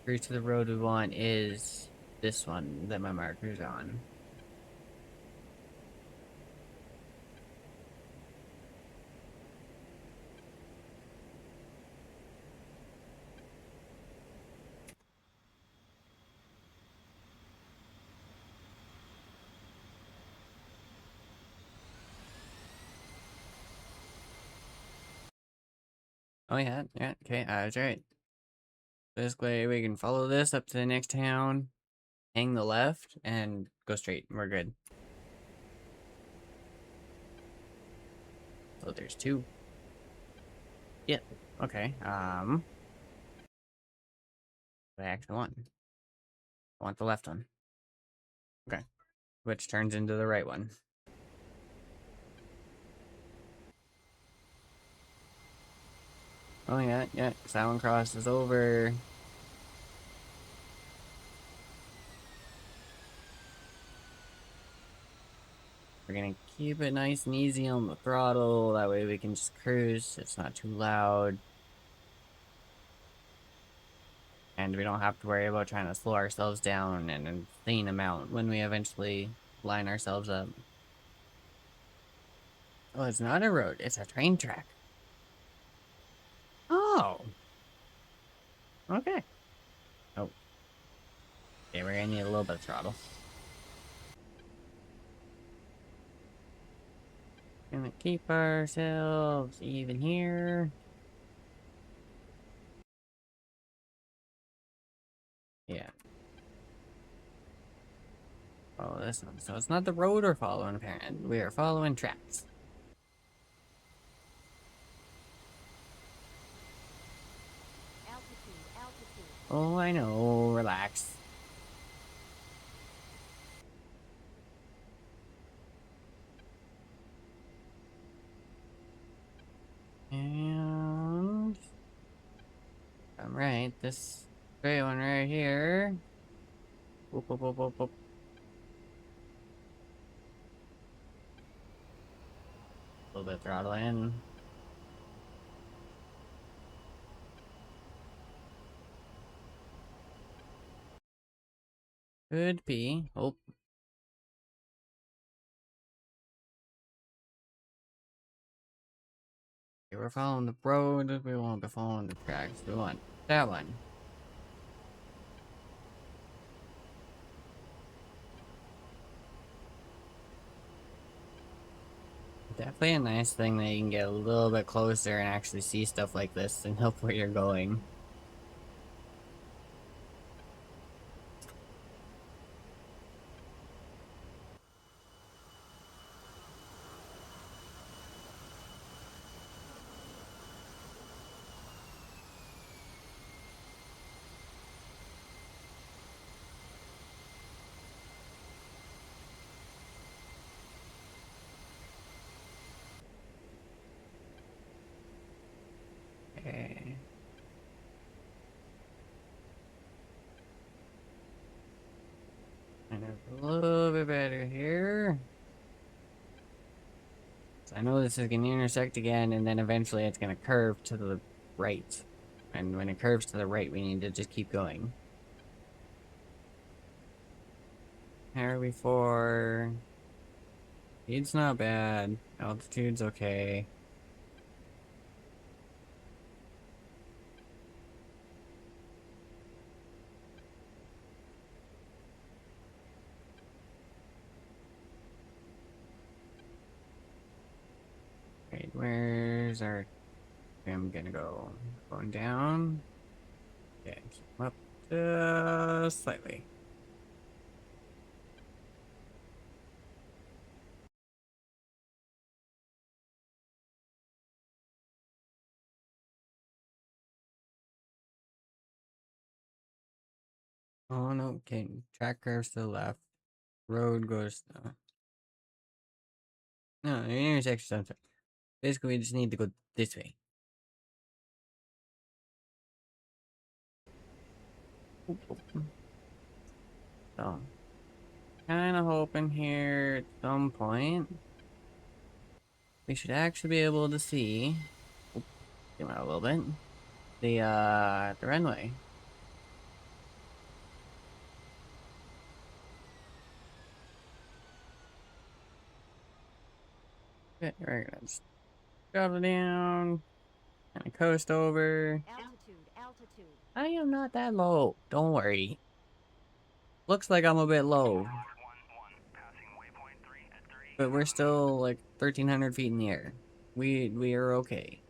Route to the road we want is this one that my marker's on. Oh yeah, okay, that's right. Basically, we can follow this up to the next town, hang the left, and go straight. We're good. So there's 2. Yeah, okay, what I actually want. I want the left one. Okay. Which turns into the right one. Oh yeah, that one crosses over. We're gonna keep it nice and easy on the throttle, that way we can just cruise, it's not too loud. And we don't have to worry about trying to slow ourselves down an insane amount when we eventually line ourselves up. Oh, it's not a road, it's a train track. Oh. Okay. Oh. Okay, we're gonna need a little bit of throttle. Gonna keep ourselves even here. Yeah. Oh, this one. So it's not the road we're following, apparently. We are following tracks. Altitude, altitude. Oh, I know. Relax. And I'm right. This gray one right here. Whoop, whoop, whoop, whoop, whoop. A little bit of throttle in. Could be. Oh. Okay, we're following the road. We won't be following the tracks. We want that one. Definitely a nice thing that you can get a little bit closer and actually see stuff like this and help where you're going. Okay. Kind of a little bit better here. So I know this is going to intersect again, and then eventually it's going to curve to the right. And when it curves to the right, we need to just keep going. How are we for? Speed's not bad. Altitude's okay. Wait, where's our... I'm gonna go... Going down. Yeah, keep up just slightly. Oh no, okay. Track curves to the left. Road goes to... No, the intersection. Basically, we just need to go this way. So, kind of hoping here at some point we should actually be able to see. Zoom out a little bit. The runway. Okay, we're gonna just drop it down and coast over. Altitude, altitude. I am not that low. Don't worry. Looks like I'm a bit low, Passing waypoint 3 at 30. but we're still like 1,300 feet in the air. We are okay.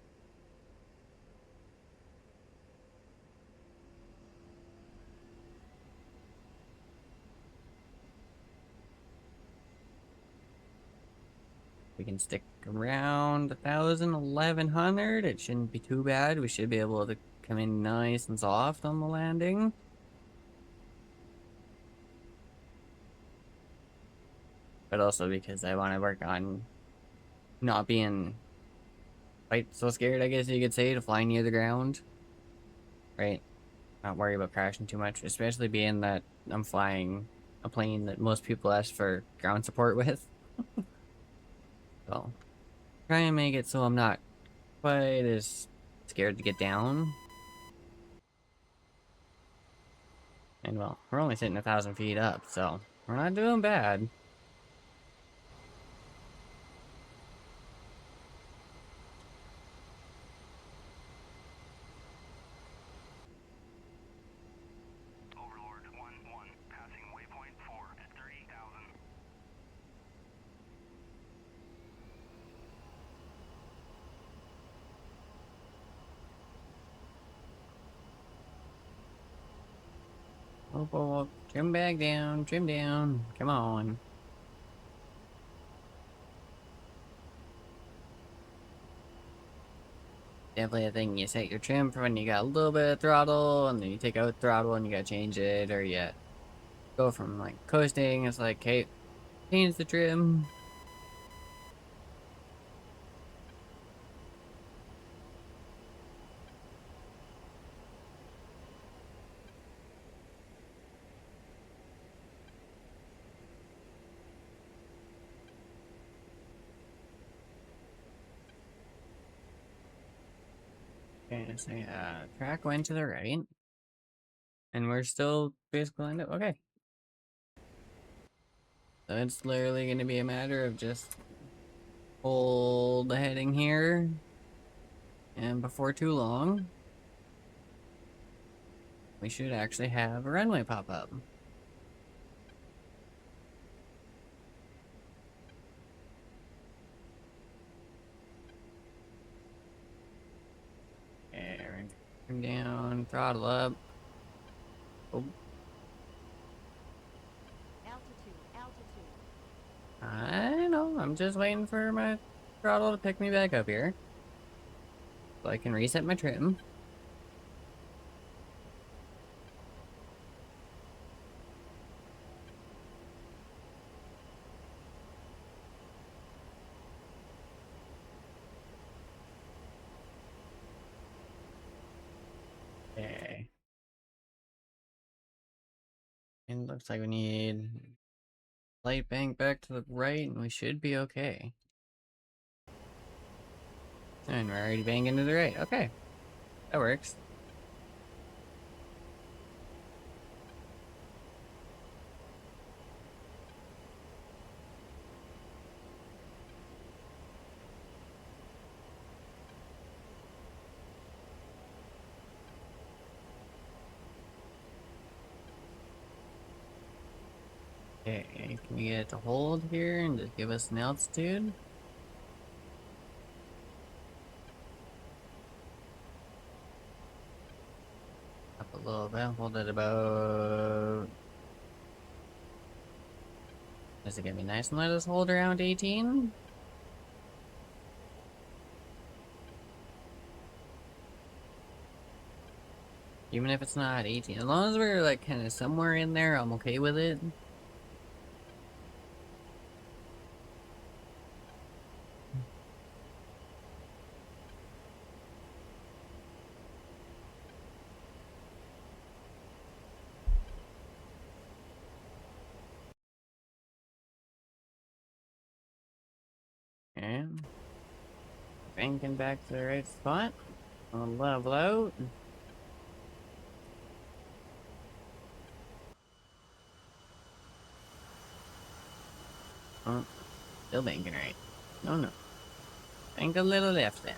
We can stick around 1,000, 1,100. It shouldn't be too bad. We should be able to come in nice and soft on the landing. But also because I want to work on not being quite so scared, I guess you could say, to fly near the ground. Right? Not worry about crashing too much, especially being that I'm flying a plane that most people ask for ground support with. So, try and make it so I'm not quite as scared to get down. And well, we're only sitting 1,000 feet up, so we're not doing bad. Overlord 1-1, passing waypoint 4 at 30,000. Oh, oh, oh, trim back down, trim down. Come on. Definitely a thing you set your trim for when you got a little bit of throttle, and then you take out throttle and you gotta change it, or you go from like coasting, it's like, hey, change the trim. Okay, so yeah, track went to the right. And we're still basically lined up. Okay. So it's literally going to be a matter of just hold the heading here. And before too long, we should actually have a runway pop up. Okay, turn down, throttle up. Oh, Altitude. I know. I'm just waiting for my throttle to pick me back up here. So I can reset my trim. Okay. And looks like we need light bank back to the right, and we should be okay. And we're already banging to the right. Okay. That works. Okay, can we get it to hold here and just give us an altitude? Up a little bit, hold it about... Is it gonna be nice and let us hold around 18? Even if it's not 18. As long as we're like kind of somewhere in there, I'm okay with it. Okay. Banking back to the right spot. I'll level out. Oh, still banking right. No, no. Bank a little left then.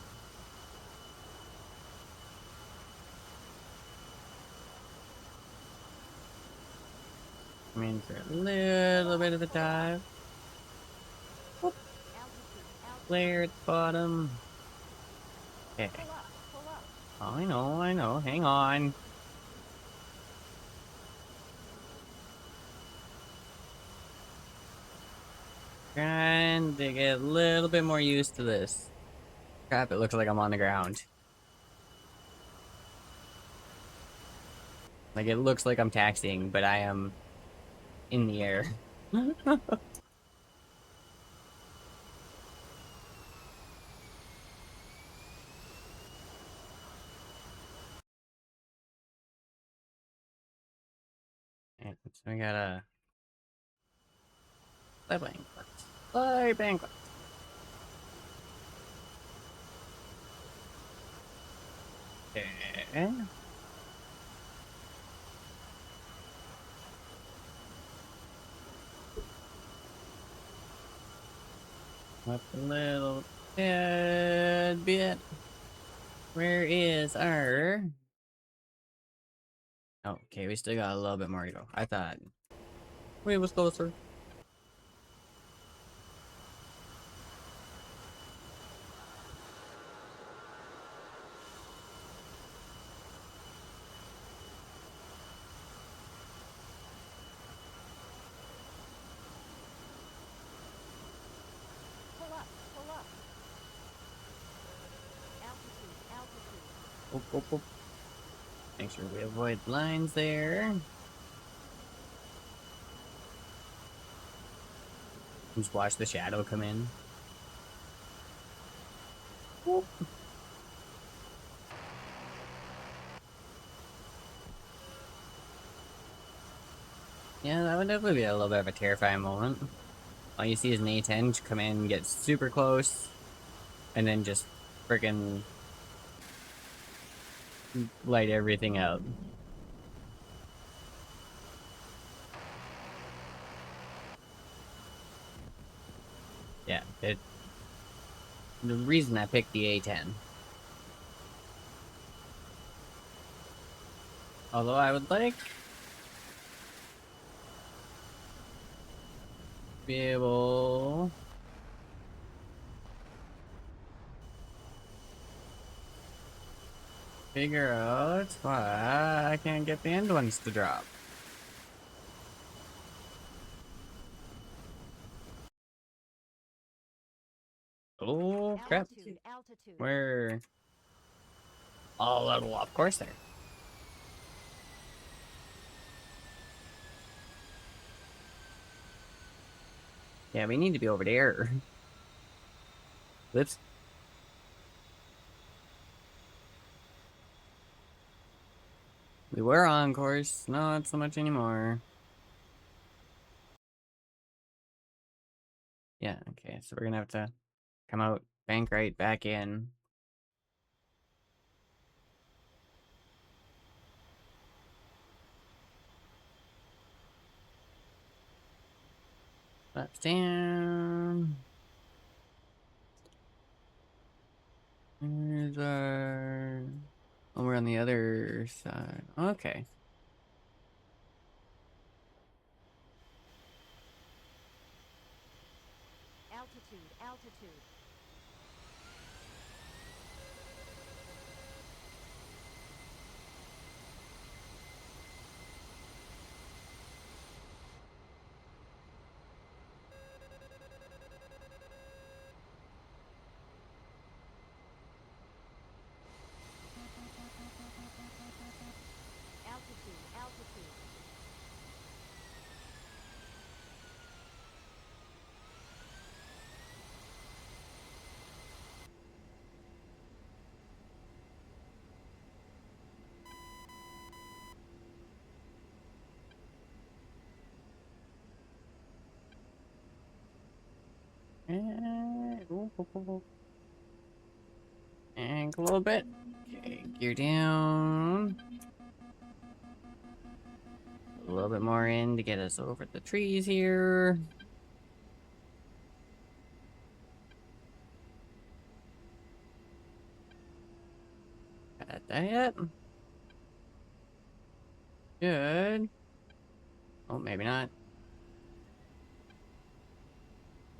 I'm in for a little bit of a dive. Altitude. Flare at the bottom. Okay. Pull up. I know. Hang on. Trying to get a little bit more used to this. Crap, it looks like I'm on the ground. Like, it looks like I'm taxiing, but I am in the air. And so we got a fly bank. Fly bank. Okay. Up a little bit. Where is our... Oh, okay, we still got a little bit more to go. I thought we was closer. Pull up, pull up. Altitude, altitude. Oop, oop, oop. Make sure we avoid lines there. Just watch the shadow come in. Whoop. Yeah, that would definitely be a little bit of a terrifying moment. All you see is an A10 come in, get super close, and then just freaking light everything up. Yeah, the reason I picked the A10. Although I would like to be able to figure out why I can't get the end ones to drop. Oh crap. Altitude, altitude. We're all level off course there. Yeah, we need to be over there. Whoops. We were on course, not so much anymore. Yeah, okay, so we're gonna have to come out, bank right back in. Laps down. There's our... Oh, we're on the other side. Okay. Altitude, altitude. Altitude, altitude. And... Oop, oop, oop, oop. And a little bit. Okay, gear down. A little bit more in to get us over the trees here. Got that. Good. Oh, maybe not.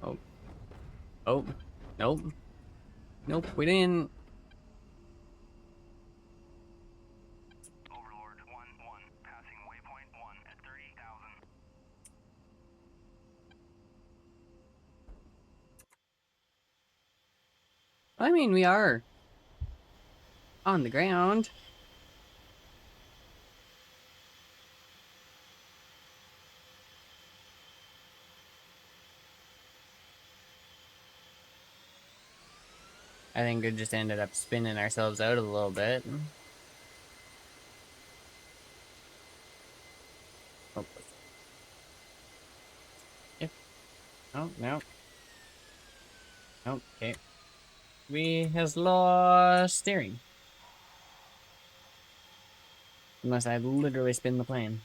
Oh. Oh. Nope. Nope, we didn't. Overlord 1-1, passing waypoint 1 at 30,000. I mean, we are on the ground. I think we just ended up spinning ourselves out a little bit. Oh. Yep. Oh, no. Okay. We has lost steering. Unless I literally spin the plane.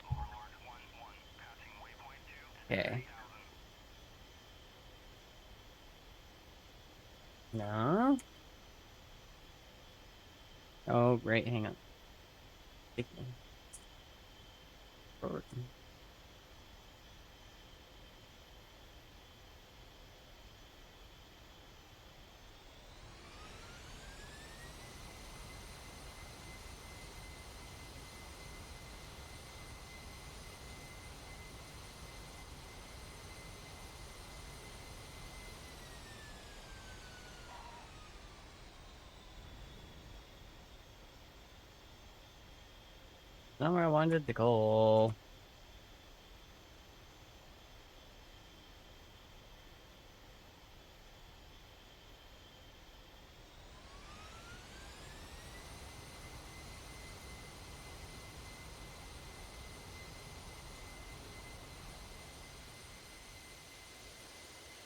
Overlord 1-1, passing waypoint 2 at Okay. 30,000. No? Oh, right, hang on. Forward. Not where I wanted to go.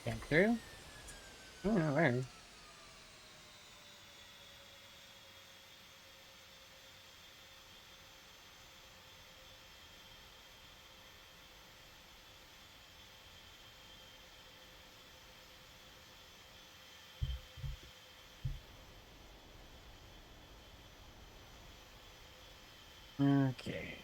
Back through? I don't know where. Okay.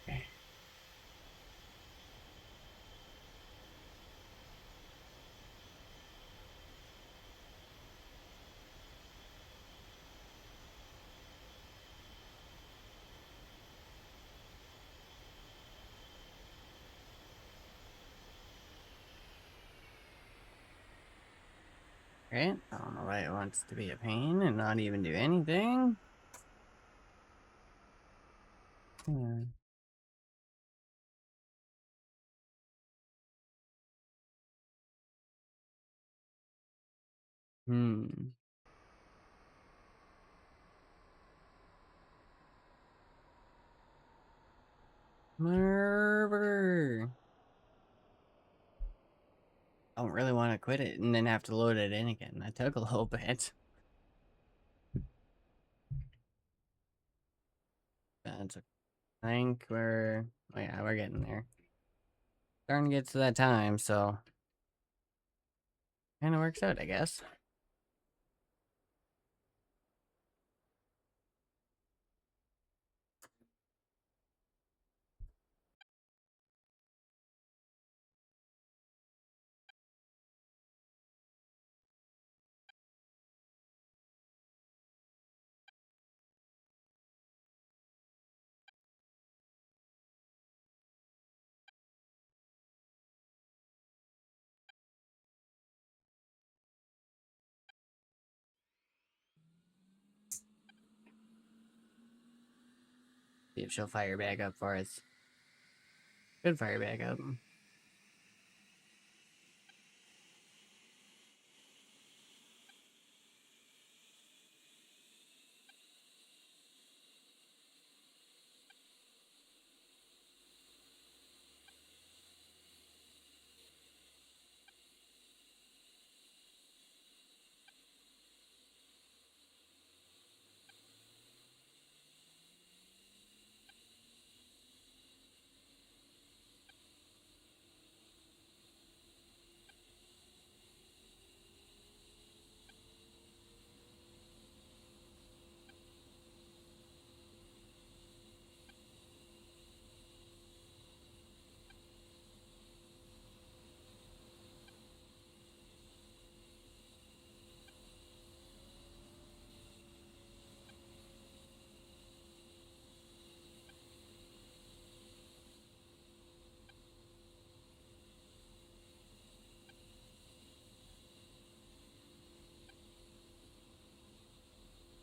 Right? I don't know why it wants to be a pain and not even do anything. Hmm. Hmm. Murder. I don't really want to quit it and then have to load it in again. That took a little bit. That's a think we're oh yeah, we're getting there. Starting to get to that time, so kinda works out, I guess. See if she'll fire back up for us. Good fire back up.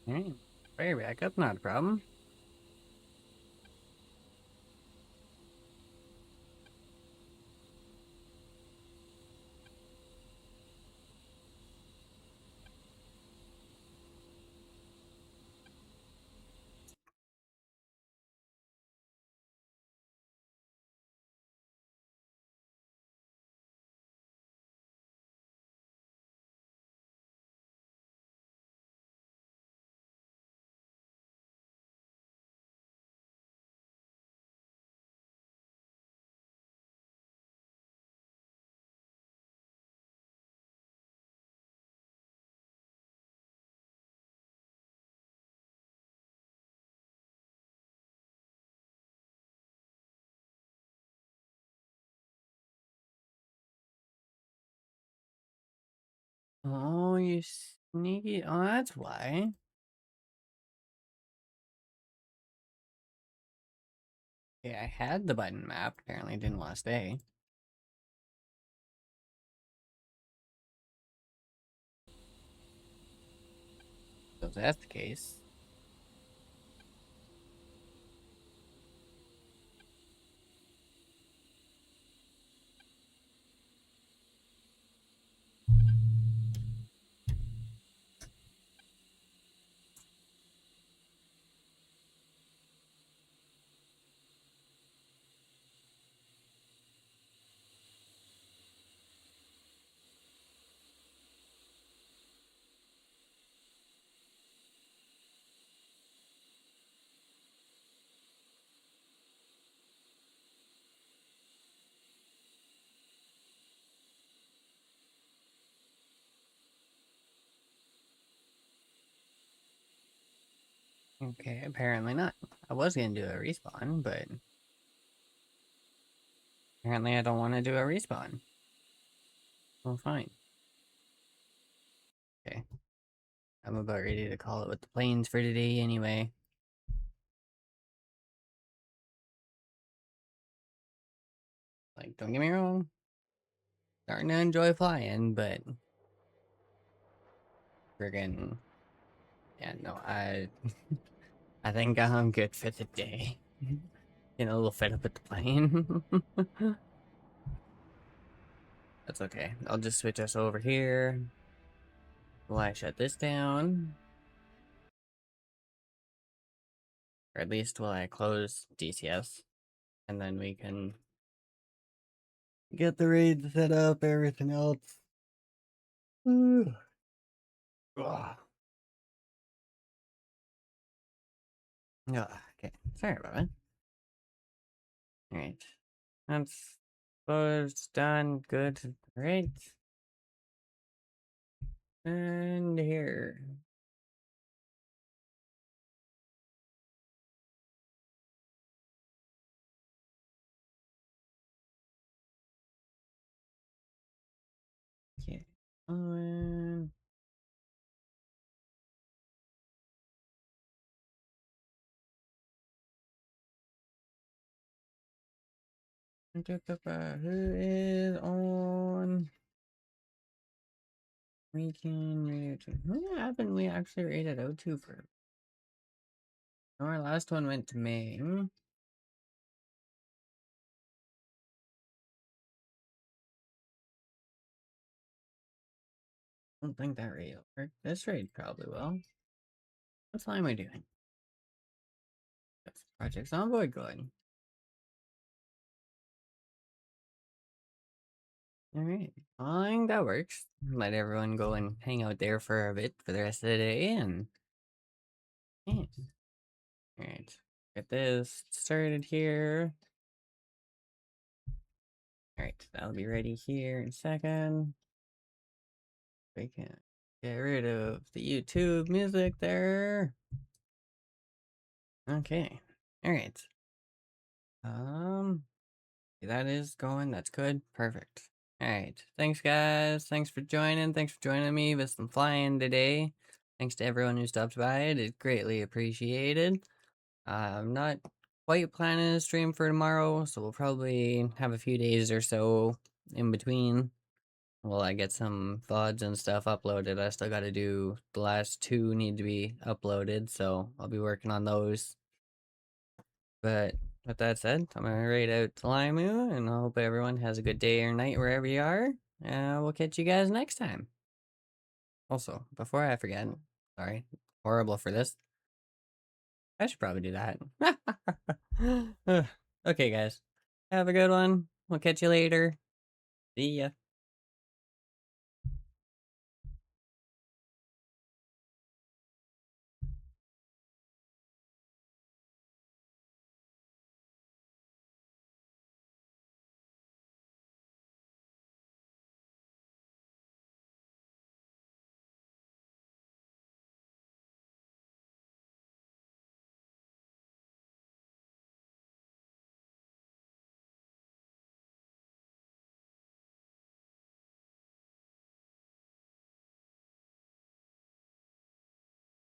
Alright. Fire back up, not a problem. you sneaky? Oh, that's why. Yeah, I had the button map. Apparently didn't want to stay. So if that's the case. Okay, apparently not. I was gonna do a respawn, but apparently I don't want to do a respawn. Well, fine. Okay. I'm about ready to call it with the planes for today anyway. Like, don't get me wrong. Starting to enjoy flying, but friggin' yeah, no, I think I'm good for the day. Getting a little fed up with the plane. That's okay. I'll just switch us over here. Will I shut this down? Or at least will I close DCS? And then we can get the raid set up, everything else. Ugh. Ugh. Okay, sorry about it. Alright. That's closed, done, good, great. And here. Okay. On. Who is on? We can rate it. What happened? We actually rated O2 for. Our last one went to May. I don't think that raid will work. This raid probably will. What time am I doing? That's Project Zomboid going. Alright. I think that works. Let everyone go and hang out there for a bit for the rest of the day and. Yeah. Alright. Get this started here. Alright, that'll be ready here in a second. We can get rid of the YouTube music there. Okay. Alright. That is going. That's good. Perfect. Alright. Thanks, guys. Thanks for joining. Thanks for joining me with some flying today. Thanks to everyone who stopped by. It is greatly appreciated. I'm not quite planning a stream for tomorrow, so we'll probably have a few days or so in between. Well, I get some VODs and stuff uploaded. I still got to do the last two need to be uploaded, so I'll be working on those. But with that said, I'm gonna rate out Limu, and I hope everyone has a good day or night wherever you are. And we'll catch you guys next time. Also, before I forget, sorry, horrible for this. I should probably do that. Okay, guys. Have a good one. We'll catch you later. See ya.